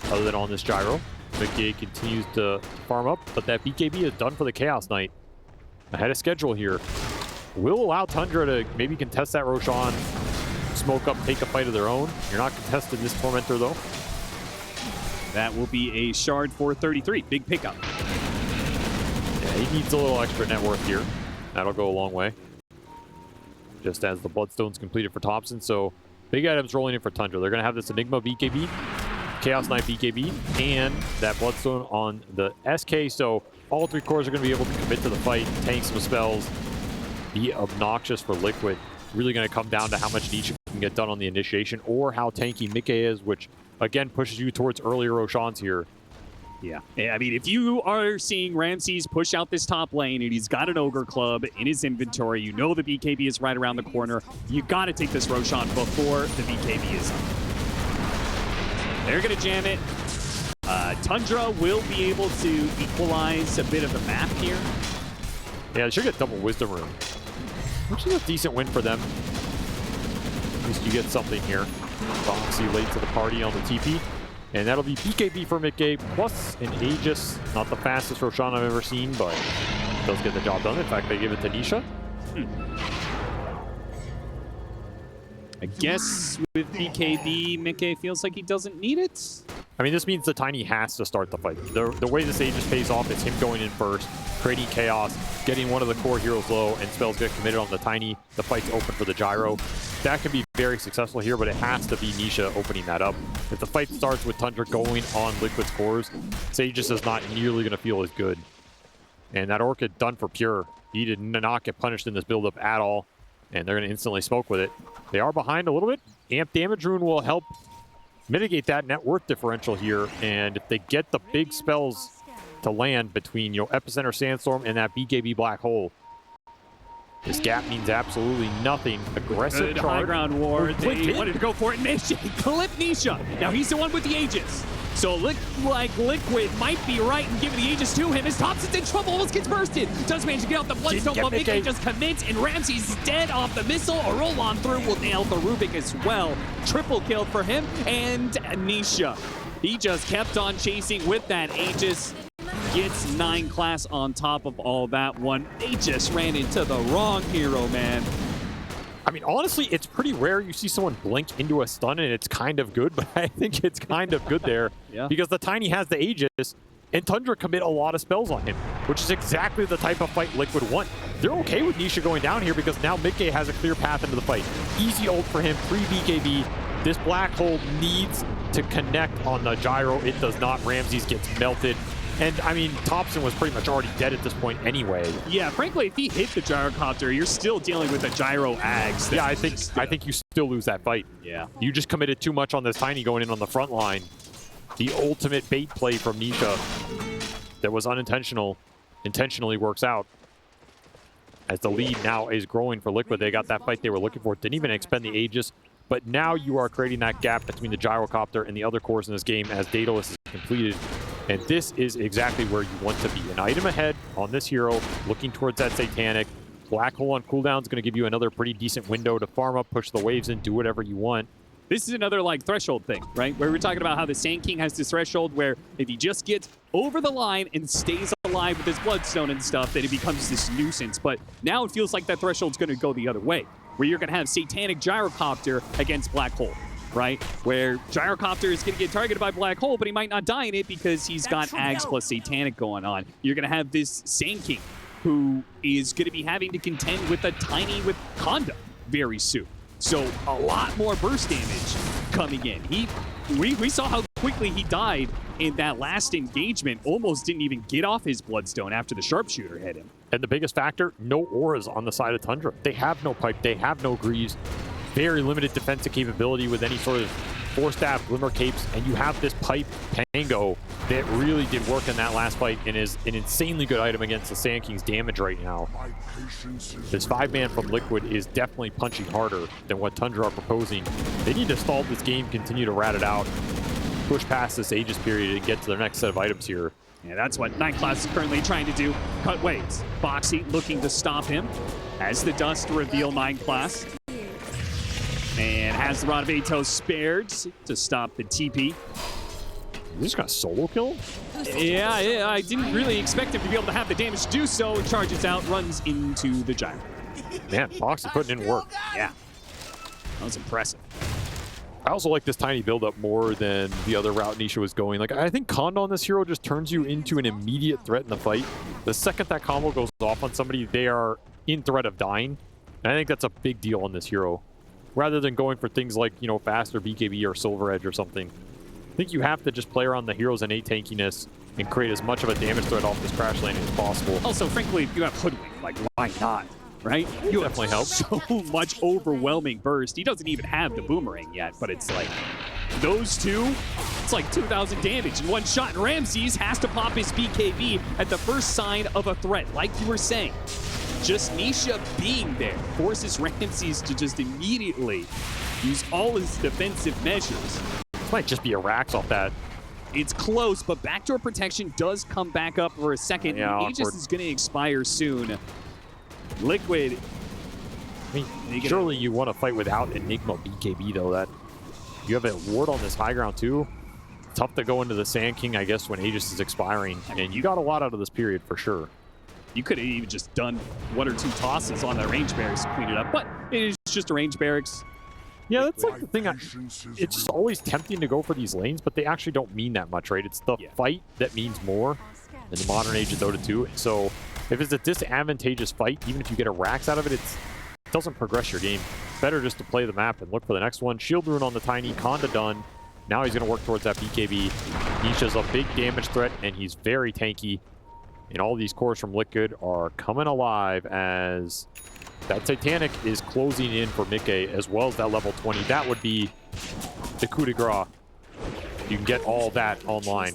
other than on this Gyro. Mickey continues to farm up, but that BKB is done for the Chaos Knight. Ahead of schedule here. Will allow Tundra to maybe contest that Roshan, smoke up, take a fight of their own. You're not contesting this Tormentor though. That will be a shard for 33. Big pickup. Yeah, he needs a little extra net worth here. That'll go a long way. Just as the Bloodstone's completed for Thompson. So big items rolling in for Tundra. They're going to have this Enigma BKB, Chaos Knight BKB, and that Bloodstone on the SK. So all 3 cores are going to be able to commit to the fight, tank some spells, be obnoxious for Liquid. Really going to come down to how much each can get done on the initiation or how tanky Mickey is, which again pushes you towards earlier Roshans here. Yeah, I mean, if you are seeing Ramses push out this top lane and he's got an Ogre Club in his inventory, you know the BKB is right around the corner, you got to take this Roshan before the BKB is up. They're going to jam it. Tundra will be able to equalize a bit of the map here. Yeah, they should get double Wisdom Rune, which is a decent win for them. At least you get something here. Boxy late to the party on the TP. And that'll be BKB for mid-game, plus an Aegis. Not the fastest Roshan I've ever seen, but does get the job done. In fact, they give it to Nisha. I guess with BKB, Mickey feels like he doesn't need it. I mean, this means the Tiny has to start the fight. The way this Aegis pays off is him going in first, creating chaos, getting one of the core heroes low, and spells get committed on the Tiny. The fight's open for the Gyro. That can be very successful here, but it has to be Nisha opening that up. If the fight starts with Tundra going on Liquid's cores, Aegis is not nearly going to feel as good. And that Orchid done for Pure. He did not get punished in this build-up at all, and they're going to instantly smoke with it. They are behind a little bit. Amp Damage Rune will help mitigate that net worth differential here, and if they get the big spells to land between Epicenter Sandstorm and that BKB Black Hole, this gap means absolutely nothing. Aggressive Good charge. high ground ward. They in. wanted to go for it, and they clip Nisha. Now he's the one with the Aegis. So look like Liquid might be right and giving the Aegis to him as Thompson's in trouble, almost gets bursted. Does manage to get out the Bloodstone, but Mickey just commits, and Ramsey's dead off the missile. A roll on through will nail the Rubik as well. Triple kill for him, and Nisha. He just kept on chasing with that Aegis. Gets 9 class on top of all that one. They just ran into the wrong hero, man. I mean, honestly, it's pretty rare you see someone blink into a stun and it's kind of good, but I think it's kind of good there because the Tiny has the Aegis and Tundra commit a lot of spells on him, which is exactly the type of fight Liquid want. They're okay with Nisha going down here because now Mickey has a clear path into the fight. Easy ult for him, pre-BKB. This Black Hole needs to connect on the Gyro. It does not. Ramses gets melted. And, I mean, Thompson was pretty much already dead at this point anyway. Yeah, frankly, if he hit the gyrocopter, you're still dealing with the gyro ags. Yeah, I think you still lose that fight. Yeah. You just committed too much on this Tiny going in on the front line. The ultimate bait play from Nisha that was unintentional intentionally works out. As the lead now is growing for Liquid, they got that fight they were looking for. Didn't even expend the Aegis, but now you are creating that gap between the gyrocopter and the other cores in this game as Daedalus is completed. And this is exactly where you want to be. An item ahead on this hero, looking towards that Satanic. Black Hole on cooldown is going to give you another pretty decent window to farm up, push the waves in, do whatever you want. This is another like threshold thing, right? Where we're talking about how the Sand King has this threshold where if he just gets over the line and stays alive with his Bloodstone and stuff, then it becomes this nuisance. But now it feels like that threshold's going to go the other way, where you're going to have Satanic Gyrocopter against Black Hole, right? Where Gyrocopter is going to get targeted by Black Hole, but he might not die in it because he's got Ags plus Satanic going on. You're going to have this Sand King who is going to be having to contend with a Tiny with Conda very soon. So a lot more burst damage coming in. We saw how quickly he died in that last engagement. Almost didn't even get off his Bloodstone after the Sharpshooter hit him. And the biggest factor, no auras on the side of Tundra. They have no pipe, they have no greaves. Very limited defensive capability with any sort of four-staff glimmer capes, and you have this pipe Pango that really did work in that last fight and is an insanely good item against the Sand King's damage right now. This 5-man from Liquid is definitely punching harder than what Tundra are proposing. They need to stall this game, continue to rat it out, push past this Aegis period and get to their next set of items here. Yeah, that's what Night Class is currently trying to do. Cut waves. Boxy looking to stop him as the dust reveal Night Class. And has the Rod of Atos spared to stop the TP. He's just gonna solo kill him? Yeah, I didn't really expect him to be able to have the damage to do so. Charges out, runs into the Gyro. Man, Foxy putting in work. Yeah, that was impressive. I also like this Tiny build-up more than the other route Nisha was going. Like, I think Conda on this hero just turns you into an immediate threat in the fight. The second that combo goes off on somebody, they are in threat of dying. And I think that's a big deal on this hero. Rather than going for things like, you know, faster BKB or Silver Edge or something. I think you have to just play around the hero's innate tankiness and create as much of a damage threat off this crash landing as possible. Also, frankly, you have Hoodwink. Like, why not? Right? You definitely help. So much overwhelming burst. He doesn't even have the boomerang yet, but it's like those two, it's like 2,000 damage in one shot. And Ramses has to pop his BKB at the first sign of a threat, like you were saying. Just Nisha being there forces Ramses to just immediately use all his defensive measures. This might just be a Rax off that. It's close, but backdoor protection does come back up for a second. Yeah, and Aegis is going to expire soon. Liquid. I mean, surely you want to fight without Enigma BKB, though. That you have a ward on this high ground, too. tough to go into the Sand King, I guess, when Aegis is expiring. And you got a lot out of this period for sure. You could have even just done 1 or 2 tosses on that range barracks to clean it up, but it is just a range barracks. Yeah, that's like the thing. It's always tempting to go for these lanes, but they actually don't mean that much, right? It's the fight that means more in the modern age of Dota 2. So if it's a disadvantageous fight, even if you get a Rax out of it, it doesn't progress your game. Better just to play the map and look for the next one. Shield Rune on the Tiny, Conda done. Now he's going to work towards that BKB. Nisha's a big damage threat, and he's very tanky. And all these cores from Liquid are coming alive as that Titanic is closing in for Mickey, as well as that level 20. That would be the coup de grace. You can get all that online.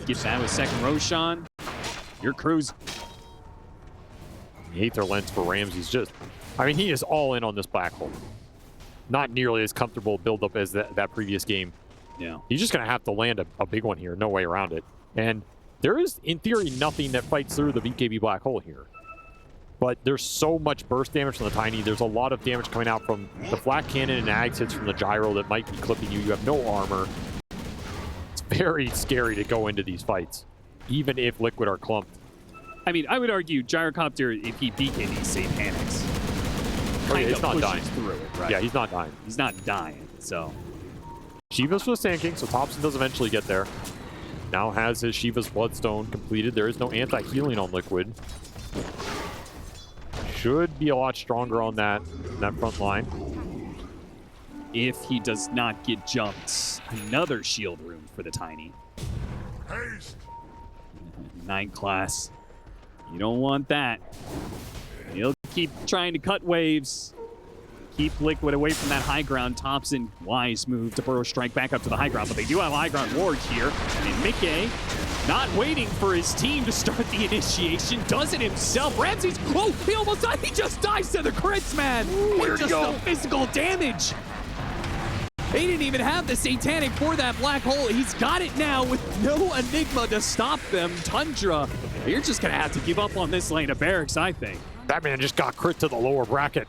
Get that with second Roshan. Your crew's... The Aether Lens for Ramsey's just... I mean, he is all in on this black hole. Not nearly as comfortable build-up as that previous game. Yeah. He's just going to have to land a big one here. No way around it. And there is, in theory, nothing that fights through the BKB black hole here. But there's so much burst damage from the Tiny. There's a lot of damage coming out from the flat cannon and Ags hits from the gyro that might be clipping you. You have no armor. It's very scary to go into these fights, even if Liquid are clumped. I mean, I would argue Gyrocopter, if he BKB Satanics, Oh, yeah, he's not dying. Through it, right? Yeah, he's not dying. He's not dying, so... Shiva's for the Sand King, so Thompson does eventually get there. Now has his Shiva's Bloodstone completed. There is no anti-healing on Liquid. Should be a lot stronger on that front line. If he does not get jumped, another shield room for the Tiny. Haste! 9 class. You don't want that. He'll keep trying to cut waves. Keep Liquid away from that high ground. Thompson, wise move to burrow strike back up to the high ground, but they do have high ground ward here. And Mickey, not waiting for his team to start the initiation, does it himself. Ramsey's, oh, he almost died. He just dies to the crits, man. It's just the physical damage. They didn't even have the Satanic for that black hole. He's got it now with no Enigma to stop them. Tundra, you're just going to have to give up on this lane of barracks, I think. That man just got crit to the lower bracket.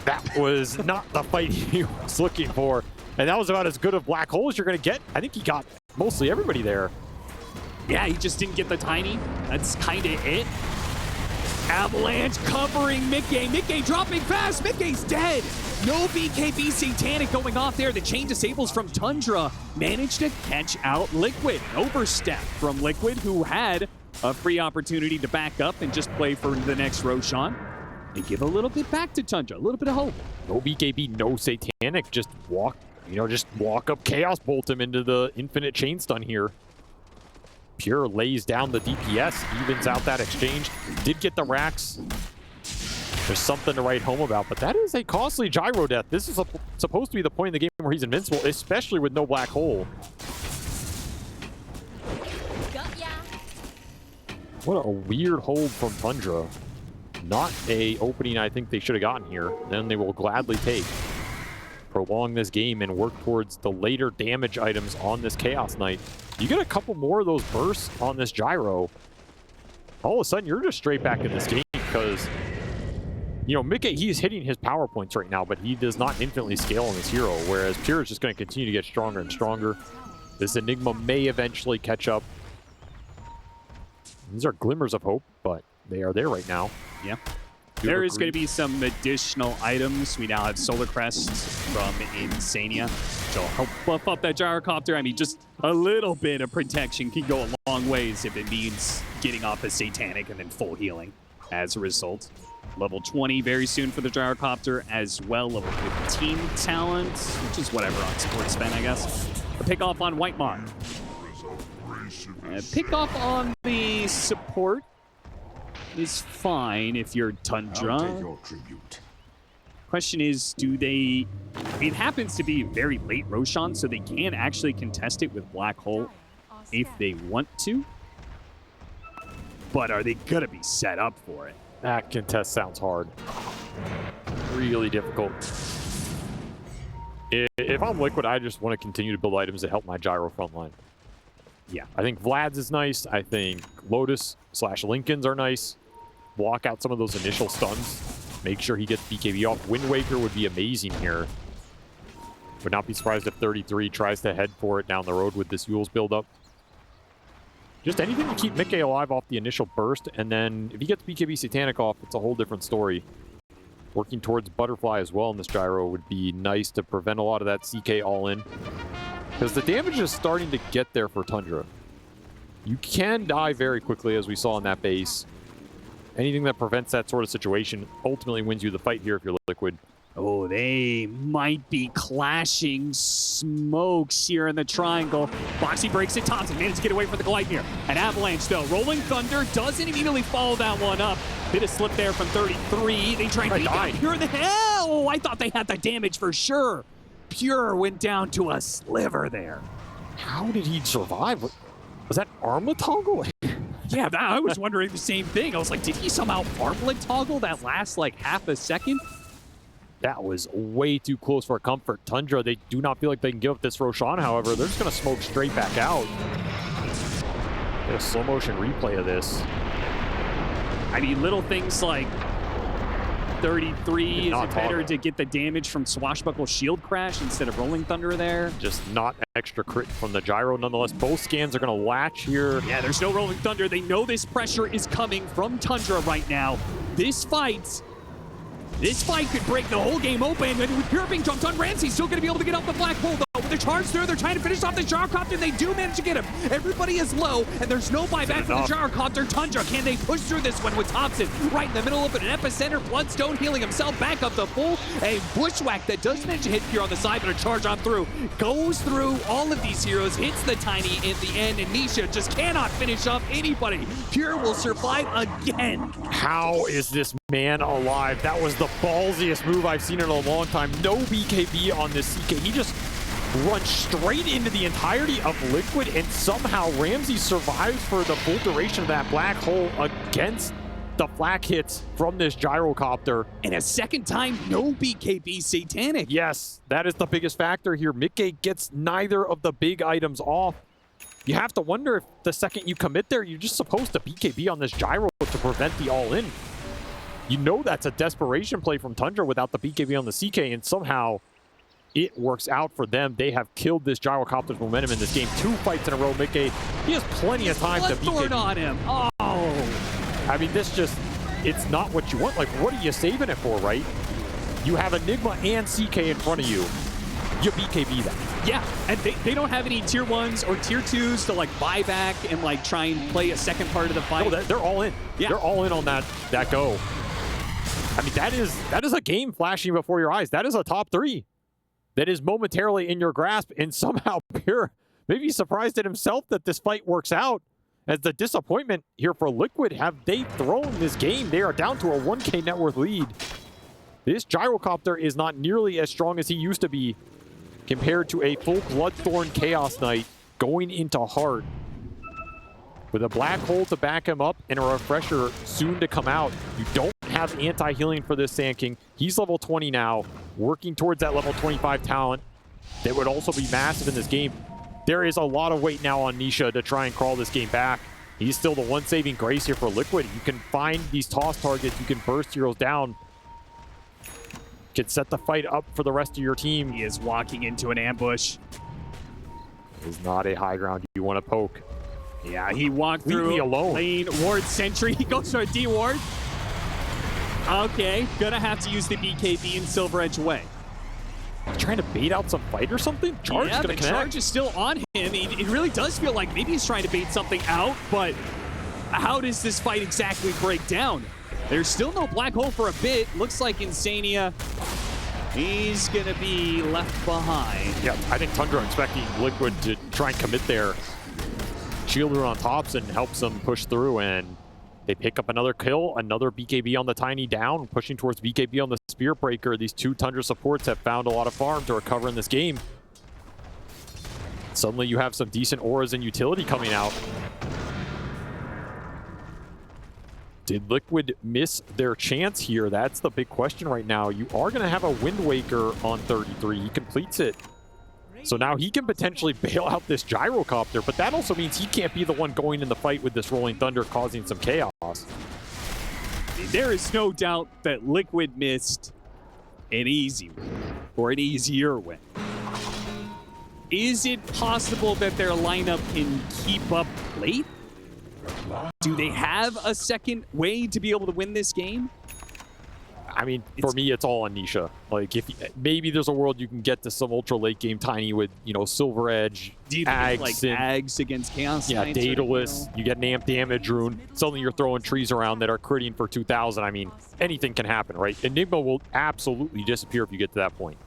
That was not the fight he was looking for. And that was about as good of black hole as you're going to get. I think he got mostly everybody there. Yeah, he just didn't get the Tiny. That's kind of it. Avalanche covering Mickey. Mickey dropping fast. Mickey's dead. No BKB Satanic going off there. The chain disables from Tundra. Managed to catch out Liquid. Overstep from Liquid, who had a free opportunity to back up and just play for the next Roshan. And give a little bit back to Tundra. A little bit of hope. No BKB, no Satanic. Just walk up Chaos Bolt him into the infinite chain stun here. Pure lays down the DPS, evens out that exchange. Did get the racks. There's something to write home about, but that is a costly gyro death. This is supposed to be the point in the game where he's invincible, especially with no black hole. Got ya. What a weird hold from Tundra. Not a opening I think they should have gotten here. Then they will gladly take. Prolong this game and work towards the later damage items on this Chaos Knight. You get a couple more of those bursts on this gyro, all of a sudden you're just straight back in this game because, you know, Mickey, he's hitting his power points right now, but he does not infinitely scale on this hero, whereas Pure is just going to continue to get stronger and stronger. This Enigma may eventually catch up. These are glimmers of hope, but they are there right now. Yeah. There is going to be some additional items. We now have Solar Crest from Insania, which will help buff up that Gyrocopter. I mean, just a little bit of protection can go a long ways if it means getting off a Satanic and then full healing as a result. Level 20 very soon for the Gyrocopter, as well level 15 talent, which is whatever on support spend, I guess. A pick off on Whitemon. Pick off on the support is fine if you're Tundra. Question is, do they... It happens to be very late Roshan, so they can actually contest it with Black Hole if they want to. But are they going to be set up for it? That contest sounds hard. Really difficult. If I'm Liquid, I just want to continue to build items that help my gyro front line. Yeah, I think Vlad's is nice. I think Lotus/Lincoln's are nice. Block out some of those initial stuns. Make sure he gets BKB off. Wind Waker would be amazing here. Would not be surprised if 33 tries to head for it down the road with this Yules build-up. Just anything to keep Mickey alive off the initial burst, and then if he gets BKB Satanic off, it's a whole different story. Working towards Butterfly as well in this gyro would be nice to prevent a lot of that CK all-in. Because the damage is starting to get there for Tundra. You can die very quickly, as we saw in that base. Anything that prevents that sort of situation ultimately wins you the fight here if you're Liquid. Oh, they might be clashing smokes here in the triangle. Boxy breaks it. Thompson managed to get away from the Gleipnir. An avalanche, though. Rolling Thunder doesn't immediately follow that one up. Bit of slip there from 33. They try and beat down Pure in the hell. I thought they had the damage for sure. Pure went down to a sliver there. How did he survive? Was that armlet toggle? Yeah, I was wondering the same thing. I was like, did he somehow armlet toggle that last like half a second? That was way too close for comfort. Tundra, they do not feel like they can give up this Roshan, however. They're just going to smoke straight back out. Get a slow motion replay of this. I mean, little things like 33 is it better to get the damage from Swashbuckle Shield Crash instead of Rolling Thunder there? Just not extra crit from the gyro. Nonetheless, both scans are going to latch here. Yeah, there's no Rolling Thunder. They know this pressure is coming from Tundra right now. This fight could break the whole game open. And with Pure being jumped on, Ramsey's still going to be able to get off the black hole, though. With the charge through, they're trying to finish off the gyrocopter. They do manage to get him. Everybody is low, and there's no buyback for the gyrocopter. Tundra, can they push through this one with Thompson right in the middle of an epicenter? Bloodstone healing himself back up the full. A bushwhack that does manage to hit Pure on the side, but a charge on through. Goes through all of these heroes, hits the Tiny in the end, and Nisha just cannot finish off anybody. Pure will survive again. How is this man alive? That was the ballsiest move I've seen in a long time. No BKB on this CK. He just runs straight into the entirety of Liquid, and somehow Ramsey survives for the full duration of that black hole against the flak hits from this gyrocopter. And a second time, no BKB Satanic. Yes, that is the biggest factor here. Mickey gets neither of the big items off. You have to wonder if the second you commit there, you're just supposed to BKB on this gyro to prevent the all-in. You know that's a desperation play from Tundra without the BKB on the CK, and somehow it works out for them. They have killed this gyrocopter's momentum in this game. 2 fights in a row. Mickey, he has plenty of time to BKB. On him. Oh. I mean, this just, it's not what you want. Like, what are you saving it for, right? You have Enigma and CK in front of you. You BKB that. Yeah, and they don't have any tier 1s or tier 2s to like buy back and like try and play a second part of the fight. No, they're all in. Yeah. They're all in on that go. I mean, that is a game flashing before your eyes. That is a top 3 that is momentarily in your grasp, and somehow Pure maybe surprised at himself that this fight works out. As the disappointment here for Liquid, have they thrown this game? They are down to a 1K net worth lead. This gyrocopter is not nearly as strong as he used to be compared to a full Bloodthorn Chaos Knight going into Heart. With a black hole to back him up and a refresher soon to come out, you don't have anti-healing for this Sand King. He's level 20 now, working towards that level 25 talent that would also be massive in this game. There is a lot of weight now on Nisha to try and crawl this game back. He's still the one saving grace here for Liquid. You can find these toss targets, you can burst heroes down, you can set the fight up for the rest of your team. He is walking into an ambush. It is not a high ground you want to poke. Yeah, he walked through. Leave me alone. Lane ward sentry. He goes for a D ward. Okay, gonna have to use the BKB in Silver Edge Way. Trying to bait out some fight or something? Charge yeah, gonna the connect. charge is still on him. It really does feel like maybe he's trying to bait something out, but how does this fight exactly break down? There's still no black hole for a bit. Looks like Insania, he's gonna be left behind. Yeah, I think Tundra expecting Liquid to try and commit there. Shielder on tops and helps them push through, and they pick up another kill, another BKB on the Tiny down, pushing towards BKB on the Spear Breaker. These 2 Tundra supports have found a lot of farm to recover in this game. Suddenly you have some decent auras and utility coming out. Did Liquid miss their chance here? That's the big question right now. You are going to have a Wind Waker on 33. He completes it. So now he can potentially bail out this gyrocopter, but that also means he can't be the one going in the fight with this Rolling Thunder causing some chaos. There is no doubt that Liquid missed an easy win, or an easier win. Is it possible that their lineup can keep up late? Do they have a second way to be able to win this game? I mean, for me, it's all on Nisha. Like, if maybe there's a world you can get to some ultra late game Tiny with, you know, Silver Edge, Do you think Ags, it's like Ags against Chaos yeah, Knights, Daedalus. You get an amp damage rune. Suddenly you're throwing trees around that are critting for 2,000. I mean, anything can happen, right? Enigma will absolutely disappear if you get to that point.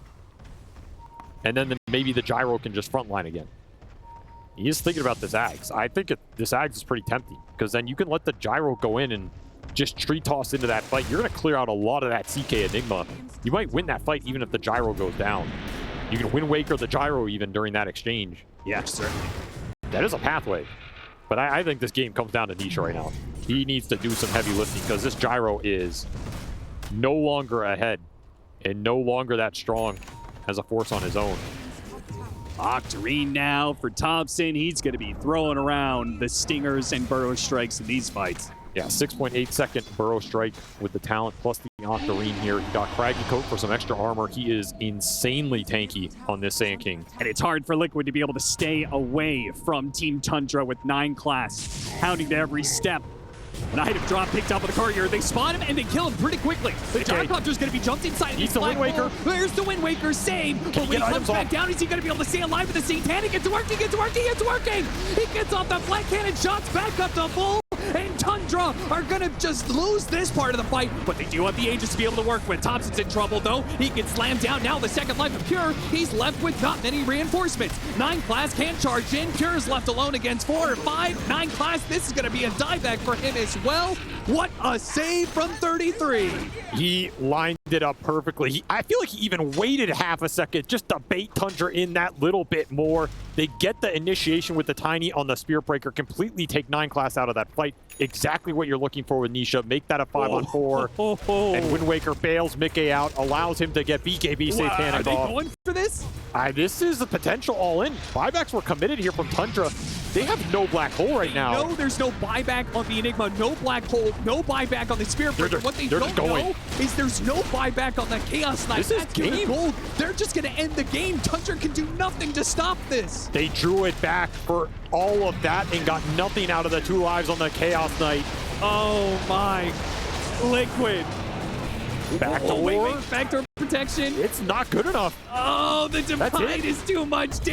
And then maybe the gyro can just frontline again. He is thinking about this Ags. I think this Ags is pretty tempting because then you can let the gyro go in and just tree toss into that fight. You're going to clear out a lot of that CK Enigma. You might win that fight even if the gyro goes down. You can win Waker the gyro even during that exchange. Yeah, certainly. That is a pathway. But I think this game comes down to Nisha right now. He needs to do some heavy lifting because this gyro is no longer ahead and no longer that strong as a force on his own. Octarine now for Thompson. He's going to be throwing around the stingers and burrow strikes in these fights. Yeah, 6.8 second burrow strike with the talent plus the Octarine here. He got Craggy Coat for some extra armor. He is insanely tanky on this Saiyan King. And it's hard for Liquid to be able to stay away from Team Tundra with 9 class, hounding to every step. An item drop picked up with the courier. They spot him and they kill him pretty quickly. The Darkhunter's going to be jumped inside. He's the Wind Waker. There's the Wind Waker save. But when he comes back down, is he going to be able to stay alive with the Satanic? It's working, it's working, it's working. He gets off the flat cannon shots back up to full. And Tundra are going to just lose this part of the fight. But they do have the Aegis to be able to work with. Thompson's in trouble, though. He gets slammed down. Now the second life of Pure. He's left with not many reinforcements. 9 class can't charge in. Pure is left alone against 4 or 5. 9 class, this is going to be a dieback for him as well. What a save from 33. He lined it up perfectly. I feel like he even waited half a second just to bait Tundra in that little bit more. They get the initiation with the Tiny on the Spear Breaker, completely take 9 class out of that fight. Exactly what you're looking for with Nisha. Make that a 5-on-4. And Wind Waker bails Mickey out, allows him to get BKB Satanic Are they off. going for this? This is a potential all-in. Buybacks were committed here from Tundra. They have no black hole right now. No, there's no buyback on the Enigma, no black hole, no buyback on the Spear Breaker. What they don't know is there's no buyback on the Chaos Knight. This is game. Gold. They're just going to end the game. Tundra can do nothing to stop this. They drew it back for all of that and got nothing out of the 2 lives on the Chaos Knight. Oh my. Liquid. Backdoor. Wait, backdoor protection. It's not good enough. Oh, the Divide is too much damage.